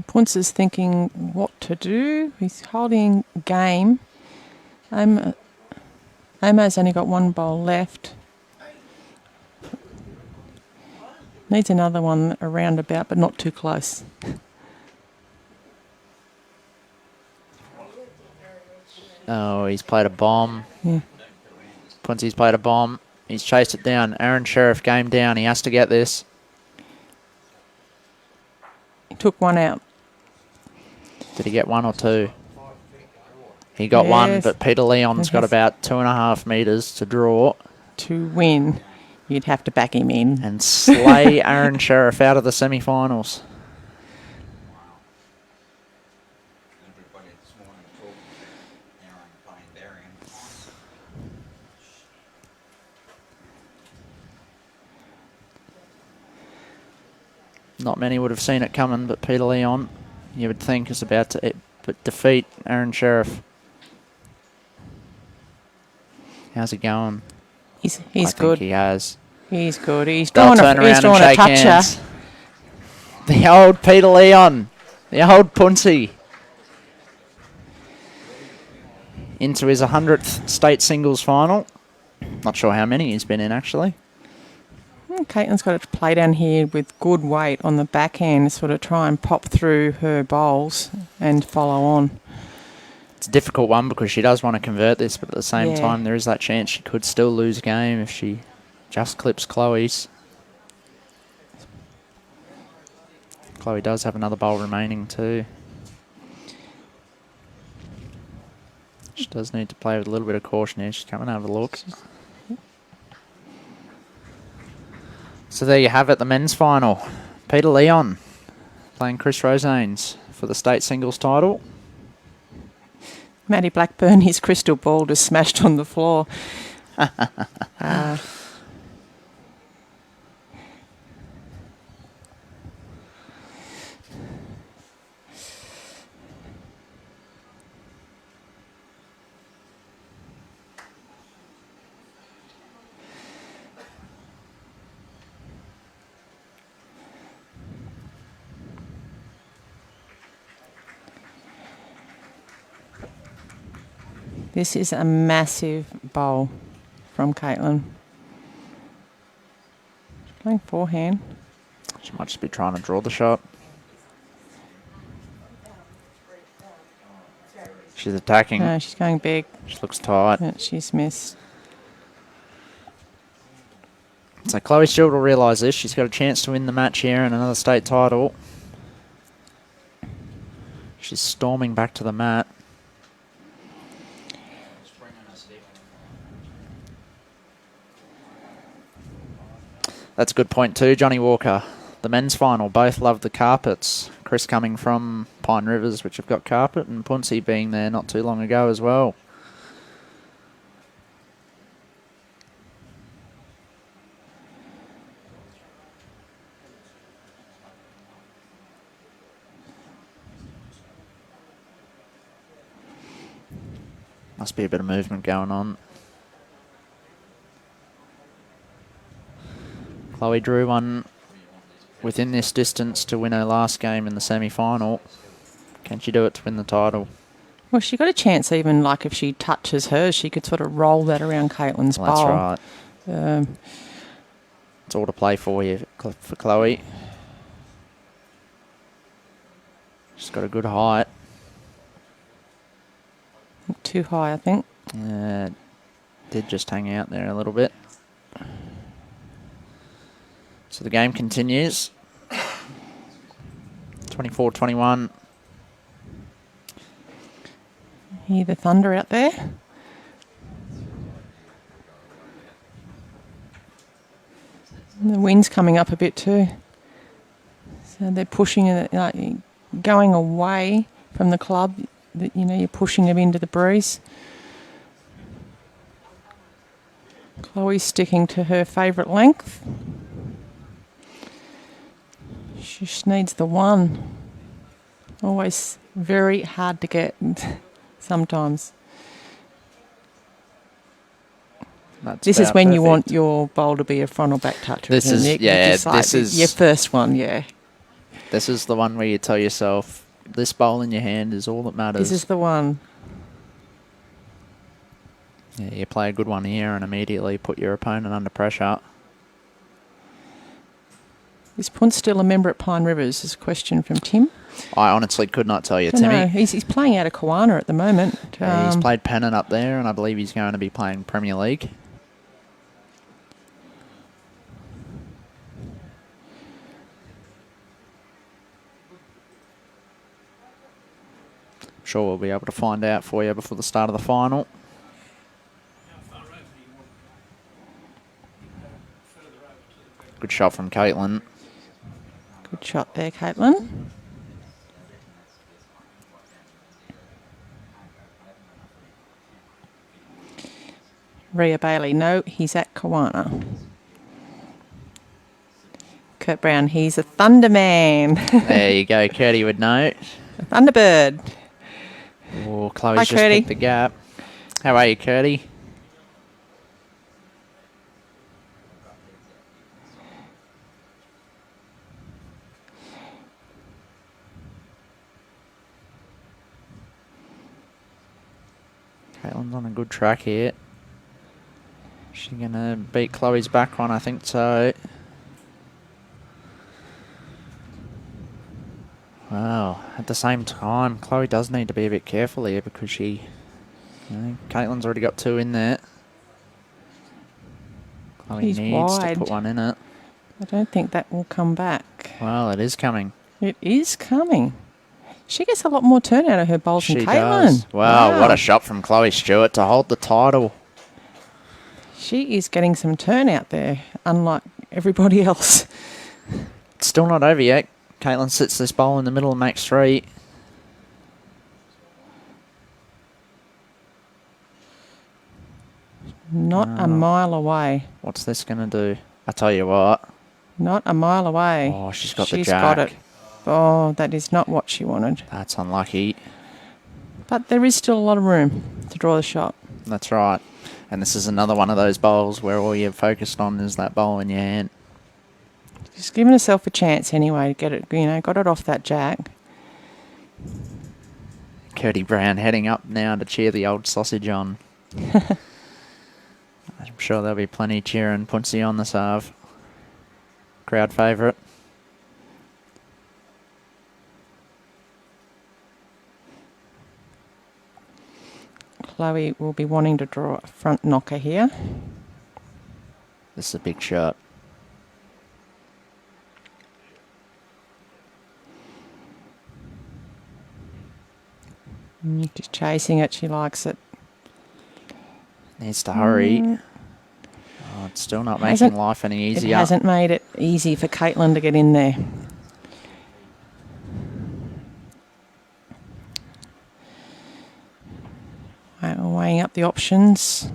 Punce is thinking what to do. He's holding game. Omar's only got 1 bowl left. Needs another one around about, but not too close. Oh, he's played a bomb. Yeah. Puncey's played a bomb. He's chased it down. Aaron Sheriff game down. He has to get this. He took 1 out. Did he get 1 or 2? He got 1, but Peter Leon's got about 2.5 metres to draw. To win, you'd have to back him in. And slay Aaron Sheriff out of the semi-finals. Not many would have seen it coming, but Peter Leon, you would think, is about to defeat Aaron Sheriff. How's he going? He's I good. think he has. He's good. He's They'll drawing turn around and a shake toucher. hands. The old Peter Leon. The old Punsey. Into his 100th state singles final. Not sure how many he's been in, actually. Katelyn's got to play down here with good weight on the backhand, sort of try and pop through her bowls and follow on. It's a difficult one because she does want to convert this, but at the same Yeah. time, there is that chance she could still lose a game if she just clips Chloe's. Chloe does have another bowl remaining too. She does need to play with a little bit of caution here. She's coming over the look. So there you have it, the men's final. Peter Leon playing Chris Rosanes for the state singles title. Matty Blackburn, his crystal ball just smashed on the floor. This is a massive bowl from Katelyn. She's playing forehand. She might just be trying to draw the shot. She's attacking. No, she's going big. She looks tight. But she's missed. So Chloe Stewart will realise this. She's got a chance to win the match here and another state title. She's storming back to the mat. That's a good point too, Johnny Walker. The men's final, both love the carpets. Chris coming from Pine Rivers, which have got carpet, and Punsi being there not too long ago as well. Must be a bit of movement going on. Chloe drew one within this distance to win her last game in the semi-final. Can she do it to win the title? Well, she got a chance even, like, if she touches hers, she could sort of roll that around Katelyn's bowl. That's right. It's all to play for you, for Chloe. She's got a good height. Too high, I think. Did just hang out there a little bit. So the game continues. 24-21. Hear the thunder out there? And the wind's coming up a bit too. So they're pushing it, like, going away from the club. You know, you're pushing them into the breeze. Chloe's sticking to her favourite length. She just needs the one. Always very hard to get sometimes. This is when you want your bowl to be a frontal back touch. This is, this is your first one, yeah. This is the one where you tell yourself, this bowl in your hand is all that matters. This is the one. Yeah, you play a good one here and immediately put your opponent under pressure. Is Punt still a member at Pine Rivers? Is a question from Tim. I honestly could not tell you, Timmy. No, he's playing out of Kawana at the moment. Yeah, he's played Pennant up there, and I believe he's going to be playing Premier League. Sure, we'll be able to find out for you before the start of the final. Good shot from Katelyn. Good shot there, Katelyn. Rhea Bailey, no, he's at Kawana. Kurt Brown, he's a Thunderman. There you go, Curdy would know. A Thunderbird. Oh, Chloe's Hi, just Curdy. picked the gap. How are you, Curdy? Katelyn's on a good track here. She's going to beat Chloe's back one, I think so. Wow, at the same time, Chloe does need to be a bit careful here because she, Katelyn's already got two in there. Chloe He's needs wide. to put one in it. I don't think that will come back. Well, it is coming. It is coming. She gets a lot more turn out of her bowls She than Katelyn. does. Wow, what a shot from Chloe Stewart to hold the title. She is getting some turn out there, unlike everybody else. It's still not over yet. Katelyn sits this bowl in the middle and makes three. Not a mile away. What's this going to do? I tell you what. Not a mile away. Oh, she's got the She's jack. got it. Oh, that is not what she wanted. That's unlucky. But there is still a lot of room to draw the shot. That's right. And this is another one of those bowls where all you're focused on is that bowl in your hand. She's given herself a chance anyway to get it, got it off that jack. Curdy Brown heading up now to cheer the old sausage on. I'm sure there'll be plenty cheering Punsi on the serve. Crowd favourite. Chloe will be wanting to draw a front knocker here. This is a big shot. She's chasing it. She likes it. Needs to hurry. Oh, it's still not making Hasn't- life any It easier. hasn't made it easy for Katelyn to get in there. Right, we're weighing up the options.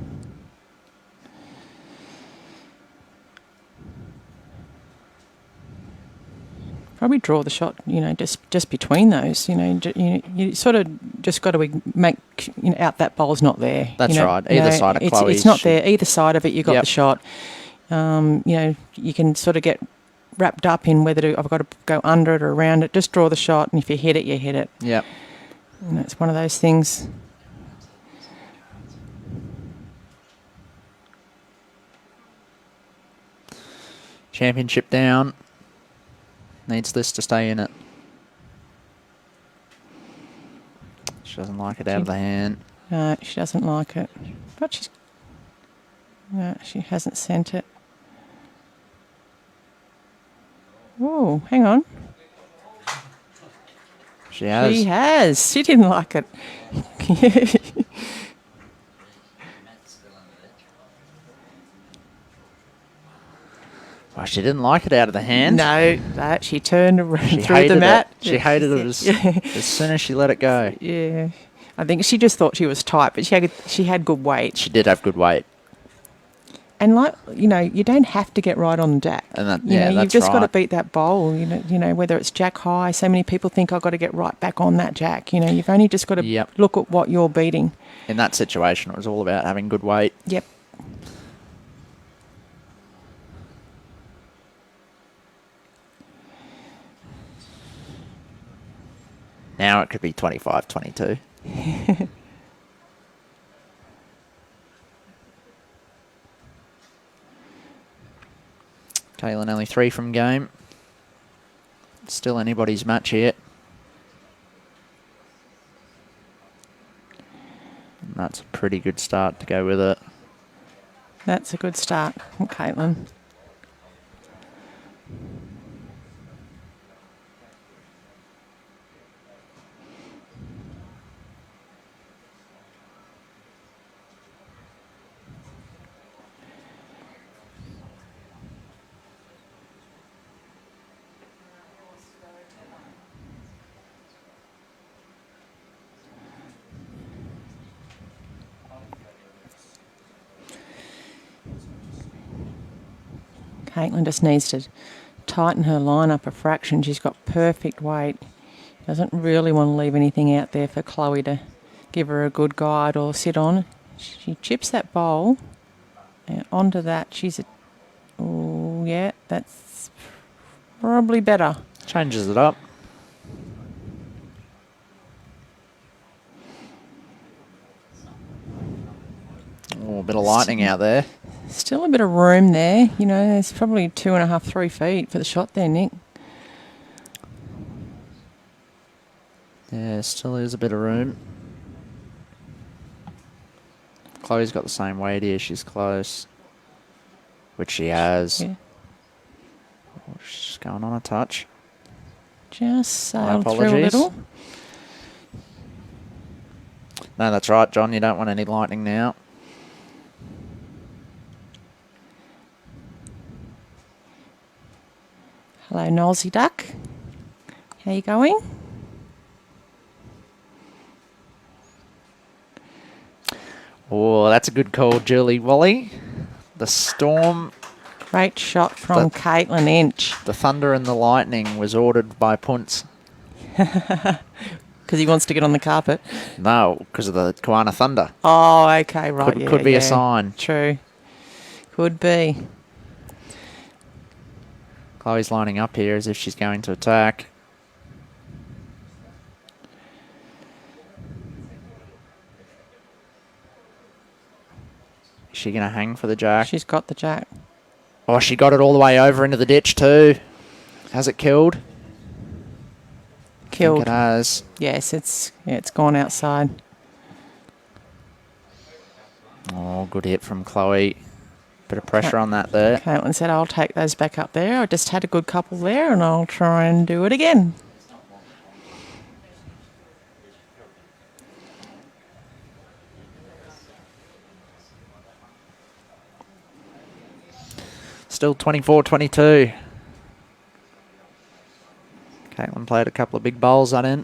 Probably draw the shot, just between those. You sort of just got to make out that bowl's not there. That's right. Either side of Chloe it's not should- there. Either side of it, you got Yep. the shot. You can sort of get wrapped up in whether I've got to go under it or around it. Just draw the shot, and if you hit it, you hit it. Yep. And it's one of those things. Championship down. Needs this to stay in it. She doesn't like it out of the hand. No, she doesn't like it. But she hasn't sent it. Oh, hang on. She has. She has. She didn't like it. Well, she didn't like it out of the hand. No, she turned around She through hated the mat. it. She hated it as soon as she let it go. Yeah. I think she just thought she was tight, but she had good weight. She did have good weight. And you don't have to get right on the jack. And that, You've that's just got to right. beat that bowl. Whether it's jack high. So many people think I've got to get right back on that jack. You've only just got to Yep. look at what you're beating. In that situation, it was all about having good weight. Yep. Now it could be 25-22. Katelyn only 3 from game. Still anybody's match here. And that's a pretty good start to go with it. That's a good start from Katelyn. Katelyn just needs to tighten her line up a fraction. She's got perfect weight. Doesn't really want to leave anything out there for Chloe to give her a good guide or sit on. She chips that bowl and onto that. Oh, yeah, that's probably better. Changes it up. Oh, a bit of lightning out there. Still a bit of room there. There's probably 2.5, 3 feet for the shot there, Nick. Yeah, still is a bit of room. Chloe's got the same weight here. She's close. Which she has. Yeah. Oh, she's just going on a touch. Just sailed through a apologies. little. No, that's right, John. You don't want any lightning now. Hello, Nosy Duck. How you going? Oh, that's a good call, Julie Wally. The storm, Great shot from Katelyn Inch. the thunder and the lightning was ordered by Punts. Because he wants to get on the carpet. No, because of the Koana Thunder. Oh, okay, right. Could be a sign. True. Could be. Chloe's lining up here as if she's going to attack. Is she going to hang for the jack? She's got the jack. Oh, she got it all the way over into the ditch too. Has it killed? I think Killed. it has. Yes, it's gone outside. Oh, good hit from Chloe. Bit of pressure on that there. Katelyn said, I'll take those back up there. I just had a good couple there and I'll try and do it again. Still 24-22. Katelyn played a couple of big bowls that in.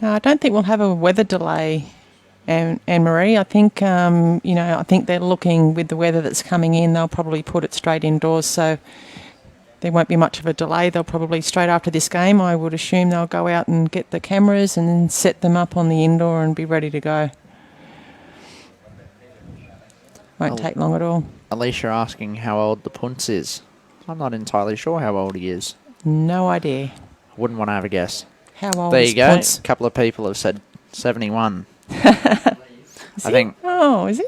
No, I don't think we'll have a weather delay, Anne-Marie. I think, I think they're looking with the weather that's coming in, they'll probably put it straight indoors, so there won't be much of a delay. They'll probably, straight after this game, I would assume they'll go out and get the cameras and then set them up on the indoor and be ready to go. Won't take long at all. Alicia asking how old the Punts is. I'm not entirely sure how old he is. No idea. Wouldn't want to have a guess. How old There is you go. Ponce? A couple of people have said 71. I think Oh, is he?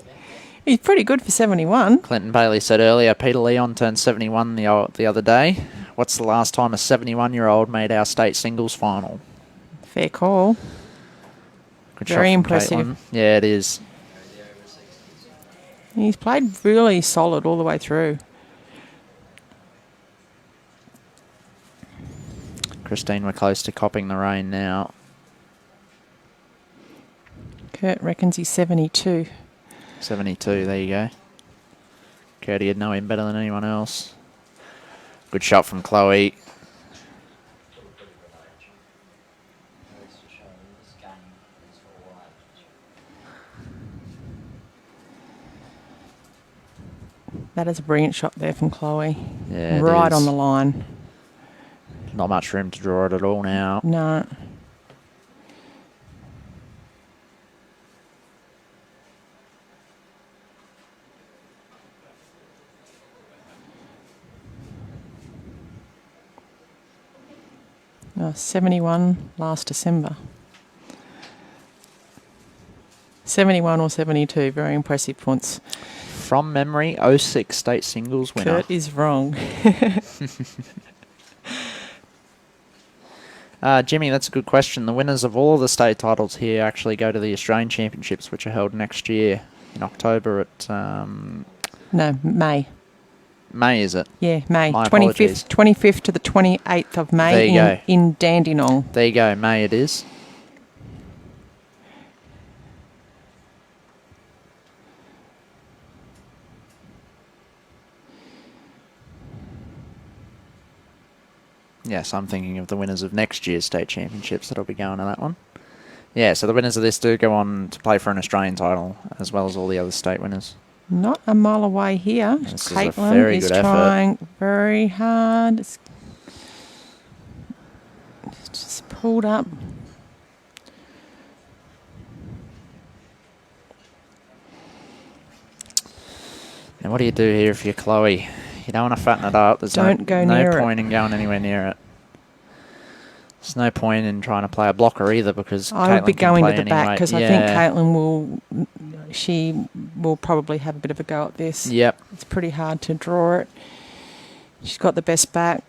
He's pretty good for 71. Clinton Bailey said earlier, Peter Leon turned 71 the other day. What's the last time a 71-year-old made our state singles final? Fair call. Good Very shot from impressive. Katelyn. Yeah, it is. He's played really solid all the way through. Christine, we're close to copping the rain now. Kurt reckons he's 72. 72, there you go. Curdy would know him better than anyone else. Good shot from Chloe. That is a brilliant shot there from Chloe. Yeah, it right is. on the line. Not much room to draw it at all now. No. Oh, 71 last December. 71 or 72, very impressive points. From memory, 06 state singles winner. Kurt is wrong. Jimmy, that's a good question. The winners of all of the state titles here actually go to the Australian Championships, which are held next year in October at... No, May. May, is it? Yeah, May. My apologies. 25th to the 28th of May There you go. in Dandenong. There you go, May it is. Yes, I'm thinking of the winners of next year's state championships that'll be going to that one. Yeah, so the winners of this do go on to play for an Australian title, as well as all the other state winners. Not a mile away here. This is a Katelyn very is good effort. trying very hard. It's just pulled up. Now, what do you do here if you're Chloe? You don't want to fatten it up. There's Don't go near no it. point in going anywhere near it. There's no point in trying to play a blocker either because I would be Katelyn can going play to the back anyway. because I think Katelyn will probably have a bit of a go at this. Yep. It's pretty hard to draw it. She's got the best back.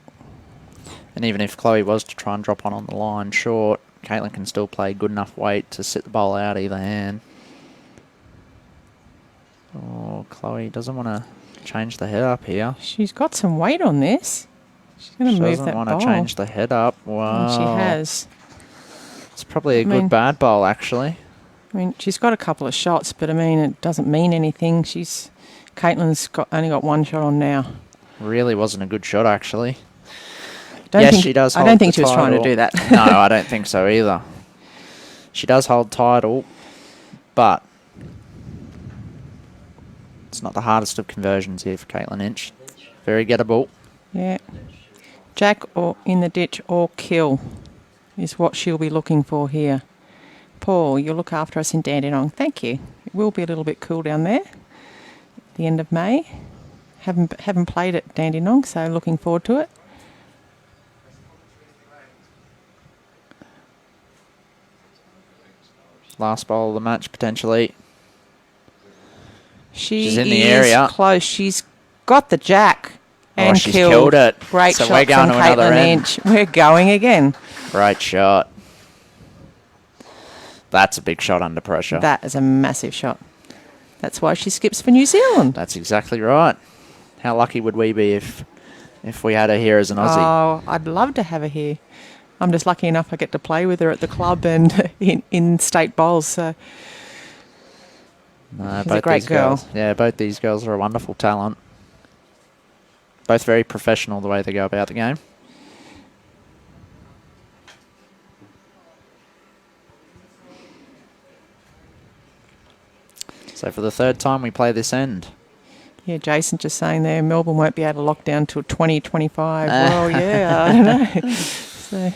And even if Chloe was to try and drop one on the line short, Katelyn can still play good enough weight to sit the bowl out either hand. Oh, Chloe doesn't want to change the head up here. She's got some weight on this. She's going She to move doesn't that want bowl. to change the head up. And Wow. she has. It's probably a I mean- good bad bowl, actually. I mean, she's got a couple of shots, but I mean, it doesn't mean anything. Caitlin's only got one shot on now. Really wasn't a good shot, actually. Don't Yes, think, she does I hold don't think the she was trying to title. do that. No, I don't think so either. She does hold title, but it's not the hardest of conversions here for Katelyn Inch. Very gettable. Yeah. Jack or in the ditch or kill is what she'll be looking for here. Paul, you'll look after us in Dandenong. Thank you. It will be a little bit cool down there at the end of May. Haven't played at Dandenong, so looking forward to it. Last bowl of the match, potentially. She's in the area. Close. She's got the jack and She's killed it. Great So shot we're going from to another Katelyn end. Inch. We're going again. Great shot. That's a big shot under pressure. That is a massive shot. That's why she skips for New Zealand. That's exactly right. How lucky would we be if we had her here as an Aussie? Oh, I'd love to have her here. I'm just lucky enough I get to play with her at the club and in state bowls. So No, She's a great these girl. Girls, yeah, both these girls are a wonderful talent. Both very professional the way they go about the game. So for the third time, we play this end. Yeah, Jason just saying there, Melbourne won't be able to lock down till 2025. Well, yeah, I don't know. So,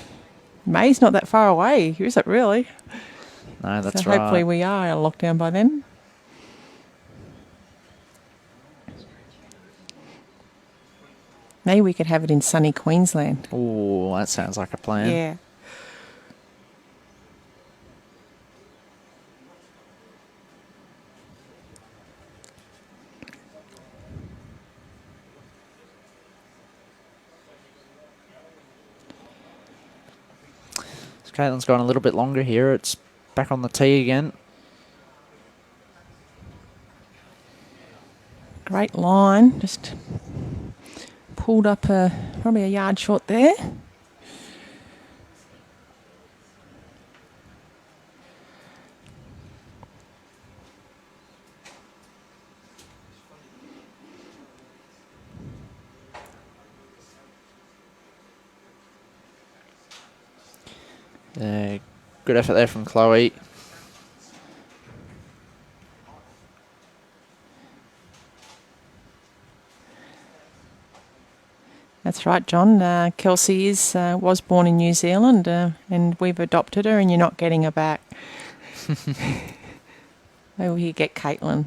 May's not that far away, is it really? No, that's so right. hopefully we are out of lockdown by then. Maybe we could have it in sunny Queensland. Oh, that sounds like a plan. Yeah. So Katelyn's gone a little bit longer here. It's back on the tee again. Great line. Just pulled up probably a yard short there. Good effort there from Chloe. That's right, John. Kelsey was born in New Zealand, and we've adopted her, and you're not getting her back. Maybe you get Katelyn.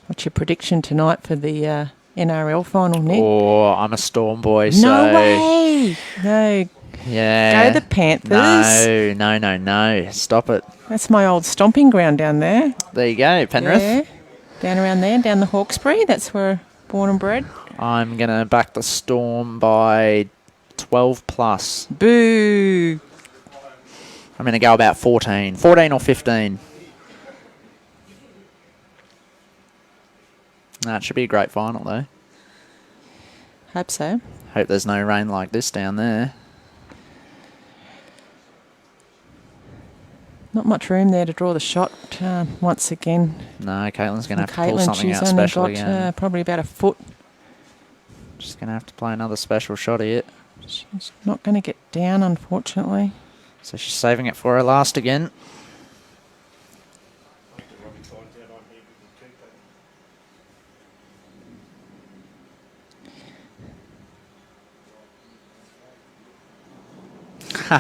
What's your prediction tonight for the NRL final, Nick? Oh, I'm a Storm boy, No so... way! No. Yeah. Go the Panthers. No. Stop it. That's my old stomping ground down there. There you go, Penrith. Yeah. Down around there, down the Hawkesbury. That's where born and bred. I'm going to back the Storm by 12 plus. Boo! I'm going to go about 14. 14 or 15. That should be a great final, though. Hope so. Hope there's no rain like this down there. Not much room there to draw the shot once again. No, Katelyn's going to have to pull Caitlin, something she's out only special got again. probably about a foot. Just going to have to play another special shot here. She's not going to get down, unfortunately. So she's saving it for her last again.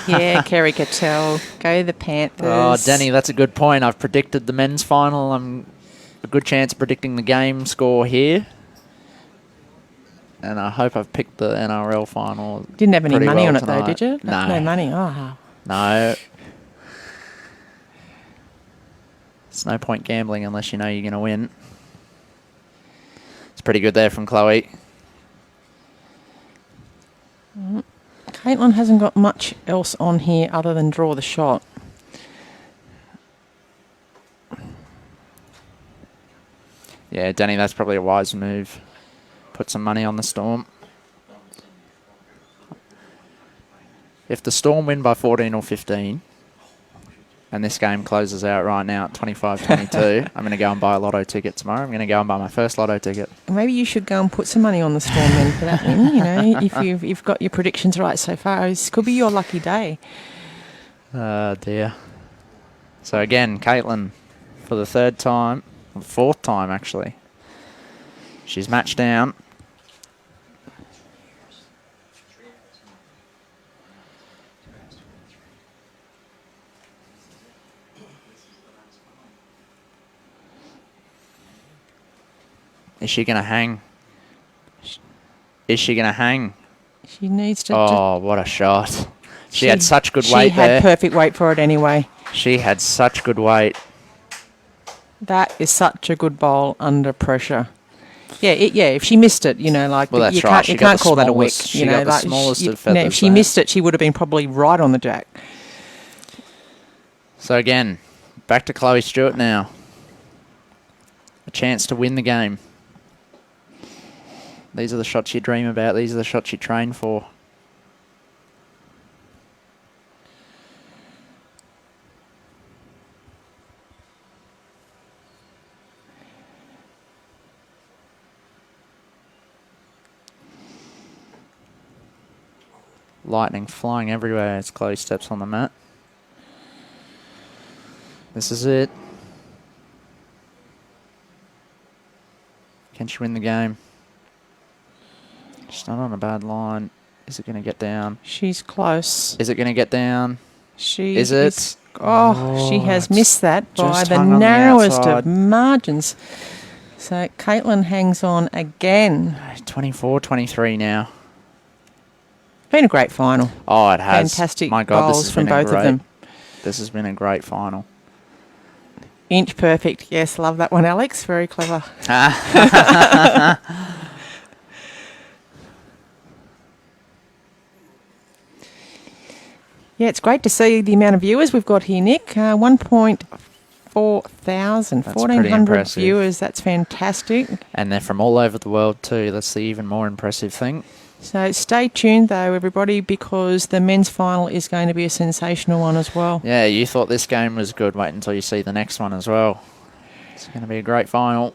Yeah, Kerry Cattell. Go the Panthers. Oh, Danny, that's a good point. I've predicted the men's final. I'm a good chance of predicting the game score here. And I hope I've picked the NRL final. Didn't have any pretty money well on it, tonight. though, did you? No. No money. Oh. No. It's no point gambling unless you know you're going to win. It's pretty good there from Chloe. Katelyn hasn't got much else on here other than draw the shot. Yeah, Danny, that's probably a wise move. Put some money on the Storm. If the Storm win by 14 or 15, and this game closes out right now at 25-22, I'm going to go and buy a lotto ticket tomorrow. I'm going to go and buy my first lotto ticket. Maybe you should go and put some money on the Storm then for that win. You know, if you've got your predictions right so far, this could be your lucky day. Oh, dear. So again, Katelyn, for the third time, or fourth time actually, she's matched down. Is she going to hang? Is she going to hang? She needs to... Oh, what a shot. She had such good weight She had there. perfect weight for it anyway. She had such good weight. That is such a good bowl under pressure. Yeah, if she missed it, you know, like Well, that's you right. can't, She you got can't the call that a wick. smallest- she You know, got the like smallest of if feathers she there. missed it, she would have been probably right on the jack. So again, back to Chloe Stewart now. A chance to win the game. These are the shots you dream about. These are the shots you train for. Lightning flying everywhere as Chloe steps on the mat. This is it. Can she win the game? She's not on a bad line. Is it going to get down? She's close. Is it going to get down? Is it? She has missed that by just the hung on the narrowest outside. of margins. So Katelyn hangs on again. 24-23 now. Been a great final. Oh, it has. Fantastic My God, this bowls has from been a both of great- them. This has been a great final. Inch perfect. Yes, love that one, Alex. Very clever. Yeah, it's great to see the amount of viewers we've got here, Nick. 1.4 thousand, That's pretty 1,400 impressive. viewers. That's fantastic. And they're from all over the world too. That's the even more impressive thing. So stay tuned, though, everybody, because the men's final is going to be a sensational one as well. Yeah, you thought this game was good. Wait until you see the next one as well. It's going to be a great final.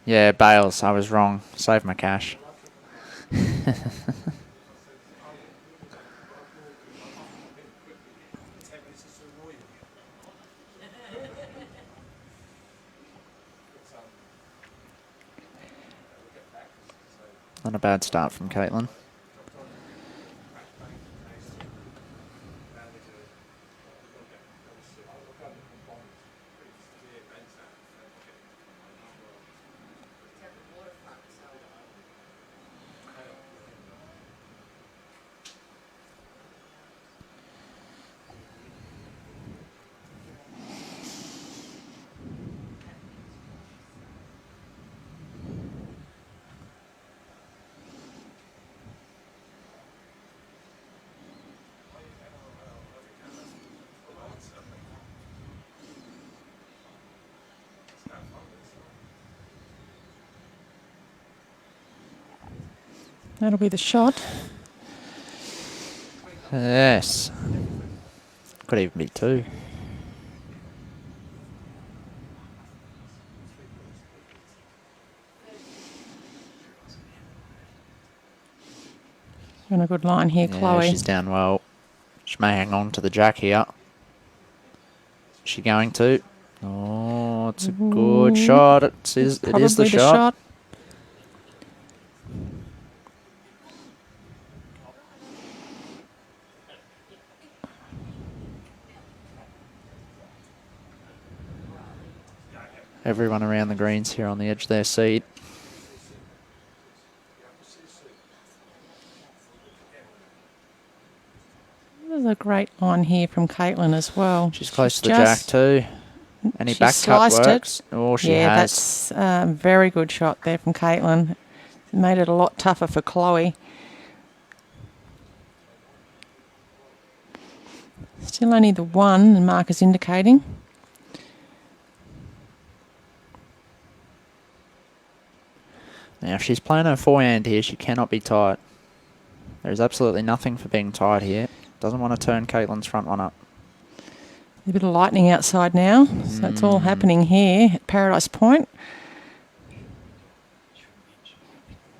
Yeah, Bales, I was wrong. Save my cash. Not a bad start from Katelyn. That'll be the shot. Yes. Could even be two. On a good line here, Yeah, Chloe. she's down well. She may hang on to the jack here. Is she going to? Oh, it's a good shot. It is the Probably shot. Everyone around the greens here on the edge of their seat. There's a great line here from Katelyn as well. She's close to the jack too. Any she back cut sliced it. works? Oh, she Yeah, has. that's a very good shot there from Katelyn. It made it a lot tougher for Chloe. Still only the one, the mark is indicating. Now, if she's playing her forehand here, she cannot be tight. There's absolutely nothing for being tight here. Doesn't want to turn Katelyn's front one up. A bit of lightning outside now, so it's all happening here at Paradise Point.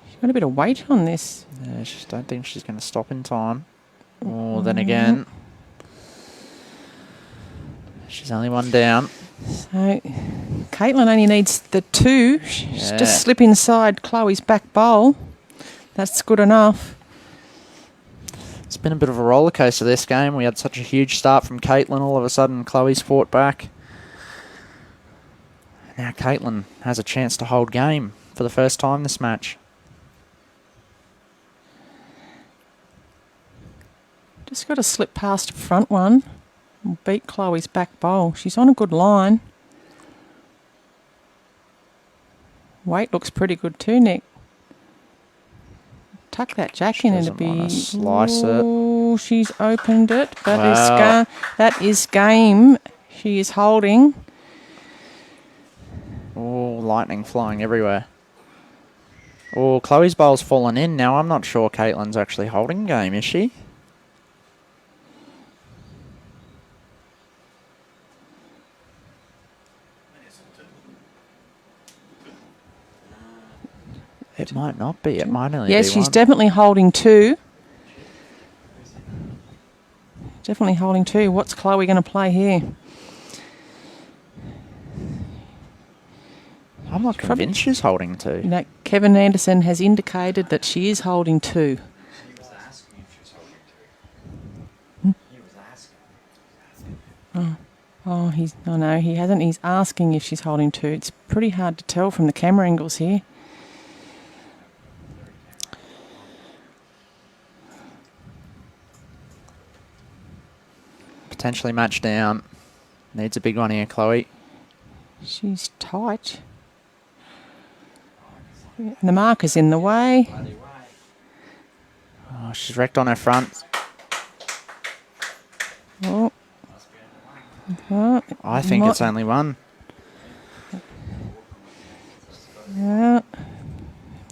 She's got a bit of weight on this. Yeah, I just don't think she's going to stop in time. Oh, then again, she's only one down. So Katelyn only needs the two. She's Yeah. just slip inside Chloe's back bowl. That's good enough. It's been a bit of a roller coaster this game. We had such a huge start from Katelyn. All of a sudden, Chloe's fought back. Now Katelyn has a chance to hold game for the first time this match. Just got to slip past the front one and beat Chloe's back bowl. She's on a good line. Weight looks pretty good too, Nick. Tuck that jack in and it'll doesn't wanna be... slice it. Oh, she's opened it. Wow. That is game. She is holding. Oh, lightning flying everywhere. Oh, Chloe's bowl's fallen in now. I'm not sure Katelyn's actually holding game, is she? It might not be. It might only be Yes, she's one. definitely holding 2. Definitely holding 2. What's Chloe going to play here? I'm not convinced she's holding 2. You know, Kevin Anderson has indicated that she is holding 2. Oh, no, he hasn't. He's asking if she's holding 2. It's pretty hard to tell from the camera angles here. Potentially match down. Needs a big one here, Chloe. She's tight. And the marker's in the way. Oh, she's wrecked on her front. Oh. I think it's only one. Yeah.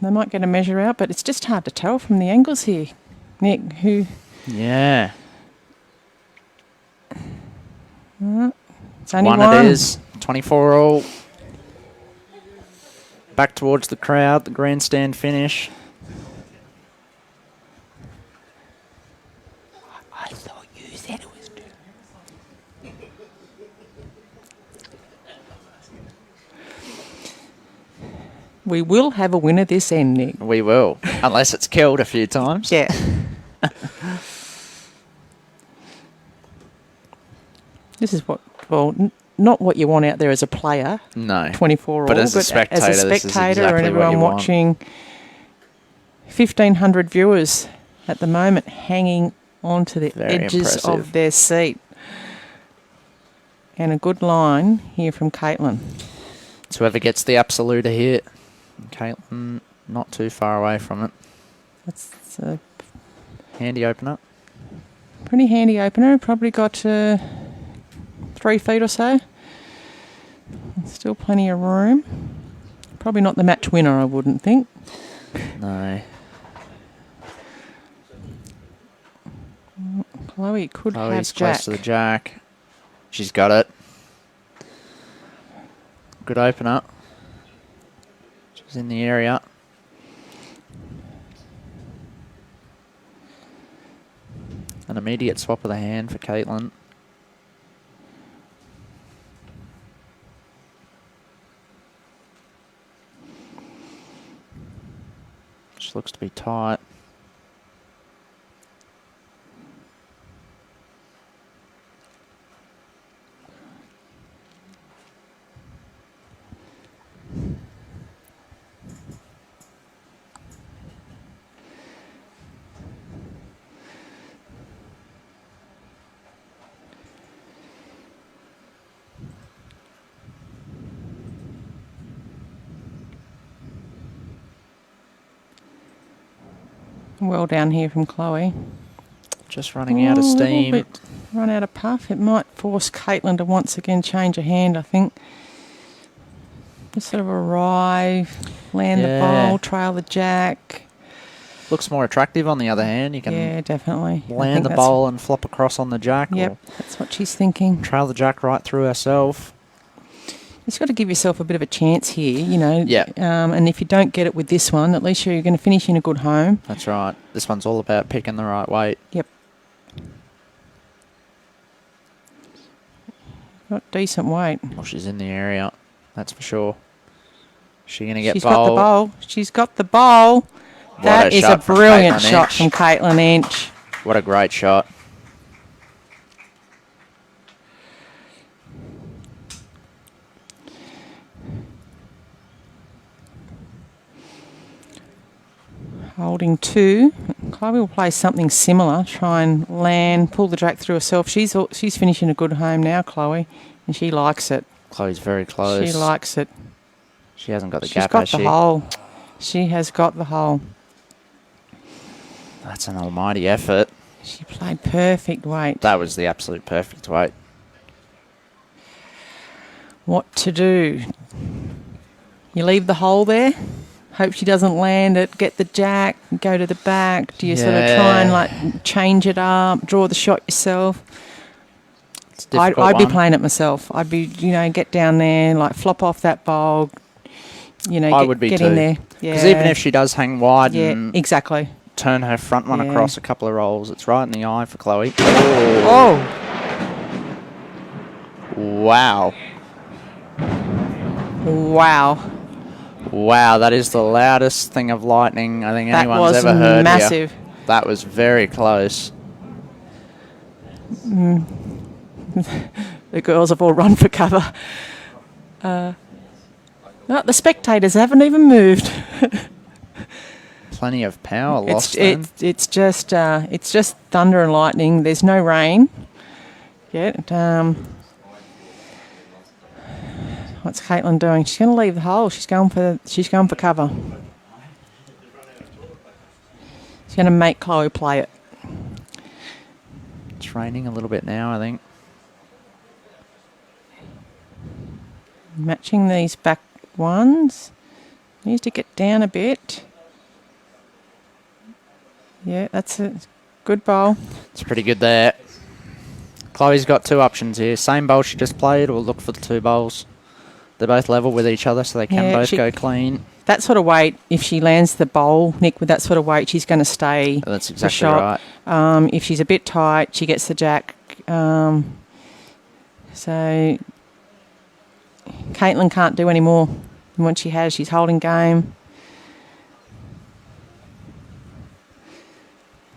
They might get a measure out, but it's just hard to tell from the angles here. Nick, who... Yeah. It's only One one. it is. 24 all. Back towards the crowd, the grandstand finish. I thought you said it was 2. We will have a winner this end, Nick. We will, unless it's killed a few times. Yeah. This is what, not what you want out there as a player. No. 24 But all, as a spectator, as a this is spectator exactly and what everyone you want. watching. 1,500 viewers at the moment hanging onto the Very edges impressive. of their seat. And a good line here from Katelyn. It's whoever gets the absolute a hit. Katelyn not too far away from it. That's a Handy opener. pretty handy opener. Probably got 3 feet or so. Still plenty of room. Probably not the match winner, I wouldn't think. No. Chloe could Chloe's have Jack. close to the jack. She's got it. Good opener. She's in the area. An immediate swap of the hand for Katelyn. She looks to be tight. Well down here from Chloe. Just running out of A little steam. bit run out of puff. It might force Katelyn to once again change her hand, I think. Just sort of arrive, land the Yeah. bowl, trail the jack. Looks more attractive on the other hand. You can Yeah, definitely. I think land the that's- bowl and flop across on the jack. Yep, Or that's what she's thinking. trail the jack right through herself. You've got to give yourself a bit of a chance here, you know. Yeah. And if you don't get it with this one, at least you're going to finish in a good home. That's right. This one's all about picking the right weight. Yep. Got decent weight. Well, she's in the area. That's for sure. She going to get She's bowled? got the bowl. She's got the bowl. What That is a shot from brilliant Katelyn shot Inch. from Katelyn Inch. What a great shot. Holding 2. Chloe will play something similar. Try and land, pull the jack through herself. She's finishing a good home now, Chloe, and she likes it. Chloe's very close. She likes it. She hasn't got the She's gap, got has the she? hole. She has got the hole. That's an almighty effort. She played perfect weight. That was the absolute perfect weight. What to do? You leave the hole there. Hope she doesn't land it. Get the jack. Go to the back. Do you sort of try and like change it up? Draw the shot yourself. I'd be playing it myself. I'd be, get down there, like flop off that bowl. I would be get too. In there. Yeah. Because even if she does hang wide and exactly. turn her front one across a couple of rolls, it's right in the eye for Chloe. Oh. Wow. Wow. Wow, that is the loudest thing of lightning I think anyone's ever heard. That was massive. Here. That was very close. The girls have all run for cover. No, the spectators haven't even moved. Plenty of power lost. It's just thunder and lightning. There's no rain yet. What's Katelyn doing? She's going to leave the hole. She's going for cover. She's going to make Chloe play it. It's raining a little bit now, I think. Matching these back ones. Needs to get down a bit. Yeah, that's a good bowl. It's pretty good there. Chloe's got two options here. Same bowl she just played, or look for the two bowls. They're both level with each other, so they can both go clean. That sort of weight, if she lands the bowl, Nick, with that sort of weight, she's going to stay. That's exactly right. If she's a bit tight, she gets the jack. So Katelyn can't do any more than what she has. She's holding game.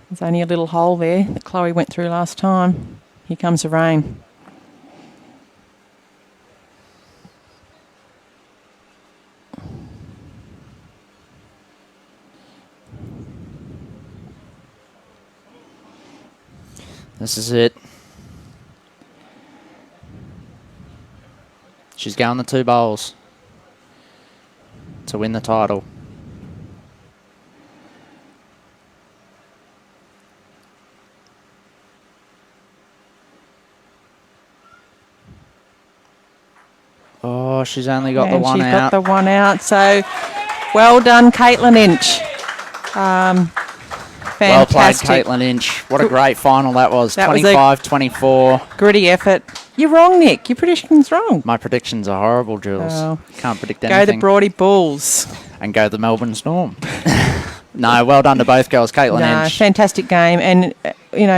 There's only a little hole there that Chloe went through last time. Here comes the rain. This is it. She's going the two bowls to win the title. Oh, she's only got the one out. She's got the one out. So, well done, Katelyn Inch. Fantastic. Well played, Katelyn Inch. What a great final that was. That 25-24. Gritty effort. You're wrong, Nick. Your prediction's wrong. My predictions are horrible, Jules. Oh. Can't predict anything. Go the Broady Bulls. And go the Melbourne Storm. No, well done to both girls, Katelyn Inch. Fantastic game. And,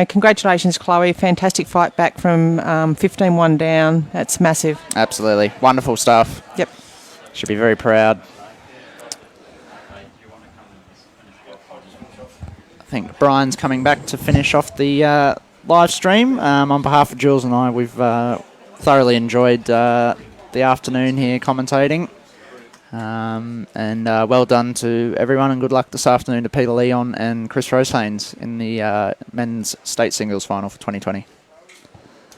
congratulations, Chloe. Fantastic fight back from 15-1 down. That's massive. Absolutely. Wonderful stuff. Yep. Should be very proud. I think Brian's coming back to finish off the live stream. On behalf of Jules and I, we've thoroughly enjoyed the afternoon here commentating. And well done to everyone, and good luck this afternoon to Peter Leon and Chris Rosehaines in the men's state singles final for 2020.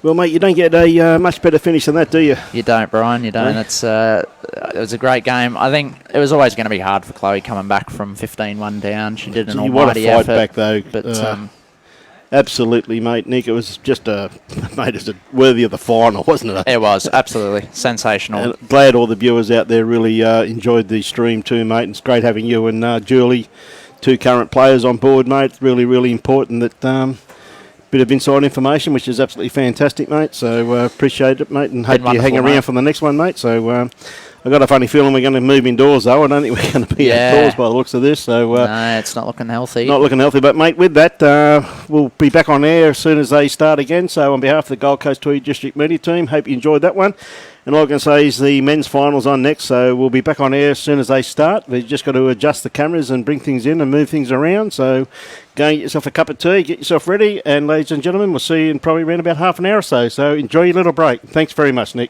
Well, mate, you don't get a much better finish than that, do you? You don't, Brian. You don't. No? It was a great game. I think it was always going to be hard for Chloe coming back from 15-1 down. She did an almighty effort. What a fight back, though. But absolutely, mate, Nick. It was just worthy of the final, wasn't it? It was, absolutely. Sensational. And glad all the viewers out there really enjoyed the stream too, mate. It's great having you and Julie, two current players on board, mate. It's really, really important that bit of inside information, which is absolutely fantastic, mate. So appreciate it, mate, and hope you hang around for the next one, mate. So I've got a funny feeling we're going to move indoors, though. I don't think we're going to be outdoors by the looks of this. So no, it's not looking healthy. Not looking healthy. But, mate, with that, we'll be back on air as soon as they start again. So on behalf of the Gold Coast Tweed District Media Team, hope you enjoyed that one. And all I can say is the men's finals on next, so we'll be back on air as soon as they start. We've just got to adjust the cameras and bring things in and move things around. So go and get yourself a cup of tea, get yourself ready, and ladies and gentlemen, we'll see you in probably around about half an hour or so. So enjoy your little break. Thanks very much, Nick.